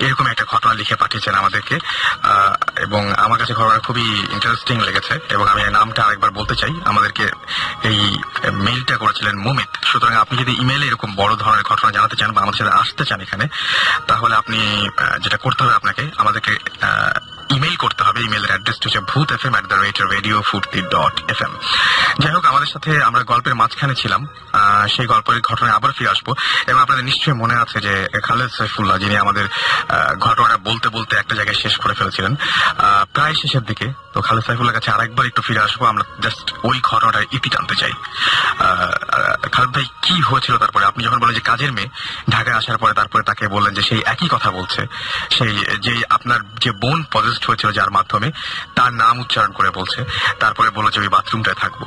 এরকম একটা ঘটনা লিখে পাঠিয়েছেন আমাদেরকে এবং আমার কাছে ঘটনা খুবই ইন্টারেস্টিং লেগেছে এবং আমি নামটা আরেকবার বলতে চাই। আমাদেরকে এই মেইলটা করেছিলেন মুমিত। সুতরাং আপনি যদি ইমেইলে এরকম বড় ধরনের ঘটনা জানাতে চান বা আমাদের সাথে আসতে চান এখানে, তাহলে আপনি যেটা করতে হবে, আপনাকে আমাদেরকে ইমেল করতে হবে। ইমেলের অ্যাড্রেসটা হচ্ছে bhootfm@radiofurti.fm। যাই হোক, আমাদের সাথে আমরা গল্পের মাঝখানে ছিলাম, সেই গল্পের ঘটনায় আবার ফিরে আসবো। এবং আপনাদের নিশ্চয়ই মনে আছে যে খালেদ সাইফুল্লাহ, যিনি আমাদের ঘটনাটা বলতে বলতে একটা জায়গায় শেষ করে ফেলেছিলেন প্রায় শেষের দিকে। তো খালেদ সাইফুল্লাহর কাছে আরেকবার একটু ফিরে আসবো, আমরা জাস্ট ওই ঘটনাটার ইতি টানতে চাই। খালেদ ভাই, কি হয়েছিল তারপরে? আপনি যখন বলেন যে কাজের মেয়ে ঢাকায় আসার পরে তারপরে তাকে বললেন যে সেই একই কথা বলছে, সেই যে আপনার যে বোন পজেসড হয়েছিল যার মাধ্যমে, তার নাম উচ্চারণ করে বলছে, তারপরে বললো যে ওই বাথরুমটায় থাকবো।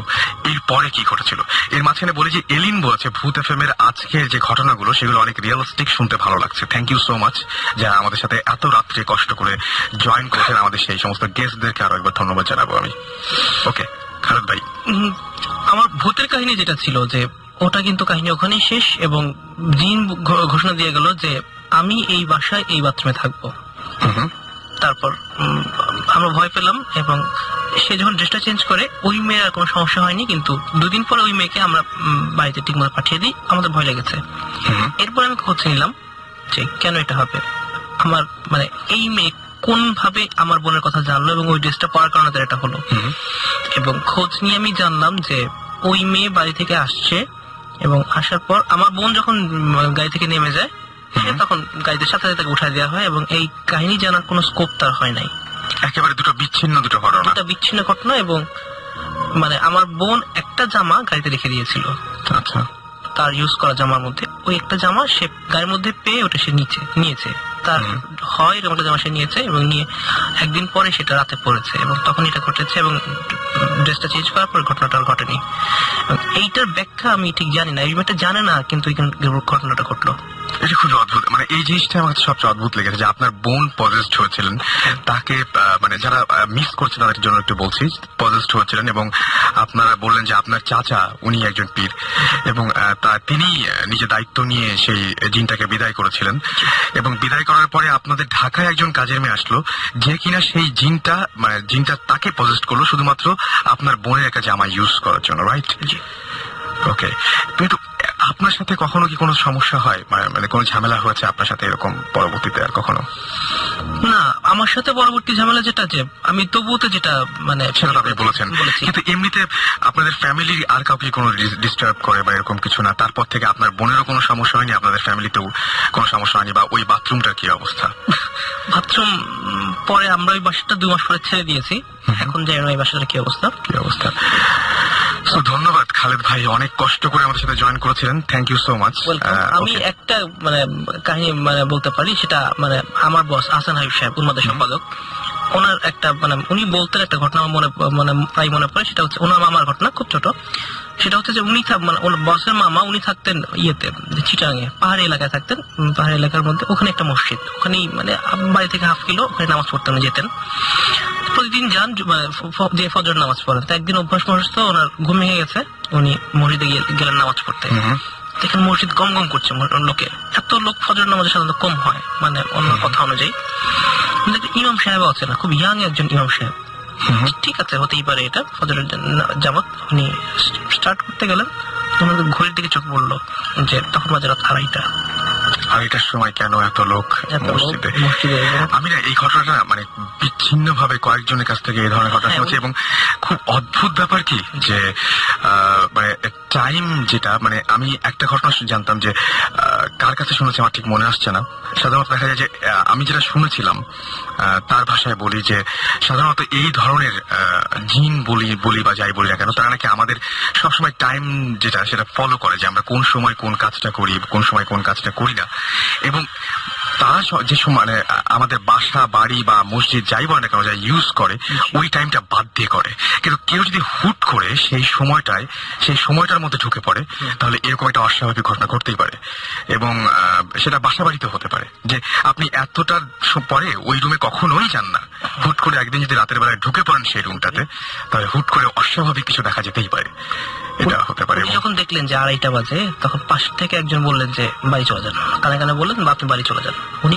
এরপরে কি ঘটেছিল? এর মাঝখানে বলি যে এলিন বলেছে ভূত এফএম এর আজকের যে ঘটনাগুলো সেগুলো অনেক রিয়েলিস্টিক, শুনতে ভালো লাগছে। থ্যাংক ইউ সো মাচ যারা আমাদের সাথে এত রাত্রে কষ্ট করে জয়েন করেছেন। আমাদের সেই সমস্ত গেস্টদেরকে আরো একবার ধন্যবাদ জানাবো আমি। ওকে খালেদ ভাই, আমার ভূতের কাহিনী যেটা ছিল যে ওটা কিন্তু কাহিনী ওখানেই শেষ, এবং জিন ঘোষণা দিয়ে গেল যে আমি এই বাসায় এই বাথরুমে থাকবো। তারপর আমরা ভয় পেলাম, এবং সে যখন ড্রেসটা চেঞ্জ করে ওই মেয়ের আর কোনো সমস্যা হয়নি, কিন্তু দুদিন পরে ওই মেয়েকে আমরা বাড়িতে ঠিকমতো পাঠিয়ে দিই। আমাদের ভয় লেগেছে। এরপর আমি খোঁজ নিলাম যে কেন এটা হবে। আমার মানে এই মেয়ে কোন ভাবে আমার বোনের কথা জানলো এবং ওই ড্রেসটা পরার কারণে তার এটা হলো। এবং খোঁজ নিয়ে আমি জানলাম যে ওই মেয়ে বাড়ি থেকে আসছে, এবং আসার পর আমার বোন যখন গাড়ি থেকে নেমে যায় সে তখন গাড়িতে সাথে সাথে তাকে উঠায় দেওয়া হয়, এবং এই কাহিনী জানার কোনো স্কোপ তার হয় নাই। একেবারে দুটো বিচ্ছিন্ন ঘটনা। এবং মানে আমার বোন একটা জামা গাড়িতে রেখে দিয়েছিল। আচ্ছা, তার ইউজ করা জামার মধ্যে ওই একটা জামা সে গাড়ির মধ্যে পেয়ে ওটা সে নিয়েছে। তার হয় এরকম একটা জামা সে নিয়েছে, এবং নিয়ে একদিন পরে সেটা রাতে পড়েছে, এবং তখন এটা ঘটেছে, এবং ড্রেসটা চেঞ্জ করার পর ঘটনাটা ঘটেনি। এইটার ব্যাখ্যা আমি ঠিক জানি না, এই মেয়েটা জানে না, কিন্তু ঘটনাটা ঘটলো। এটা খুব অদ্ভুত। মানে এই জিনিসটা আমার সবচেয়ে অদ্ভুত লেগেছে যে আপনার বোন পজেসড হয়েছিলেন, তাকে মানে যারা মিস করছে তাদের জন্য একটু বলছি, পজেসড হয়েছিলেন, এবং আপনারা বললেন যে আপনার চাচা উনি একজন পীর, এবং তিনি নিজে দায়িত্ব নিয়ে সেই জিনটাকে বিদায় করেছিলেন। এবং বিদায় করার পরে আপনাদের ঢাকায় একজন কাজের মেয়ে আসলো, যে কিনা সেই জিনটা তাকে পজেসড করলো শুধুমাত্র আপনার বোনের একটা জামা ইউজ করার জন্য, রাইট? ওকে, কিন্তু আপনার সাথে কখনো কি কোনো সমস্যা হয়, মানে কোনো ঝামেলা হয়েছে আপনার সাথে এরকম পরবর্তীতে আর কখনো? না, আমার সাথে পরবর্তী ঝামেলা যেটা যে আমি তবুতে যেটা মানে সেটা আপনি বলেছেন, কিন্তু এমনিতে আপনাদের ফ্যামিলির আর কাউকে কোনো ডিস্টার্ব করে বা এরকম কিছু না? তারপর থেকে আপনার বোনেরও কোনো সমস্যা হয়নি, আপনাদের ফ্যামিলিতেও কোনো সমস্যা হয়নি? বা ওই বাথরুমটার কি অবস্থা? বাথরুম পরে আমরা ওই বাসাটা 2 মাস পরে ছেড়ে দিয়েছি, এখন জানি না এই বাসাটার কি অবস্থা। ধন্যবাদ খালেদ ভাই, অনেক কষ্ট করে আমাদের সাথে জয়েন করেছিলেন। Thank you so much. আমি একটা মানে কাহিনী মানে বলতে পারি, সেটা মানে আমার বস আহসান হাবিব সাহেব, উন্মাদের সম্পাদক, ওনার একটা মানে উনি বলতেন একটা ঘটনা প্রায় মনে পড়ে। সেটা হচ্ছে ওনার মামার ঘটনা, খুব ছোট। সেটা হচ্ছে যে উনি মানে ওনার বসের মামা উনি থাকতেন চিটাগাঙে, পাহাড়ি এলাকায় থাকতেন। পাহাড়ি এলাকার মধ্যে ওখানে একটা মসজিদ, ওখানেই মানে বাড়ি থেকে হাফ কিলো ওখানে নামাজ পড়তেন যেতেন। প্রতিদিন যান যে ফজর নামাজ পড়েন। তো একদিন অভ্যাস মনস্ত ওনার ঘুম ভেঙে গেছে, উনি মসজিদে গেলেন নামাজ পড়তে। দেখেন মসজিদ গম গম করছে লোকে, এত লোক ফজর নামাজের সাধারণত কম হয় মানে অন্য কথা অনুযায়ী। ইমাম সাহেব আছে না, খুব ইয়াং একজন ইমাম সাহেব। ঠিক আছে, হতেই পারে এটা ফজরের জামাত। উনি স্টার্ট করতে গেলেন, ঘড়ির দিকে চোখ পড়লো যে তখন বাজে রাত 2:30টার সময় কেন এত লোক মসজিদে? আমি না এই ঘটনাটা মানে বিচ্ছিন্ন ভাবে কয়েকজনের কাছ থেকে এই ধরনের ঘটনা শুনেছি, এবং খুব অদ্ভুত ব্যাপার কি যে মানে টাইম যেটা মানে আমি একটা ঘটনা জানতাম যে কার কাছে শুনেছি আমার ঠিক মনে আসছে না। সাধারণত দেখা যায় যে আমি যেটা শুনেছিলাম তার ভাষায় বলি যে সাধারণত এই ধরনের জিন বলি বা যাই বলি না কেন, তারা নাকি আমাদের সবসময় টাইম যেটা সেটা ফলো করে, যে আমরা কোন সময় কোন কাজটা করি, কোন সময় কোন কাজটা করি না। এবং তারা যে সময় মানে আমাদের বাসা বাড়ি বা মসজিদ যাই বলে না কেন যা ইউজ করে ওই টাইমটা বাদ দিয়ে করে। কিন্তু কেউ যদি হুট করে সেই সময়টার মধ্যে ঢুকে পড়ে তাহলে এরকম একটা অস্বাভাবিক ঘটনা ঘটতেই পারে। এবং সেটা বাসা বাড়িতে হতে পারে যে আপনি এতটার পরে ওই রুমে কখনোই যান না, হুট করে একদিন যদি রাতের বেলায় ঢুকে পড়েন সেই রুমটাতে তাহলে হুট করে অস্বাভাবিক কিছু দেখা যেতেই পারে, এটা হতে পারে। যখন দেখলেন যে 2:30 বাজে তখন পাশ থেকে একজন বললেন যে বাড়ি চলে যান, কানে কানে বললেন আপনি বাড়ি চলে যান। উনি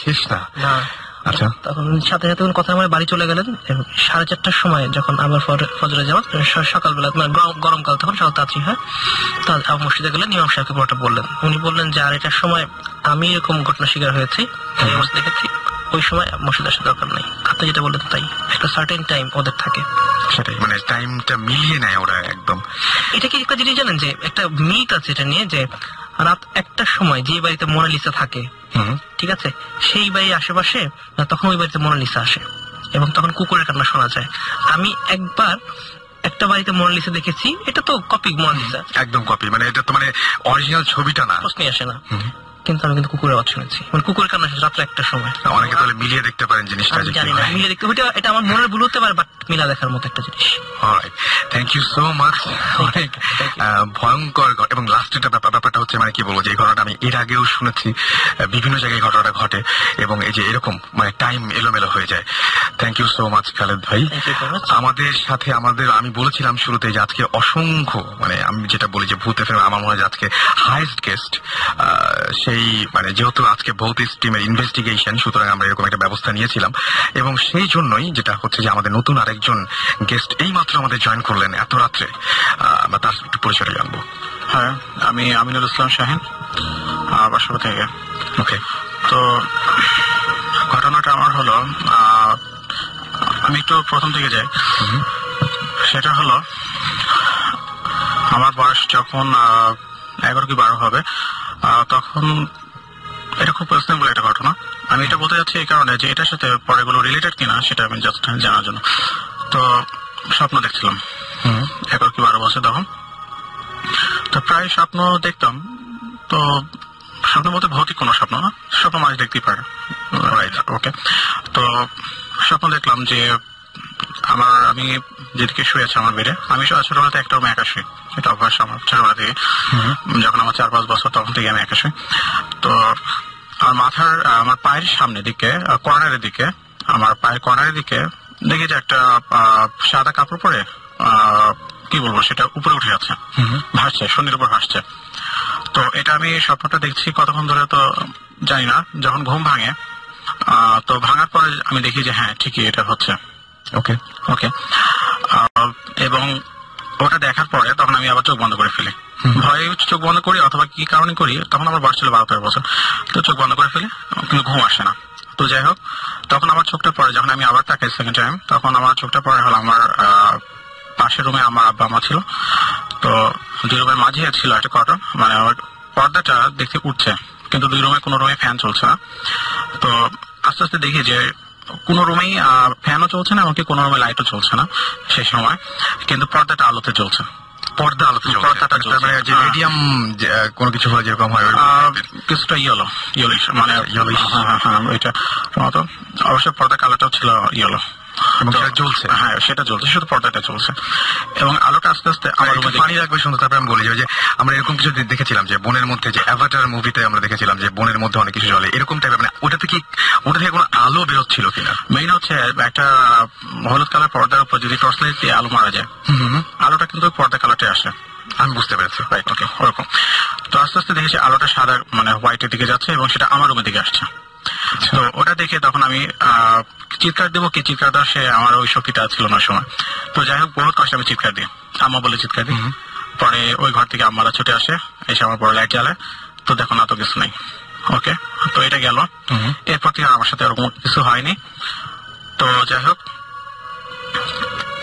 শেষ না। আচ্ছা, তখন সাথে সাথে উনি কথা বলে বাড়ি চলে গেলেন। 4:30টার সময় যখন আবার ফজরে যাওয়া সকালবেলা মানে গরমকাল, তখন সকাল তাড়াতাড়ি হয়, মসজিদে গেলেন, ইমাম সাহেবকে পুরোটা বললেন। উনি বললেন যে 2:30টার সময় আমি এরকম ঘটনা শিকার হয়েছি, দেখেছি, ওই সময় মসজিদ আসার দরকার নেই। আপনি যেটা বললেন তাই, একটা সার্টেন টাইম ওদের থাকে। সেটাই, মানে টাইমটা মিলিয়ে নেয় ওরা একদম। এটা কি একটা জিনিস জানেন যে একটা মিথ আছে এটা নিয়ে, যে রাত 1টার সময় যে বাড়িতে মোনালিসা থাকে, ঠিক আছে, সেই বাড়ির আশেপাশে তখন ওই বাড়িতে মোনালিসা আসে এবং তখন কুকুরের কান্না শোনা যায়। আমি একবার একটা বাড়িতে মোনালিসা দেখেছি, এটা তো কপি মোনালিসা, একদম কপি, মানে এটা তো মানে অরিজিনাল ছবিটা না, প্রশ্নই আসে না। কিন্তু আমি কিন্তু কুকুরের আওয়াজ শুনেছি, মানে কুকুরের কান্না রাত্রে 1টার সময়। অনেকে তাহলে মিলিয়ে দেখতে পারেন জিনিসটা। আমি জানি না মিলিয়ে দেখতে, এটা আমার মনের ভুল হতে পারে, বাট মিলা দেখার মতো একটা জিনিস। Thank you so much. অনেক ভয়ঙ্কর। এবং লাস্ট এটা ব্যাপারটা হচ্ছে মানে কি বলবো, যে এই ঘটনাটা আমি এর আগেও শুনেছি, বিভিন্ন জায়গায় ঘটনাটা ঘটে এবং এই যে এরকম মানে টাইম এলোমেলো হয়ে যায়। Thank you so much Khaled ভাই। আমাদের সাথে আমি বলেছিলাম শুরুতে যে আজকে অসংখ্য, মানে আমি যেটা বলি যে ভূত এফএম আমার মনে হয় আজকে হাইয়েস্ট গেস্ট, সেই মানে যেহেতু আজকে ভৌতিক টিমের ইনভেস্টিগেশন, সুতরাং আমরা এরকম একটা ব্যবস্থা নিয়েছিলাম এবং সেই জন্যই যেটা হচ্ছে যে আমাদের নতুন আরেকজন গেস্ট এই মাত্র আমাদের জয়েন করলেন এত রাত্রে, আমরা তার একটু পরিচয়টা জানবো। হ্যাঁ, আমি আমিনুল ইসলাম শাহিন, বাসা থেকে। ওকে, তো ঘটনাটা আমার হলো, আমি একটু প্রথম থেকে যাই। সেটা হলো আমার বয়স যখন 11 কি 12 হবে, তখন এটা খুব পার্সোনাল একটা ঘটনা। আমি এটা বলতে যাচ্ছি এই কারণে যে এটার সাথে পরেগুলো রিলেটেড কিনা সেটা আমি জাস্ট জানার জন্য। তো স্বপ্ন দেখছিলাম 11 কি 12 বছর তখন। তো প্রায় স্বপ্ন দেখতাম। তো স্বপ্ন বলতে ভৌতিক কোনো স্বপ্ন না, স্বপ্ন মানুষ দেখতেই পারে। ওকে, তো স্বপ্ন দেখলাম যে আমি যেদিকে শুয়ে আছি আমার বেডে, আমি ছোটবেলাতে একটা রুমে একা শুই, এটা অভ্যাস আমার ছোটবেলা থেকে। যখন আমার 4-5 বছর তখন থেকে আমি একা শুই। তো আমার পায়ের সামনের দিকে, কর্নারের দিকে, আমার পায়ের কর্নারের দিকে দেখি যে একটা সাদা কাপড় পরে, কি বলবো, সেটা উপরে উঠে যাচ্ছে, ভাসছে, শরীরের উপর ভাসছে। তো এটা আমি স্বপ্নটা দেখছি কতক্ষণ ধরে তো জানি না। যখন ঘুম ভাঙে, তো ভাঙার পরে আমি দেখি যে হ্যাঁ ঠিকই এটা হচ্ছে। ওকে ওকে, এবং ওটা দেখার পরে তখন আমি আবার চোখ বন্ধ করে ফেলি। ভয়ে চোখ বন্ধ করি অথবা কি কারণে করি, তখন আমার বয়স ছিল 12-13 বছর। তো চোখ বন্ধ করে ফেলি, কিন্তু ঘুম আসে না। তো যাই হোক, তখন আমার চোখটা পড়ে, যখন আমি আবার তাকাই সেকেন্ড টাইম, তখন আমার চোখটা পড়ে হলো আমার পাশের রুমে আমার আব্বা আমা ছিল। তো 2 রুমের মাঝে ছিল একটা কটন, মানে আমার পর্দাটা দেখতে উঠছে, কিন্তু 2 রুমে কোনো রুমে ফ্যান চলছে না। তো আস্তে আস্তে দেখি যে কোন রুমেই ফ্যানও চলছে না, এমনকি কোন রুমে লাইটও চলছে না সেই সময়, কিন্তু পর্দাটা আলোতে চলছে। পর্দাটা যে মিডিয়াম কোনো কিছু হলে যেরকম হয় কিছুটা ইয়েলোইশ, মানে এটা অবশ্যই পর্দা কালারটাও ছিল ইয়েলো এবং জ্বলছে। হ্যাঁ, সেটা জ্বলছে, শুধু পর্দাটা চলছে এবং আলোটা আস্তে আস্তে আমার রুমে পানি রাখবে সুন্দর। তারপরে আমি বলি যে আমরা এরকম কিছু দেখেছিলাম যে বনের মধ্যে, যে অ্যাভাটার মুভিতে আমরা দেখেছিলাম যে বনের মধ্যে অনেক কিছু জ্বলে, এরকম টাইপের, মানে ওটা থেকে কোনো আলো বেরোচ্ছিল কিনা। মেইন হচ্ছে একটা হলুদ কালার পর্দার উপর যদি টর্চ লাইট দিয়ে আলো মারা যায়, আলোটা কিন্তু পর্দা কালারটা আসে। আমি বুঝতে পেরেছি, রাইট, ওকে, ওরকম। তো আস্তে আস্তে দেখেছি আলোটা সাদা, মানে হোয়াইটের দিকে যাচ্ছে এবং সেটা আমার রুমের দিকে আসছে। তো ওটা দেখে তখন আমি চিৎকার দেবো, কি চিৎকার দেওয়া, সে আমার ওই শক্তিটা ছিল না সময়। তো যাই হোক, বহুত কষ্ট আমি চিৎকার দিই, আম্মা বলে চিৎকার দিই। পরে ওই ঘর থেকে আম্মারা ছুটে আসে, এসে আমার পরে লাইট জ্বালায়। তো দেখো না, তো কিছু নেই। ওকে, তো এটা গেল। এরপর থেকে আমার সাথে ওরকম কিছু হয়নি। তো যাই হোক,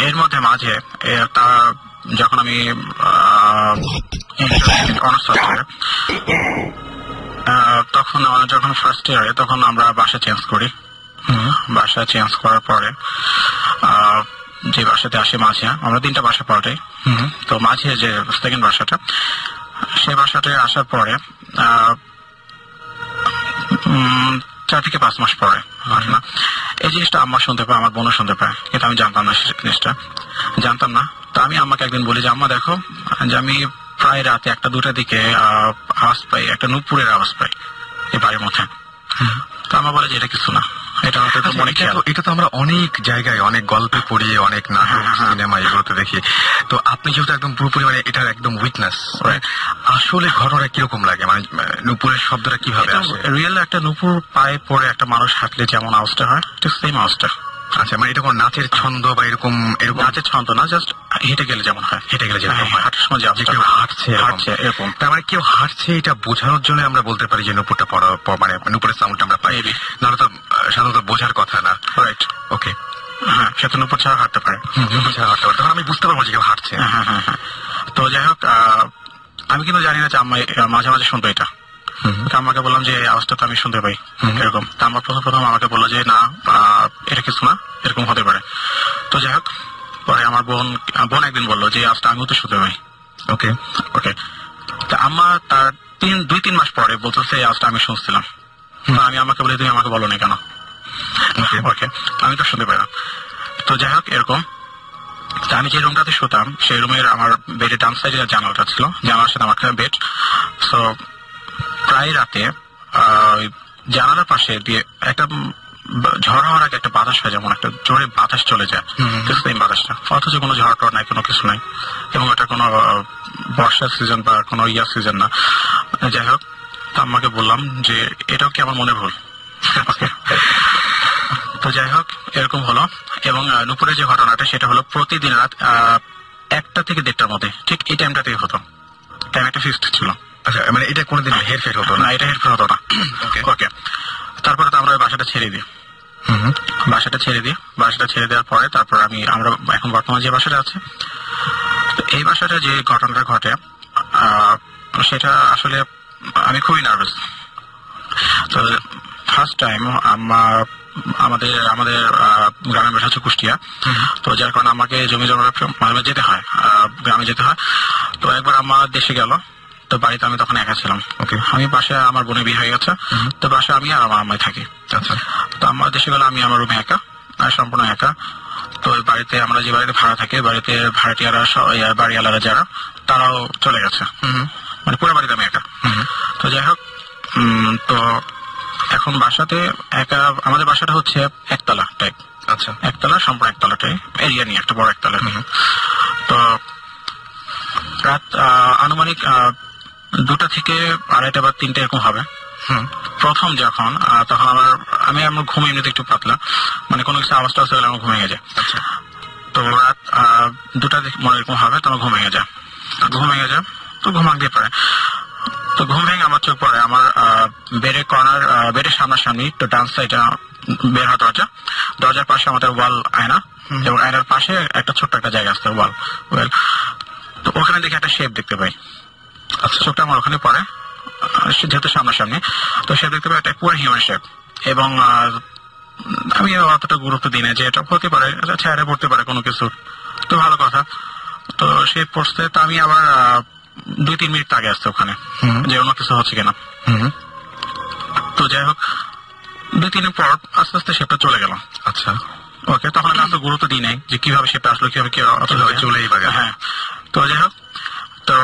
এর মধ্যে মাঝে যখন আমি তখন যখন ফার্স্ট ইয়ারে, তখন আমরা বাসা চেঞ্জ করি। বাসা চেঞ্জ করার পরে যে বাসাতে আসে মাঝে, আমরা 3টা বাসা পাল্টাই। তো মাঝে যে সেকেন্ড বাসাটা, সেই বাসাতে আসার পরে 4 থেকে 5 মাস পরে ঘটনা, এই জিনিসটা আম্মা শুনতে পায়, আমার বোনও শুনতে পায়, কিন্তু আমি জানতাম না জিনিসটা, জানতাম না। তো আমি আম্মাকে একদিন বলি যে আম্মা দেখো, যে আমি প্রায় রাতে 1-2টার দিকে আওয়াজ পাই, একটা নূপুরের আওয়াজ পাই এই বাড়ির মধ্যে। তো আম্মা বলে যে এটা কিছু না, এটা তো আমরা অনেক জায়গায়, অনেক গল্পে পড়ি, অনেক নাটক, সিনেমা এগুলোতে দেখি। তো আপনি যেহেতু একদম পুরোপুরি মানে এটার একদম উইটনেস, আসলে ঘটনা কিরকম লাগে, মানে নূপুরের শব্দটা কিভাবে আসে? রিয়েল একটা নূপুর পায়ে পড়ে একটা মানুষ হাঁটলে যেমন আওয়াজটা হয়, ঠিক সেম আওয়াজটা। আচ্ছা, মানে এটা কোন নাচের ছন্দ বা এরকম নাচের ছন্দ না, জাস্ট হেঁটে গেলে যেমন হয়, হেঁটে গেলে যেরকম হয়, হাঁটার সময় যে কেউ হাঁটছে এরকম। তার মানে কেউ হাঁটছে এটা বোঝানোর জন্য আমরা বলতে পারি যে নুপুরটা মানে নুপুরের সাউন্ডটা আমরা পাই, নাহলে তো সাধারণত বোঝার কথা না। রাইট, ওকে। হ্যাঁ, সে তো নুপুর ছাড়া হাঁটতে পারে। নুপুর ছাড়া হাঁটতে পারে, তখন আমি বুঝতে পারবো যে কেউ হাঁটছে। হ্যাঁ হ্যাঁ হ্যাঁ। তো যাই হোক, আমি কিন্তু জানি না যে আম্মা মাঝে মাঝে শুনতো এটা। আমাকে বললাম যে আওয়াজটা তো আমি শুনতে পাই এরকম। তা আমার প্রথম আমাকে বললো যে না, এটা কিছু না, এরকম হতে পারে। তো যাই হোক, পরে আমার বোন একদিন বললো যে আওয়াজটা আমিও তো শুনতে পাই। ওকে ওকে। তা আম্মা তার 2-3 মাস পরে বলতেছে এই আওয়াজটা আমি শুনছিলাম। আমি আমাকে বলি তুমি আমাকে বলো না কেন? ওকে, আমি তো শুনতে পাই না। তো যাই হোক, এরকম আমি যে রুমটাতে শুতাম সেই রুমের আমার বেডের ডান সাইডে জানালাটা ছিল, জানালার সাথে আমার বেড। সো প্রায় রাতে জানালার পাশে দিয়ে একটা ঝড় হওয়ার আগে একটা বাতাস হয়, যেমন একটা জোরে বাতাস চলে যায়, সেই বাতাসটা, অথচ কোনো ঝড় টড় নাই, কোনো কিছু নাই, এবং এটা কোনো বর্ষার সিজন বা কোনো সিজন না। যাই হোক, আম্মাকে বললাম যে এটাও কি আমার মনে ভুল? তো যাই হোক, এরকম হলো। এবং নুপুরের যে ঘটনাটা সেটা হলো প্রতিদিন রাত 1টা থেকে 1:30টার মধ্যে, ঠিক এই টাইমটাতেই হতো। টাইম একটা ফিক্সড ছিল। আচ্ছা, মানে এটা কোনোদিন হেরফের হতো না? এটা হেরফের হতো না। ওকে। তারপরে তো আমরা বাসাটা ছেড়ে দিই। বাসাটা ছেড়ে দেওয়ার পরে তারপর আমরা এখন বর্তমানে যে বাসাটা আছে, তো এই বাসাটা যে ঘটনাটা ঘটে সেটা আসলে আমি খুবই নার্ভাস। তো ফার্স্ট টাইম আমাদের গ্রামের বাসা হচ্ছে কুষ্টিয়া। তো যার কারণে আমাকে জমি জমার মাঝে যেতে হয়, গ্রামে যেতে হয়। তো একবার আমার দেশে গেল, তো বাড়িতে আমি তখন একা ছিলাম। ওকে, আমি পাশে আমার বোনের বিয়ে হয়ে গেছে, তো পাশে আমি আর আমার আম্মাই থাকি। আচ্ছা, তো আমার দেশে গেলে আমি আমার রুমে একা, আর সম্পূর্ণ একা। তো বাড়িতে আমরা যে বাড়িতে ভাড়া থাকি, বাড়িতে ভাড়াটিয়ারা বাড়িওয়ালারা যারা, তারাও চলে গেছে, মানে পুরো বাড়িতে আমি একা। তো যাই হোক, তো এখন বাসাতে একা, আমাদের বাসাটা হচ্ছে একতলা টাইপ। আচ্ছা, একতলা, সম্পূর্ণ একতলাটাই, এরিয়া নিয়ে একটা বড় একতলা নিয়ে। তো রাত আনুমানিক 2টা থেকে 2:30 বা 3টা এরকম হবে। প্রথম যখন তখন আমি আমার ঘুম এমনিতে একটু পাতলা, মানে কোনো কিছু আওয়াজ টাওয়াজ হলে আমার ঘুম ভেঙে যায়। তো রাত 2টা মনে এরকম হবে, তো আমার ঘুম ভেঙে যায়। তো ঘুম ভাঙতে পারে। তো ঘুম ভেঙে আমার চোখ পড়ে আমার বেডের সামনাসামনি, তো ডান সাইডে বের হওয়া দরজার পাশে আমাদের ওয়াল আয়না, এবং আয়নার পাশে একটা ছোট্ট একটা জায়গা আছে ওয়াল। তো ওখানে দেখে একটা শেপ দেখতে পাই। আচ্ছা, চোখটা আমার ওখানে পড়ে, যেহেতু সামনাসামনি, তো সে দেখতে পাই একটা পুরো হিউম্যান শেপ। এবং আমি অতটা গুরুত্ব দিই না যে এটা হতে পারে, চেহারা পড়তে পারে কোনো কিছু, তো ভালো কথা। তো সে পড়ছে, তো আমি আবার 2-3 মিনিট আগে আসছে ওখানে, যে অন্য কিছু হচ্ছে কিনা। তো যাই হোক, 2-3 মিনিট পর আস্তে আস্তে শেপটা চলে গেল। আচ্ছা, ওকে, তখন আমি আসলে গুরুত্ব দিই নাই যে কিভাবে শেপটা আসলো, কিভাবে চলেই বা। হ্যাঁ, তো যাই হোক, তো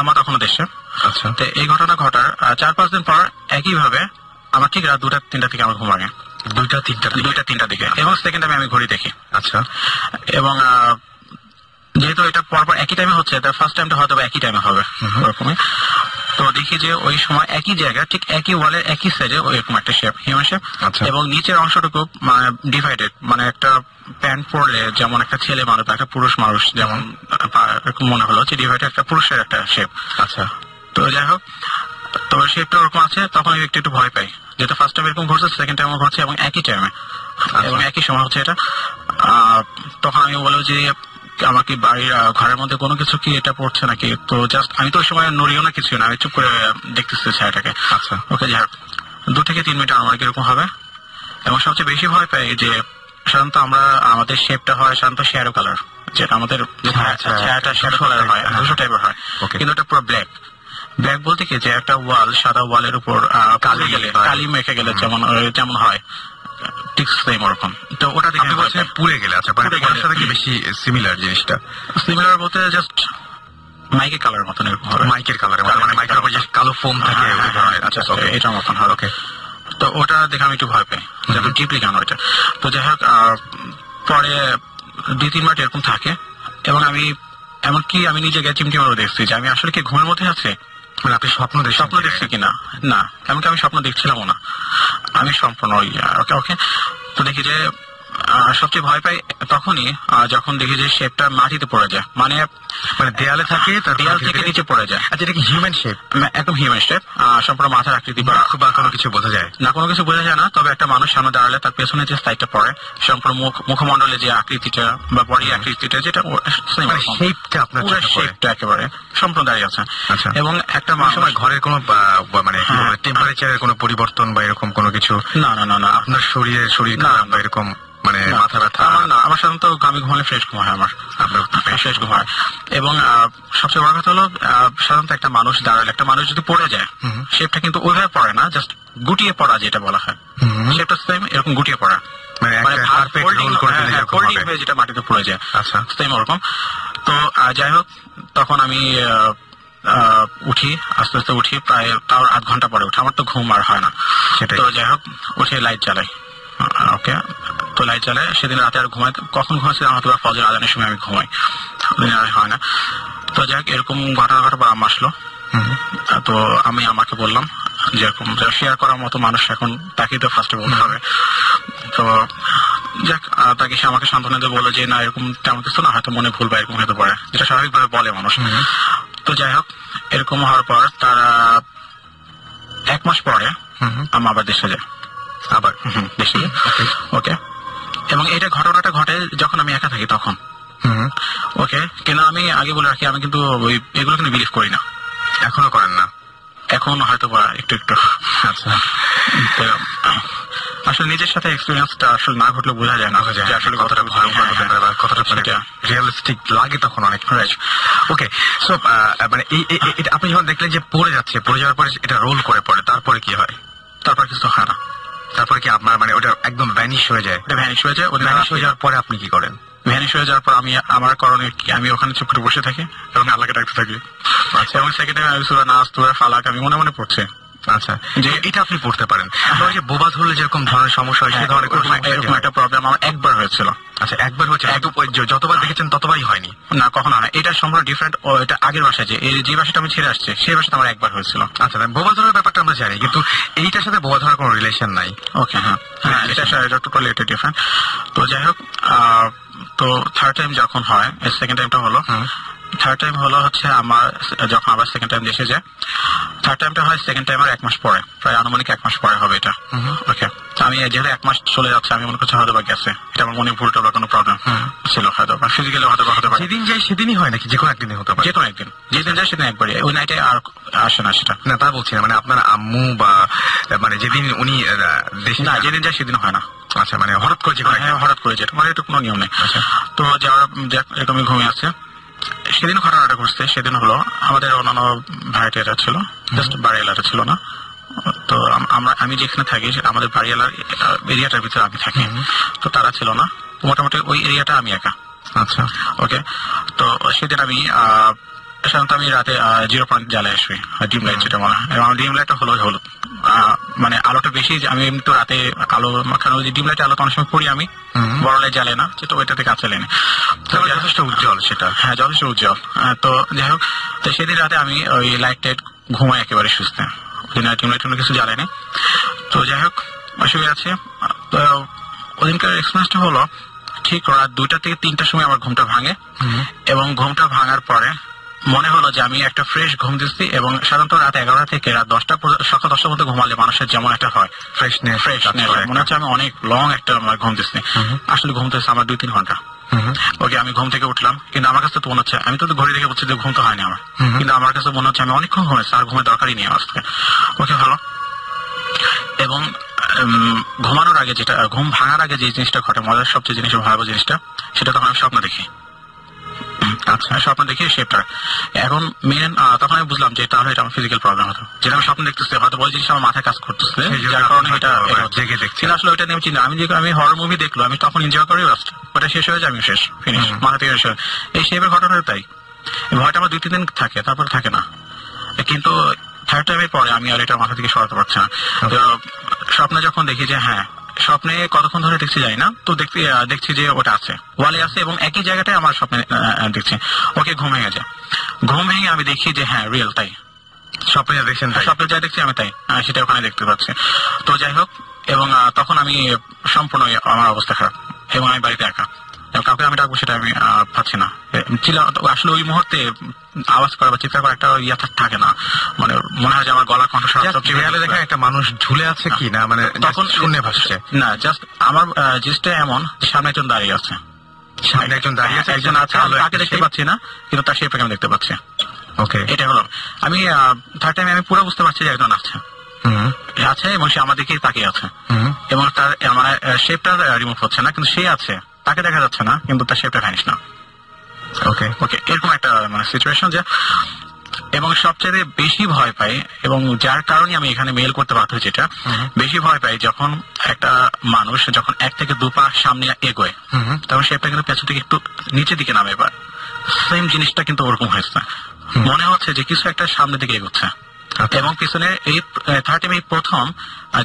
আমার তখনও দেশে। আচ্ছা, তো এই ঘটনা ঘটার 4-5 দিন পর একইভাবে আমার ঠিক রাত 2টা-3টা থেকে আমার ঘুম ভাঙে। 2টা-3টা দিকে, এবং সেকেন্ড টাইমে আমি ঘড়ি দেখি। আচ্ছা, এবং যেহেতু এটা পরপর একই টাইমে হচ্ছে, তার ফার্স্ট টাইমটা হয়তো একই টাইমে হবে ওরকমই। তো দেখি যে ওই সময় একই জায়গা, ঠিক একই ওয়ালের একই সাইডে ওইরকম একটা শেপ, হিউম্যান শেপ, এবং নিচের অংশটুকু মানে ডিভাইডেড, মানে একটা প্যান্ট পরলে যেমন একটা ছেলে মানুষ বা একটা পুরুষ মানুষ যেমন এরকম মনে হলো, যে ডিভাইডেড একটা পুরুষের একটা শেপ। আচ্ছা, তো যাই হোক, তো শেপটা ওরকম আছে। তখন আমি একটু ভয় পাই, যেহেতু ফার্স্ট টাইম এরকম ঘটছে, সেকেন্ড টাইম ঘটছে, এবং একই টাইমে এবং একই সময় হচ্ছে এটা। তখন আমি বলবো যে আমার কি বাড়ির ঘরের মধ্যে কোনো কিছু কি এটা পড়ছে নাকি? তো জাস্ট আমি তো ওই সময় নড়িও না, কিছু না, আমি চুপ করে দেখতেছি ছায়াটাকে। আচ্ছা, ওকে, যাই হোক, 2 থেকে 3 মিনিট আমার কিরকম হবে। এবং সবচেয়ে বেশি ভয় পাই যে সাধারণত আমাদের শেপটা হয় সাধারণত শ্যাডো কালার, যেটা আমাদের ছায়াটা শ্যাডো কালার হয়, দুটো টাইপের হয়, কিন্তু এটা পুরো ব্ল্যাক বলতে কি, যে একটা ওয়াল, সাদা ওয়ালের উপর কালি মেখে গেলে যেমন হয়, ঠিক সেম ওরকম। তো ওটা দেখে পুড়ে গেলে, আচ্ছা, সাথে কি বেশি সিমিলার? জিনিসটা সিমিলার বলতে জাস্ট মাইকের কালার মতন এরকম হবে, মাইকের কালার, মানে মাইকের উপর যে কালো ফোম থাকে, আচ্ছা, এটার মতন হয়। ওকে, তো ওটা দেখে আমি একটু ভয় পাই, যেহেতু ডিপলি গান ওইটা। তো যাই হোক, পরে 2-3 মিনিট এরকম থাকে, এবং এমনকি আমি নিজে গিয়ে চিমটি মারও দেখছি যে আমি আসলে কি ঘুমের মধ্যে আছে, মানে আপনি স্বপ্ন দেখছি কিনা। না, এমনকি আমি স্বপ্ন দেখছিলাম না, আমি সম্পূর্ণ ওকে। তো দেখি যে সবচেয়ে ভয় পাই তখনই যখন দেখি যে শেপটা মাটিতে পড়ে যায়, মানে দেয়ালে থাকে, দেয়াল থেকে নিচে পড়ে যায়। আচ্ছা, এটা কি হিউম্যান শেপ? একদম হিউম্যান শেপ, সম্পূর্ণ মাথার আকৃতি বা কোনো কিছু বোঝা যায় না, কোনো কিছু বোঝা যায় না। তবে একটা মানুষ সামনে দাঁড়ালে তার পেছনে যে সাইডটা পড়ে, সম্পূর্ণ মুখমণ্ডলে যে আকৃতিটা বা বডি আকৃতিটা, যেটা শেপটা আপনার শেপটা একেবারে সম্পূর্ণ দাঁড়িয়ে আছে। আচ্ছা, এবং একটা সময় ঘরের কোনো মানে টেম্পারেচারের কোনো পরিবর্তন বা এরকম কোনো কিছু? না না না না, আপনার শরীর খারাপ বা এরকম মানে মাথা ব্যথা? না, আমার সাধারণত আমি ঘুমালে ফ্রেশ ঘুম হয়, আমার ফ্রেশ ঘুম হয়। এবং সবচেয়ে বড় কথা হলো সাধারণত একটা মানুষ দাঁড়ালে, একটা মানুষ যদি পড়ে যায়, শেপটা কিন্তু ওইভাবে পড়ে না, জাস্ট গুটিয়ে পড়া যেটা বলা হয়, শেপটা সেম এরকম গুটিয়ে পড়া, যেটা মাটিতে পড়ে যায়। আচ্ছা, সেম ওরকম। তো যাই হোক, তখন আমি উঠি, আস্তে আস্তে উঠি, প্রায় তাও 8 ঘন্টা পরে উঠি। আমার তো ঘুম আর হয় না। তো যাই হোক, উঠে লাইট জ্বালাই। ওকে, তো লাইট জ্বালাই। সেদিন রাতে আর ঘুমাই, কখন ঘুমাচ্ছিলাম হয়তো ফজর আজানের সময় আমি ঘুমাই, হয় না। তো যাই হোক, এরকম ঘটনা ঘটার পর আম্মা আসলো। তো আমি আমাকে বললাম, যেরকম শেয়ার করার মতো মানুষ এখন তাকেই তো ফার্স্টে বলতে হবে। তো যাক, তাকে সে আমাকে সান্ত্বনা দিয়ে বললো যে না, এরকম তেমন কিছু না, হয়তো মনে ভুল বা এরকম হতে পারে, যেটা স্বাভাবিকভাবে বলে মানুষ। তো যাই হোক, এরকম হওয়ার পর তারা 1 মাস পরে আমার আবার দেশে যায়, আবার দেশে যায়। ওকে, এবং এটা ঘটনাটা ঘটে যখন আমি একা থাকি তখন। ওকে, কিন্তু আমি আগে বলে রাখি, আমি কিন্তু এগুলো কিন্তু বিলিভ করি না। এখনো করেন না? এখন হয়তো বা একটু একটু। আচ্ছা, আসলে নিজের সাথে এক্সপিরিয়েন্সটা আসলে না ঘটলে বোঝা যায় না যে আসলে কতটা ভয়ঙ্কর হতে পারে বা কতটা রিয়েলিস্টিক লাগে তখন অনেক। ওকে, সো মানে আপনি যখন দেখলেন যে পড়ে যাওয়ার পরে এটা রোল করে পড়ে, তারপরে কি হয়? তারপর কিছু হয় না। তারপরে কি আপনার মানে ওটা একদম ভ্যানিশ হয়ে যায়? ওটা ভ্যানিশ হয়ে যায়। ভ্যানিশ হয়ে যাওয়ার পরে আপনি কি করেন? ভ্যানিশ হয়ে যাওয়ার পর আমার করণীয় কি, আমি ওখানে চুপ করে বসে থাকি এবং আল্লাহকে ডাকতে থাকি। আচ্ছা, এবং সেকেন্ড টাইম আমি সূরা নাস, সূরা ফালাক আমি মনে মনে পড়ছি। আচ্ছা, যে এটা আপনি পড়তে পারেন। ওই যে বোবা ধরলে যেরকম ধরনের সমস্যা হয়, সেই ধরনের এরকম একটা প্রবলেম আমার একবার হয়েছিল। আচ্ছা, একবার হয়েছে? যতবার দেখেছেন ততবারই হয়নি? না, কখনো না। এটা সম্পূর্ণ ডিফারেন্ট। এটা আগের বাসায় যে বাসাটা আমি ছেড়ে আসছে, সেই বাসাটা আমার একবার হয়েছিল। আচ্ছা, বোবা ধরার ব্যাপারটা আমরা জানি, কিন্তু এইটার সাথে বোবা ধরার কোনো রিলেশন নাই। ওকে, হ্যাঁ, এটা টোটালি এটা ডিফারেন্ট। তো যাই হোক, তো থার্ড টাইম যখন হয়, সেকেন্ড টাইমটা হলো, থার্ড টাইম হলো হচ্ছে আমার যখন আবার সেকেন্ড টাইম দেশে যায়। থার্ড টাইমটা হয় সেকেন্ড টাইম আর 1 মাস পরে, প্রায় আনুমানিক 1 মাস পরে হবে এটা। ওকে, আমি যেহেতু 1 মাস চলে যাচ্ছে, আমি মনে করছি হয়তো বা গেছে, এটা আমার মনে ভুলটা বা কোনো প্রবলেম ছিল, হয়তো বা ফিজিক্যালি হয়তো বা হতে পারে। যেদিন যাই সেদিনই হয় নাকি? যে কোনো একদিনে হতে পারে? যে কোনো একদিন, যেদিন যায় সেদিন একবারই, ওই নাইটে আর আসে না সেটা। না, তা বলছি না, মানে আপনার আম্মু বা মানে যেদিন উনি দেশে, না, যেদিন যায় সেদিন হয় না। আচ্ছা, মানে হঠাৎ করে যে হঠাৎ করে যেটা, মানে এটা কোনো নিয়ম নেই। তো যারা এরকমই ঘুমিয়ে আছে, সেদিন ঘটনাটা ঘটছে। সেদিন হলো আমাদের অন্যান্য ভাড়াটিয়ারা ছিল, জাস্ট বাড়ি এলাকা ছিল না। তো আমি যেখানে থাকি, আমাদের বাড়ি এরিয়াটার ভিতরে আমি থাকি, তো তারা ছিল না। মোটামুটি ওই এরিয়াটা আমি একা। আচ্ছা, ওকে, তো সেদিন আমি সাধারণত আমি রাতে 0 পয়েন্ট জ্বালায় আসি, ডিম লাইট যেটা বলা হয়। এবং ডিম লাইটটা হলুদ, মানে আলোটা বেশি। আমি এমনি তো রাতে আলো, কারণ ওই ডিম লাইটের আলো তো অনেক সময় পড়ি আমি, বড় লাইট জ্বালে না, তো ওইটাতে কাছে লেনে যথেষ্ট উজ্জ্বল সেটা। হ্যাঁ, যথেষ্ট উজ্জ্বল। তো যাই হোক, তো সেদিন রাতে আমি ওই লাইট টাইট ঘুমাই একেবারে সুস্থ, ডিম লাইট কোনো কিছু জ্বালেনি। তো যাই হোক, অসুবিধা আছে। তো ওদিনকার এক্সপিরিয়েন্সটা হলো, ঠিক রাত 2টা থেকে 3টার সময় আমার ঘুমটা ভাঙে, এবং ঘুমটা ভাঙার পরে মনে হলো যে আমি একটা ফ্রেশ ঘুম দিচ্ছি। এবং সাধারণত রাত 11টা থেকে রাত 10টা, সকাল 10টার মধ্যে ঘুমালে মানুষের যেমন একটা হয় ফ্রেশনেস, মনে হচ্ছে আমি অনেক লং একটা ঘুম দিচ্ছি। আসলে ঘুম দিচ্ছে আমার 2-3 ঘন্টা। ওকে, আমি ঘুম থেকে উঠলাম, কিন্তু আমার কাছে তো মনে হচ্ছে, আমি তো ঘড়ি দেখে বলছি যে ঘুম তো হয়নি আমার, কিন্তু আমার কাছে মনে হচ্ছে আমি অনেকক্ষণ ঘুমেছি, আর ঘুমের দরকারই নেই আজকে। ওকে, হলো। এবং ঘুমানোর আগে যেটা, ঘুম ভাঙার আগে যে জিনিসটা ঘটে, মজার সবচেয়ে জিনিস, ভয়াবহ জিনিসটা, সেটা তখন আমি স্বপ্ন দেখি। আচ্ছা, স্বপ্ন দেখি শেপটা। এখন তখন আমি বুঝলাম যে তাহলে এটা আমার ফিজিক্যাল প্রবলেম হতো, যেটা আমি স্বপ্ন দেখতেছি, হয়তো ওই জিনিসটা আমার মাথায় কাজ করতেছে, যার কারণে এটা জেগে দেখছি। আসলে ওইটা নিয়ে চিন্তা, আমি হরর মুভি দেখলো, আমি তখন এনজয় করি, ব্যস্ত, ওটা শেষ হয়ে যায়, আমি শেষ, ফিনিশ, মাথা থেকে শেষ। এই শেপের ঘটনাটা তাই, ভয়টা আমার 2-3 দিন থাকে, তারপর থাকে না। কিন্তু থার্ড টাইমের পরে আমি আর এটা মাথা থেকে সরাতে পারছি না। তো স্বপ্নে যখন দেখি যে, হ্যাঁ, স্বপ্নে কতক্ষণ ধরে দেখছি যাই না, তো দেখছি যে ওটা আছে, ওয়ালে আছে, এবং একই জায়গাটায় আমার স্বপ্নে দেখছি। ওকে, ঘুম ভেঙে যায়। ঘুম ভেঙে আমি দেখি যে হ্যাঁ, রিয়েল তাই, স্বপ্নে দেখছেন, স্বপ্নে যা দেখছি আমি তাই, সেটা ওখানে দেখতে পাচ্ছি। তো যাই হোক, এবং তখন আমি সম্পূর্ণ আমার অবস্থা খারাপ, এবং আমি বাড়িতে একা, কাউকে আমি ডাকবো সেটা আমি পাচ্ছি না। আসলে ওই মুহূর্তে আওয়াজ করা বা চিৎকার করা একটা ইয়ে থাকে না, মানে মনে হয় যে আমার গলার কণ্ঠস্বর দেখা একটা মানুষ ঝুলে আছে কি না, মানে তখন শূন্য ভাসছে না, জাস্ট আমার জিনিসটা এমন সামনে একজন দাঁড়িয়ে আছে, সামনে একজন দাঁড়িয়ে আছে, একজন আছে, তাকে দেখতে পাচ্ছি না কিন্তু তার শেপটাকে আমি দেখতে পাচ্ছি। ওকে, এটা হলো আমি থার্ড টাইমে আমি পুরো বুঝতে পারছি যে একজন আছে আছে এবং সে আমার দিকেই তাকিয়ে আছে এবং তার মানে শেপটা রিমুভ হচ্ছে না কিন্তু সে আছে, তাকে দেখা যাচ্ছে না কিন্তু তার শেপটা ভ্যানিশ না। ওকে ওকে, এরকম একটা মানে সিচুয়েশন যে, এবং সবচেয়ে বেশি ভয় পাই এবং যার কারণে আমি এখানে মেল করতে বাধ্য হয়েছি, যেটা বেশি ভয় পাই যখন একটা মানুষ যখন 1 থেকে 2 পা সামনে এগোয় তখন শেপটা কিন্তু পেছন থেকে একটু নিচের দিকে নামে। এবার সেম জিনিসটা কিন্তু ওরকম হয়েছে, মনে হচ্ছে যে কিছু একটা সামনের দিকে এগোচ্ছে এবং পিছনে এই থার্ড টাইম এই প্রথম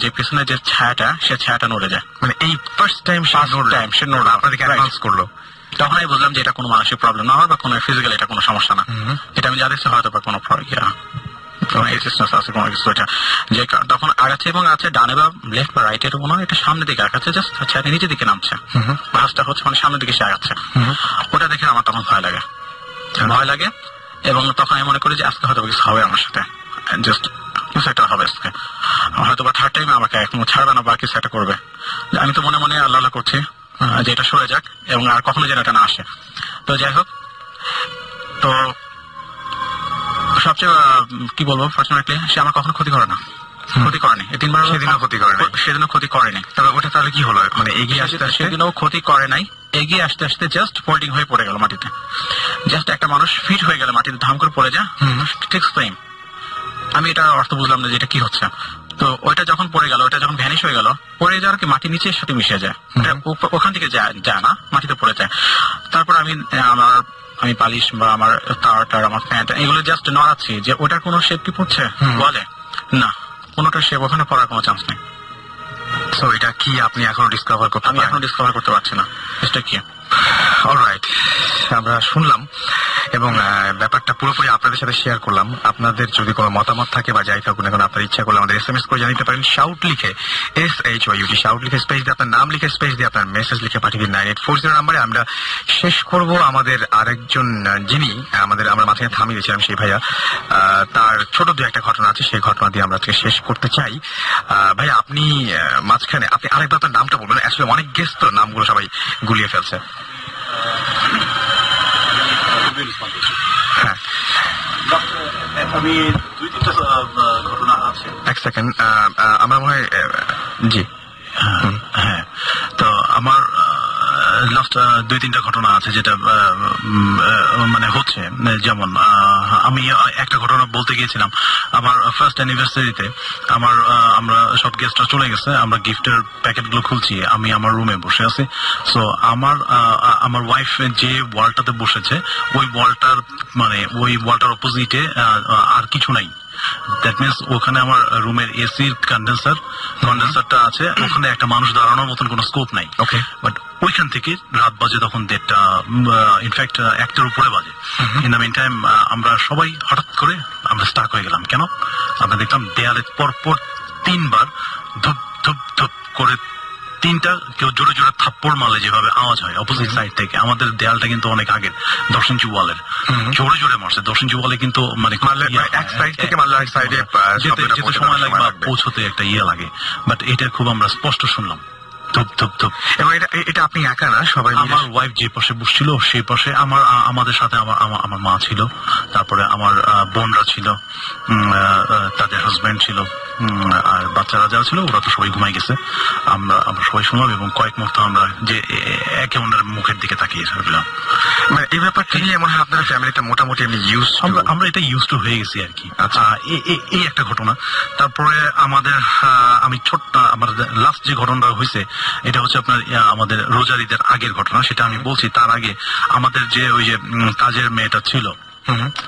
যে পিছনে যে ছায়াটা সে ছায়াটা নড়ে যায়, মানে এই ফার্স্ট টাইম সে নড়লো আপনাদেরকে অ্যাডভান্স করলো। তখন আমি বুঝলাম যে এটা কোনো মানসিক প্রবলেম না হয় বা কোনো ফিজিক্যাল এটা কোনো সমস্যা না, এটা আমি যা দেখছি হয়তো বা কোনো আছে কোনো কিছু, এটা যে তখন আগাচ্ছে এবং আছে ডানে বা লেফট বা রাইট এটা মনে হয় এটা সামনের দিকে আগাচ্ছে, জাস্ট ছায়াটা নিচের দিকে নামছে, ভাসটা হচ্ছে মানে সামনের দিকে সে আগাচ্ছে। ওটা দেখে আমার তখন ভয় লাগে এবং তখন আমি মনে করি যে আজকে হয়তো কিছু হবে আমার সাথে, জাস্ট কিছু একটা হবে আজকে, হয়তো বা থার্ড টাইমে আমাকে এখন ছাড়বে না বা কিছু একটা করবে। আমি তো মনে মনে আল্লাহ করছি যে এটা সরে যাক এবং আর কখনো যেন এটা না আসে। তো যাই হোক, তো সবচেয়ে কি বলবো, ফর্চুনেটলি সে আমার কখনো ক্ষতি করেনি, 3বার সেদিনও ক্ষতি করেনি। তবে ওটা তাহলে কি হলো, মানে এগিয়ে আসতে সেদিনও ক্ষতি করে নাই, এগিয়ে আসতে আসতে জাস্ট ফোল্ডিং হয়ে পড়ে গেল মাটিতে, জাস্ট একটা মানুষ ফিট হয়ে গেল মাটিতে ধাম করে পড়ে যায়, ঠিক সেম। আমি এটা অর্থ বুঝলাম না যে এটা কি হচ্ছে। তো ওইটা যখন পড়ে গেল, ওইটা যখন ভ্যানিশ হয়ে গেল, পড়ে যাওয়ার কি মাটি নিচের সাথে মিশে যায়, ওখান থেকে যায় না, মাটিতে পড়ে যায়। তারপর আমি বালিশ বা আমার তার আমার প্যান্ট এগুলো জাস্ট নড়াচ্ছি যে ওটার কোনো শেপ কি পড়ছে, বলে না কোনোটা শেপ ওখানে পড়ার কোনো চান্স নেই। তো এটা কি আপনি এখনো ডিসকভার করতে, আমি এখনো ডিসকভার করতে পারছি না এটা কি। অলরাইট, আমরা শুনলাম এবং ব্যাপারটা পুরোপুরি আপনাদের সাথে শেয়ার করলাম। আপনাদের যদি কোনো মতামত থাকে বা যাই থাকুন এখন আপনার ইচ্ছা করলে আমাদের SMS করে জানিতে পারেন, শাউট লিখে SHOUT শাউট লিখে স্পেস দিয়ে আপনার নাম লিখে স্পেস দিয়ে আপনার মেসেজ লিখে পাঠিয়ে দিন 9840 নাম্বারে। আমরা শেষ করব আমাদের আরেকজন যিনি আমরা মাথায় থামিয়ে দিয়েছিলাম সেই ভাইয়া, তার ছোট 2-1 ঘটনা আছে, সেই ঘটনা দিয়ে আমরা আজকে শেষ করতে চাই। ভাইয়া আপনি মাঝখানে আপনি আরেকবার আপনার নামটা বলবেন, আসলে অনেক গেস্ট তো নামগুলো সবাই গুলিয়ে ফেলছে। হ্যাঁ, আমি 2-3টা ঘটনা আছে। 1 সেকেন্ড, আমার মনে হয় জি হ্যাঁ, তো আমার লাস্ট 2-3টা ঘটনা আছে যেটা মানে হচ্ছে, যেমন আমি একটা ঘটনা বলতে গিয়েছিলাম আমার ফার্স্ট অ্যানিভার্সারিতে। আমরা সব গেস্টরা চলে গেছে, আমরা গিফটের প্যাকেটগুলো খুলছি, আমি আমার রুমে বসে আছি। সো আমার ওয়াইফ যে ওয়ালটাতে বসেছে ওই ওয়ালটার অপোজিটে আর কিছু নাই। দ্যাট মিনস ওখানে আমার রুমের এসির কন্ডেন্সারটা আছে, ওখানে একটা মানুষ দাঁড়ানোর মতন কোনো স্কোপ নাই। ওকে, বাট ওইখান থেকে রাত বাজে তখন 1:30, ইনফ্যাক্ট 1টার উপরে বাজে। ইন দ্য মিন টাইম আমরা সবাই হঠাৎ করে আমরা স্টাক হয়ে গেলাম। কেন? আমরা দেখলাম দেয়ালে পরপর 3বার ধুপ ধুপ ধুপ করে 3টা কেউ জোরে জোরে থাপ্পড় মারলে যেভাবে আওয়াজ হয় অপোজিট সাইড থেকে, আমাদের দেয়ালটা কিন্তু অনেক আগের 10 ইঞ্চি ওয়ালের, জোরে জোরে মারছে। 10 ইঞ্চি ওয়ালে কিন্তু মানে এক সাইড থেকে মারলে আরেক সাইডে যেতে সময় লাগে বা পৌঁছতে একটা লাগে, বাট এটা খুব আমরা স্পষ্ট শুনলাম, ধুপ ধুপ ধুপ। এবং এটা আপনি একা না, সবাই আমার ওয়াইফ যে পাশে বসছিল সেই পাশে আমাদের সাথে আমার মা ছিল, তারপরে আমার বোনরা ছিল, তাদের হাজবেন্ড ছিল, আর বাচ্চারা যারা ছিল ওরা তো সবাই ঘুমাই গেছে। আমরা সবাই শুনলাম এবং কয়েক মুহূর্ত আমরা যে একে অন্যের মুখের দিকে তাকিয়ে থাকলাম। মানে এই ব্যাপারটা নিয়ে মনে হয় আপনার ফ্যামিলিটা মোটামুটি আমরা এটা ইউজ টু হয়ে গেছি আর কি। এই একটা ঘটনা। তারপরে আমি ছোট্ট আমার লাস্ট যে ঘটনাটা হয়েছে এটা হচ্ছে আপনার আমাদের রোজার ঈদের আগের ঘটনা, সেটা আমি বলছি। তার আগে আমাদের যে ওই যে কাজের মেয়েটা ছিল,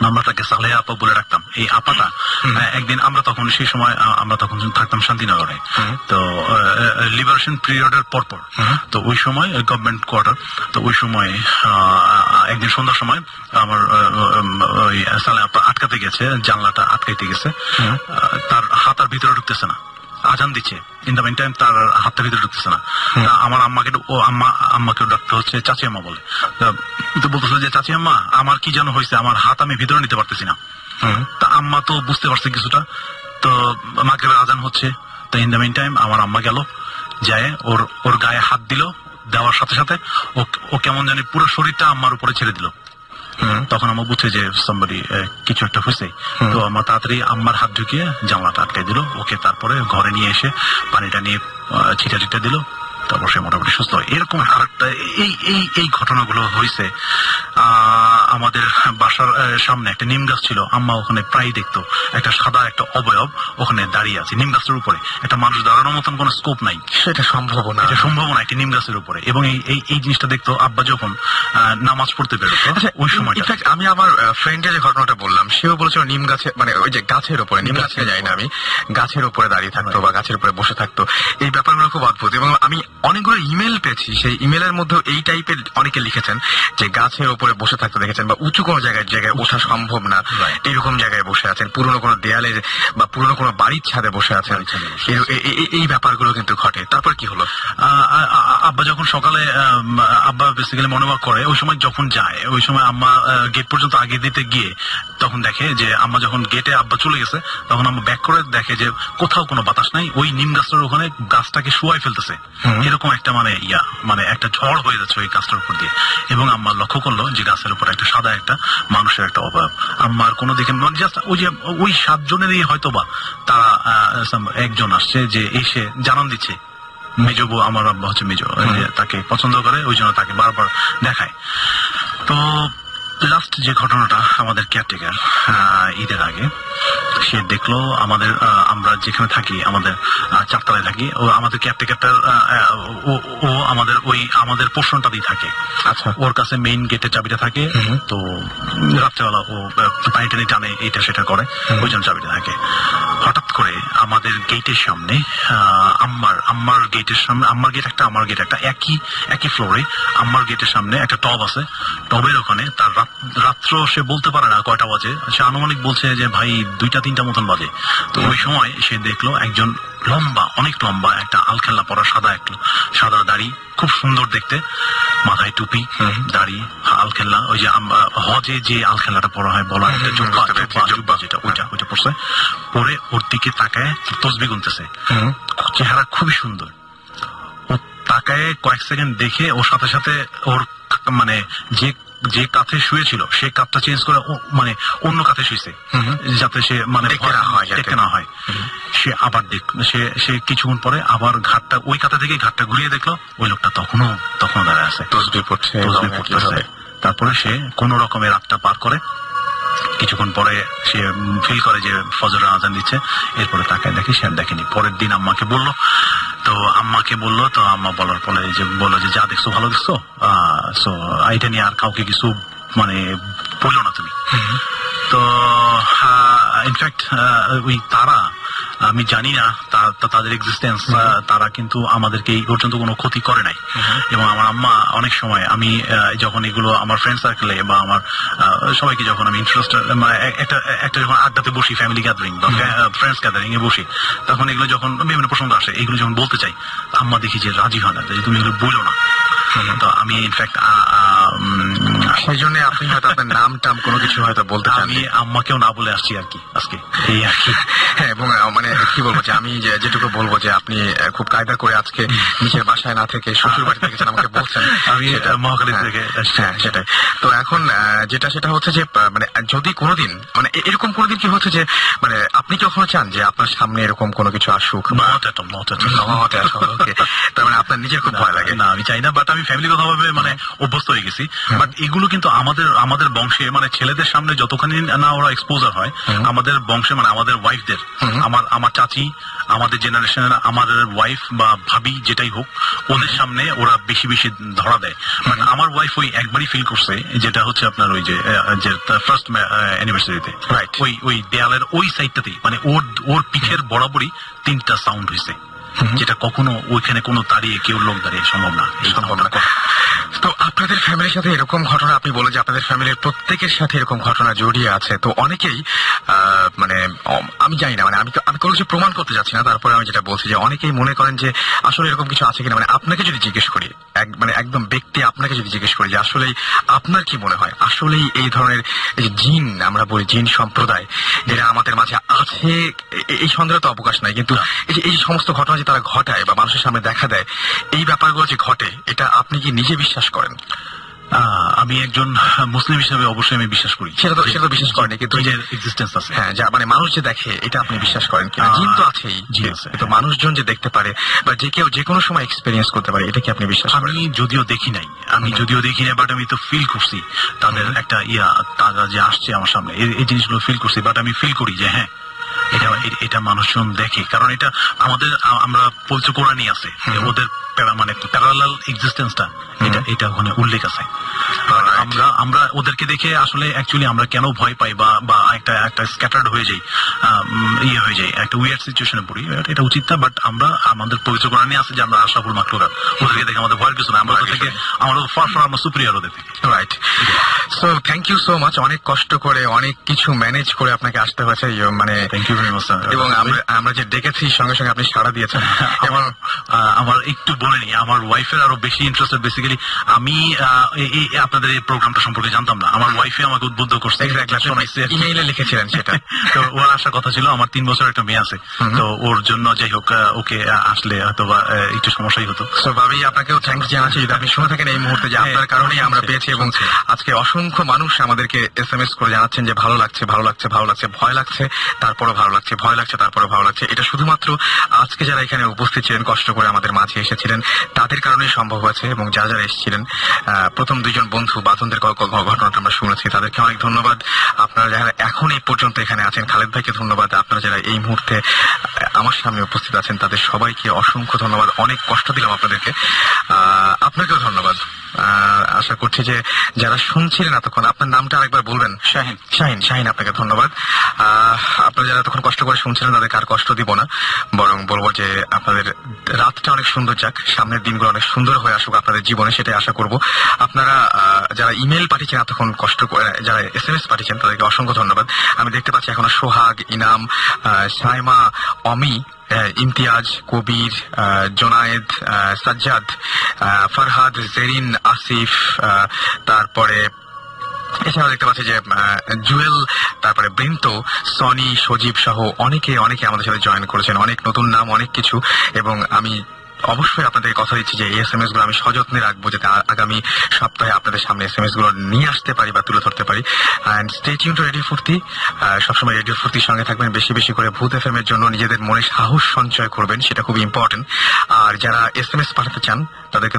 আমরা তাকে সালেহা আপা বলে রাখতাম। এই আপাটা একদিন আমরা তখন সেই সময় আমরা তখন থাকতাম শান্তিনগরে, তো লিবারেশন পিরিয়ডের পরপর, তো ওই সময় গভর্নমেন্ট কোয়ার্টার, তো ওই সময় একদিন সন্ধ্যার সময় আমার ওই সালেহা আপা আটকাতে গেছে, জানলাটা আটকাইতে গেছে, তার হাত আর ভিতরে ঢুকতেছে না। আজান দিচ্ছে, ইন দ্য মেন টাইম তার হাতটা ভিতরে ঢুকতেছে না। তা আমার আম্মাকে ডাকতে হচ্ছে চাচি আম্মা বলে। তো বলতেছে যে চাচি আম্মা আমার কি যেন হয়েছে, আমার হাত আমি ভিতরে নিতে পারতেছি না। তা আম্মা তো বুঝতে পারছে কিছুটা, তো মাগরিবের আজান হচ্ছে। তো ইন দ্য মেন টাইম আমার আম্মা গেল, যায় ওর গায়ে হাত দিল, দেওয়ার সাথে সাথে ও কেমন জানি পুরো শরীরটা আম্মার উপরে ছেড়ে দিল। তখন আমার বুঝছে যে সামবাডি কিছু একটা হয়েছে। তো আমার তাড়াতাড়ি আম্মার হাত ঢুকিয়ে জানলাটা আটকে দিল ওকে। তারপরে ঘরে নিয়ে এসে পানিটা নিয়ে ছিটা দিল, তারপর সে মোটামুটি সুস্থ হয়। এরকম আরেকটা এই ঘটনাগুলো হয়েছে। আমাদের বাসার সামনে একটা নিম গাছ ছিল, আম্মা ওখানে প্রায় দেখতো একটা সাদা একটা অবয়ব ওখানে দাঁড়িয়ে আছে নিম গাছের উপরে। একটা মানুষ দাঁড়ানোর মতন কোনো স্কোপ নাই, সেটা সম্ভব না, এটা সম্ভব না একটা নিম গাছের উপরে। এবং এই জিনিসটা দেখতো আব্বা যখন নামাজ পড়তে বেরোতো ওই সময়। আমি আমার ফ্রেন্ডের যে ঘটনাটা বললাম, সেও বলেছিল নিম গাছে, মানে ওই যে গাছের উপরে, নিম গাছে যাই না আমি, গাছের উপরে দাঁড়িয়ে থাকতো বা গাছের উপরে বসে থাকতো। এই ব্যাপারগুলো খুব অদ্ভুত। এবং আমি অনেকগুলো ইমেল পেয়েছি, সেই ইমেলের মধ্যে এই টাইপের অনেকে লিখেছেন যে গাছের উপরে বসে থাকতে দেখেছেন, বা উঁচু কোনো জায়গায় ওঠা সম্ভব না এরকম জায়গায় বসে আছেন, পুরনো কোনো দেয়ালে বা পুরনো কোনো বাড়ির ছাদে বসে আছেন। এই ব্যাপারগুলো কিন্তু ঘটে। তারপর কি হলো? আব্বা যখন সকালে আব্বা বেসিক্যালি মনোভাব করে, ওই সময় যখন যায় ওই সময় আম্মা গেট পর্যন্ত আগে দিতে গিয়ে তখন দেখে যে আম্মা যখন গেটে আব্বা চলে গেছে, তখন আম্মা ব্যাক করে দেখে যে কোথাও কোনো বাতাস নাই, ওই নিম গাছটার ওখানে গাছটাকে শুয়াই ফেলতেছে। এরকম একটা মানে একটা ঝড় হয়ে যাচ্ছে ওই গাছটার উপর দিয়ে। এবং আম্মা লক্ষ্য করলো যে গাছের উপর একটা সাদা একটা মানুষের একটা অবয়ব। আম্মার কোনো দিকে জাস্ট ওই 7 জনেরই হয়তো বা তারা একজন আসছে যে এসে জানান দিচ্ছে মেজো বউ, আমার আব্বা হচ্ছে মেজো, তাকে পছন্দ করে, ওই জন্য তাকে বারবার দেখায়। তো লাস্ট যে ঘটনাটা আমাদের কেয়ারটেকার ঈদের আগে সে দেখলো আমাদের, আমরা যেখানে থাকি আমাদের 4 তলায় থাকি, ও আমাদের কেয়ারটেকারটার ও আমাদের পোর্শনটাতেই থাকে। আচ্ছা, ওর কাছে মেইন গেটের চাবিটা থাকে। তো রাত্রেবেলা ও পানি টানি টানে, এটা সেটা করে, ওই জন্য চাবিটা থাকে। হঠাৎ করে আমাদের গেটের সামনে আম্মার গেটের সামনে, আম্মার গেট একটা আমার গেট একটা, একই ফ্লোরে আম্মার গেটের সামনে একটা টব আছে। টবের ওখানে তার রাত্র সে বলতে পারে না কয়টা বাজে, সে আনুমানিক বলছে যে ভাই 2-3টা মতন বাজে। তো ওই সময় সে দেখলো একজন লম্বা, অনেক লম্বা একটা আলখেল্লা পরা সাদা দাড়ি, খুব সুন্দর দেখতে, মাথায় টুপি, দাড়ি, আলখেল্লা, ওই যে হজে যে আলখেল্লাটা পরা হয় বলা একটা জুব্বা, যেটা ওইটা পড়ছে, পরে ওর দিকে তাকায় তসবি গুনতেছে। চেহারা খুবই সুন্দর। ও তাকায় কয়েক সেকেন্ড দেখে ওর সাথে সাথে ওর মানে যে কাঁথে শুয়েছিল সেই কাঁথটা চেঞ্জ করে মানে অন্য কাঁথে শুয়েছে, যাতে সে মানে দেখতে না হয়। সে আবার সে কিছুক্ষণ পরে আবার ওই কাঁথা থেকে ঘাটটা ঘুরিয়ে দেখলো ওই লোকটা তখনও দাঁড়ায় আছে, তসবিহ পড়তেছে। তারপরে সে কোন রকমের রাতটা পার করে। কিছুক্ষণ পরে সে ফিল করে যে ফজরের আজান দিচ্ছে, এরপরে তাকায় দেখি সে আর দেখেনি। পরের দিন আম্মাকে বললো, তো আম্মা বলার পরে যে বললো যে যা দেখছো ভালো দেখছো, সো এটা নিয়ে আর কাউকে কিছু মানে বললো না তুমি। তো ইনফ্যাক্ট ওই তারা, আমি জানি না তাদের এক্সিস্টেন্স, তারা কিন্তু আমাদেরকে এই পর্যন্ত কোনো ক্ষতি করে নাই। এবং আমার আম্মা অনেক সময়, আমি যখন এগুলো আমার ফ্রেন্ড সার্কেলে বা আমার সবাইকে যখন আমি ইন্টারেস্টেড, একটা যখন আড্ডাতে বসি, ফ্যামিলি গ্যাদারিং বা ফ্রেন্ডস গ্যাদারিং এ বসি, তখন এগুলো যখন বিভিন্ন প্রসঙ্গ আসে, এগুলো যখন বলতে চাই, আম্মা দেখি যে রাজি হয় না, যে তুমি এগুলো বলো না। তো আমি ইনফ্যাক্ট সেই জন্য আপনি হয়তো আপনার নাম টাম কোনো কিছু হয়তো বলতে চান। আমি আম্মাকেও না বলে আসছি আর কি আজকে, এই আর কি। হ্যাঁ, এবং মানে কি বলবো, যে আমি যেটুকু বলবো যে আপনি খুব কায়দা করে আজকে নিজের বাসায় না থেকে শ্বশুর বাড়ি থেকে আমাকে বলছেন, আমি মহাখালী থেকে। হ্যাঁ, সেটাই। তো এখন সেটা হচ্ছে যে মানে যদি কোনোদিন মানে এরকম কোনোদিন কি হচ্ছে যে মানে আপনি কখনো চান যে আপনার সামনে এরকম কোনো কিছু আসুক? তার মানে আপনার নিজের খুব ভয় লাগে? না, আমি চাই না, বাট আমি ফ্যামিলিগত ভাবে মানে অভ্যস্ত হয়ে গেছি। বাট এগুলো কিন্তু আমাদের বংশে মানে ছেলেদের সামনে যতখানি না ওরা এক্সপোজার হয়, আমাদের বংশে মানে আমাদের ওয়াইফদের, আমার চাচি, আমাদের জেনারেশনের আমাদের ওয়াইফ বা ভাবি যেটাই হোক, ওদের সামনে ওরা বেশি ধরা দেয়। মানে আমার ওয়াইফ ওই একবারই ফিল করছে, যেটা হচ্ছে আপনার ওই যে ফার্স্ট অ্যানিভার্সারিতে, ওই দেয়ালের ওই সাইডটাতেই মানে ওর পিঠের বরাবরই 3টা সাউন্ড হয়েছে, যেটা কখনো ওইখানে কোনো দাঁড়িয়ে কেউ লোক দাঁড়িয়ে সম্ভব না। তো আপনাদের ফ্যামিলির সাথে এরকম ঘটনা, আপনি বলে যে আপনাদের ফ্যামিলির প্রত্যেকের সাথে এরকম ঘটনা জড়িয়ে আছে, তো অনেকেই মানে আমি জানি না, মানে আমি কোনো কিছু প্রমাণ করতে যাচ্ছি না, তারপরে আমি যেটা বলছি যে অনেকেই মনে করেন যে আসলে এরকম কিছু আছে কিনা, মানে আপনাকে যদি জিজ্ঞেস করি, মানে একদম ব্যক্তি আপনাকে যদি জিজ্ঞেস করি যে আসলে আপনার কি মনে হয় আসলেই এই ধরনের এই যে জিন, আমরা বলি জিন সম্প্রদায় যেটা আমাদের মাঝে আছে, এই সন্দেহ তো অবকাশ নাই, কিন্তু এই যে সমস্ত ঘটনা যে তারা ঘটায় বা মানুষের সামনে দেখা দেয়, এই ব্যাপারগুলো যে ঘটে, এটা আপনি কি নিজে বিশ্বাস করেন? আমি একজন মুসলিম হিসেবে অবশ্যই আমি বিশ্বাস করি। সেটা তো বিশ্বাস করেন, কিন্তু এক্সিস্টেন্স আছে, হ্যাঁ, যা মানে মানুষ যে দেখে, এটা আপনি বিশ্বাস করেন কিনা? জিন তো আছেই, কিন্তু মানুষজন যে দেখতে পারে বা যে কেউ যে কোনো সময় এক্সপেরিয়েন্স করতে পারে, এটা কি আপনি বিশ্বাস করেন? আমি যদিও দেখি নাই, বাট আমি তো ফিল করছি তাদের একটা তারা যে আসছে আমার সামনে, এই জিনিসগুলো ফিল করছি, বাট আমি ফিল করি যে হ্যাঁ এটা মানুষজন দেখে, কারণ এটা আমরা পবিত্র কোরআনই আছে, ওদের মানে প্যারালাল এক্সিস্টেন্সটা এটা ওখানে উল্লেখ আছে। আমরা ওদেরকে দেখে আসলে অ্যাকচুয়ালি আমরা কেন ভয় পাই বা একটা স্ক্যাটার্ড হয়ে যাই, হয়ে যায়, একটা উইয়ার্ড সিচুয়েশনে পড়ি, এটা উচিত না, বাট আমরা আমাদের পবিত্র কোরআনই আছে যে আমরা আশরাফুল মাখলুকাত, ওদেরকে দেখে আমাদের ভয়ের কিছু না, আমরা ওদের থেকে আমরা ফার আমরা সুপিরিয়র ওদের থেকে। Right, so thank you so much, অনেক কষ্ট করে অনেক কিছু ম্যানেজ করে আপনাকে আসতে হয়েছে, মানে thank you very much sir. এবং আমরা যে ডেকেছি সঙ্গে সঙ্গে আপনি সাড়া দিয়েছেন। এবং আমার একটু বলে নি, আমার ওয়াইফের আরো বেশি ইন্টারেস্টেড, বেসিক্যালি আমি আপনাদের এই প্রোগ্রামটা সম্পর্কে জানতাম না, আমার ওয়াইফে আমাকে উদ্বুদ্ধ করছে, ইমেইলে লিখেছিলেন সেটা। তো ওর আসার কথা ছিল, আমার 3 বছর একটা মেয়ে আছে, তো ওর জন্য যাই হোক ওকে আসলে হয়তো বা একটু সমস্যাই হতো। সো ভাবি, আপনাকেও থ্যাংকস জানাচ্ছি যদি আপনি শুনে থাকেন এই মুহূর্তে, যে আপনার কারণেই আমরা পেয়েছি, এবং আজকে অসংখ্য মানুষ আমাদেরকে SMS করে জানাচ্ছেন যে ভালো লাগছে, ভালো লাগছে, ভালো লাগছে, ভয় লাগছে তারপরও ভালো লাগছে, ভয় লাগছে তারপরে ভালো লাগছে। এটা শুধুমাত্র আজকে যারা এখানে উপস্থিত ছিলেন, কষ্ট করে আমাদের মাঝে এসেছিলেন, তাদের কারণেই সম্ভব হয়েছে, এবং যারা এসেছিলেন, প্রথম 2 জন বন্ধু বাঁধনদের ঘটনাটা আমরা শুনেছি, তাদেরকে অনেক ধন্যবাদ। আপনারা যারা এখন এই পর্যন্ত এখানে আছেন, খালেদ ভাইকে ধন্যবাদ। আপনারা যারা এই মুহূর্তে আমার সামনে উপস্থিত আছেন, তাদের সবাইকে অসংখ্য ধন্যবাদ। অনেক কষ্ট দিলাম আপনাদেরকে, আপনাকেও ধন্যবাদ। আশা করছি যে যারা শুনছিলেন এতক্ষণ, আপনার নামটা আরেকবার বলবেন? শাহিন, আপনাকে ধন্যবাদ। আপনারা যারা এতক্ষণ কষ্ট করে শুনছিলেন, তাদেরকে আর কষ্ট দিব না, বরং বলবো যে আপনাদের রাতটা অনেক সুন্দর যাক, সামনের দিনগুলো অনেক সুন্দর হয়ে আসুক আপনাদের জীবনে, সেটাই আশা করব। আপনারা যারা ইমেল পাঠিয়েছেন এতক্ষণ কষ্ট করে, যারা SMS পাঠিয়েছেন, তাদেরকে অসংখ্য ধন্যবাদ। আমি দেখতে পাচ্ছি এখনো সোহাগ, ইনাম, সাইমা, অমি, ইমতিয়াজ, কবির, জোনায়েদ, সাজ্জাদ, ফরহাদ, জেরিন, আসিফ, তারপরে এছাড়াও দেখতে পাচ্ছি যে জুয়েল, তারপরে বৃন্ত, সনি, সজীব সহ অনেকে আমাদের সাথে জয়েন করেছেন, অনেক নতুন নাম, অনেক কিছু। এবং আমি অবশ্যই আপনাদের কথা দিচ্ছি যে এই SMS গুলো আমি সযত্নে রাখবো, যাতে আগামী সপ্তাহে আপনাদের সামনে SMS গুলো নিয়ে আসতে পারি বা তুলে ধরতে পারি। And stay tune to radio Foorti, সবসময় রেডিও ফুর্তির সঙ্গে থাকবেন, বেশি বেশি করে ভূত FM এর জন্য নিজেদের মনে সাহস সঞ্চয় করবেন, সেটা খুব ইম্পর্টেন্ট। আর যারা SMS পাঠাতে চান,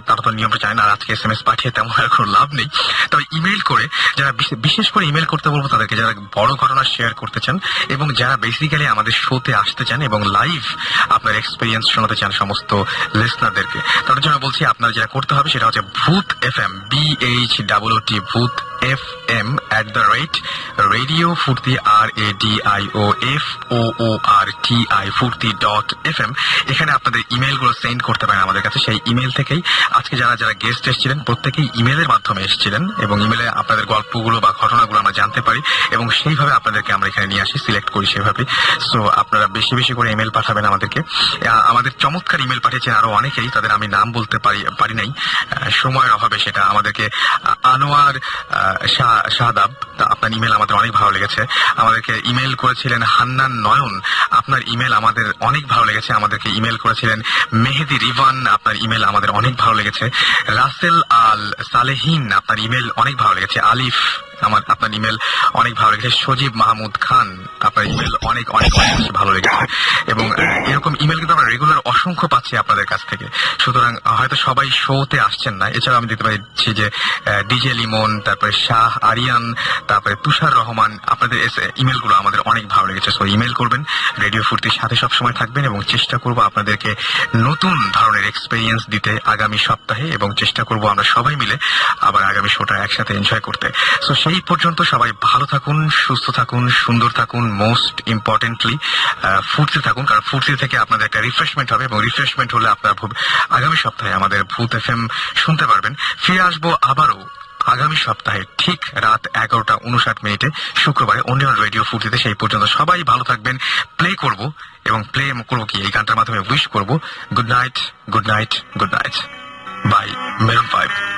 তারা তো নিয়মটা জানেন, আর আজকে SMS পাঠিয়ে তেমন আর কোনো লাভ নেই, তবে ইমেল করে, যারা বিশেষ করে ইমেল করতে বলবো তাদেরকে, যারা বড় ঘটনা শেয়ার করতে চান এবং যারা বেসিক্যালি আমাদের শোতে আসতে চান এবং লাইভ আপনার এক্সপিরিয়েন্স শোনাতে চান সমস্ত লিসনারদেরকে, তাদের জন্য বলছি আপনার যেটা করতে হবে সেটা হচ্ছে ভূত FM, BHOOT, ভূত FM @radio ফুর্তি RADIOFOORTI ফুর্তি.FM। এখানে আপনাদের ইমেল গুলো সেন্ড করতে পারেন আমাদের কাছে। সেই ইমেল থেকেই আজকে যারা গেস্ট এসেছিলেন, প্রত্যেকেই ইমেলের মাধ্যমে এসেছিলেন, এবং ইমেলে আপনাদের গল্পগুলো বা ঘটনাগুলো আমরা জানতে পারি, এবং সেইভাবে আপনাদেরকে আমরা এখানে নিয়ে আসি, সিলেক্ট করি সেভাবে। সো আপনারা বেশি বেশি করে ইমেল পাঠাবেন আমাদেরকে। আমাদের চমৎকার ইমেল পাঠিয়েছেন আরো অনেকেই, তাদের আমি নাম বলতে পারি নাই সময়ের অভাবে, সেটা আমাদেরকে আনোয়ার শাহাদাব, আপনার ইমেল আমাদের অনেক ভালো লেগেছে। আমাদেরকে ইমেল করেছিলেন হান্নান নয়ন, আপনার ইমেল আমাদের অনেক ভালো লেগেছে। আমাদেরকে ইমেল করেছিলেন মেহেদি রিভান, আপনার ইমেল আমাদের অনেক ভালো লেগেছে। রাসেল আল সালেহিন, আপনার ইমেল অনেক ভালো লেগেছে। আলিফ, আপনার ইমেল অনেক ভালো লেগেছে। সজীব মাহমুদ খান, আপনার ইমেল অনেক অনেক অনেক বেশি ভালো লেগেছে। এবং এরকম ইমেল কিন্তু আমরা রেগুলার অসংখ্য পাচ্ছি আপনাদের কাছ থেকে। সুতরাং হয়তো সবাই শোতে আসছেন না। এছাড়া আমি দেখতে পাচ্ছি যে ডিজে লিমন, তারপরে শাহ আরিয়ান, তারপরে তুষার রহমান, আপনাদের ইমেলগুলো আমাদের অনেক ভালো লেগেছে। সো ইমেল করবেন, রেডিও ফুর্তির সাথে সবসময় থাকবেন, এবং চেষ্টা করব আপনাদেরকে নতুন ধরনের এক্সপেরিয়েন্স দিতে আগামী সপ্তাহে, এবং চেষ্টা করব আমরা সবাই মিলে আবার আগামী শোটা একসাথে এনজয় করতে। সো সেই পর্যন্ত সবাই ভালো থাকুন, সুস্থ থাকুন, সুন্দর থাকুন, মোস্ট ইম্পর্টেন্টলি ফুডসি থাকুন, কারণ ফুডসি থেকে আপনাদের একটা রিফ্রেশমেন্ট হবে, এবং রিফ্রেশমেন্ট হলে আপনারা আগামী সপ্তাহে আমাদের ভূত FM শুনতে পারবেন। ফিরে আসবো আবারও আগামী সপ্তাহে ঠিক রাত 11:59 শুক্রবারে অনলি অন রেডিও ফুডসিতে। সেই পর্যন্ত সবাই ভালো থাকবেন। প্লে করব, এবং প্লে করবো কি এই গানটার মাধ্যমে উইশ করব good night, good night, good night bye maroon 5।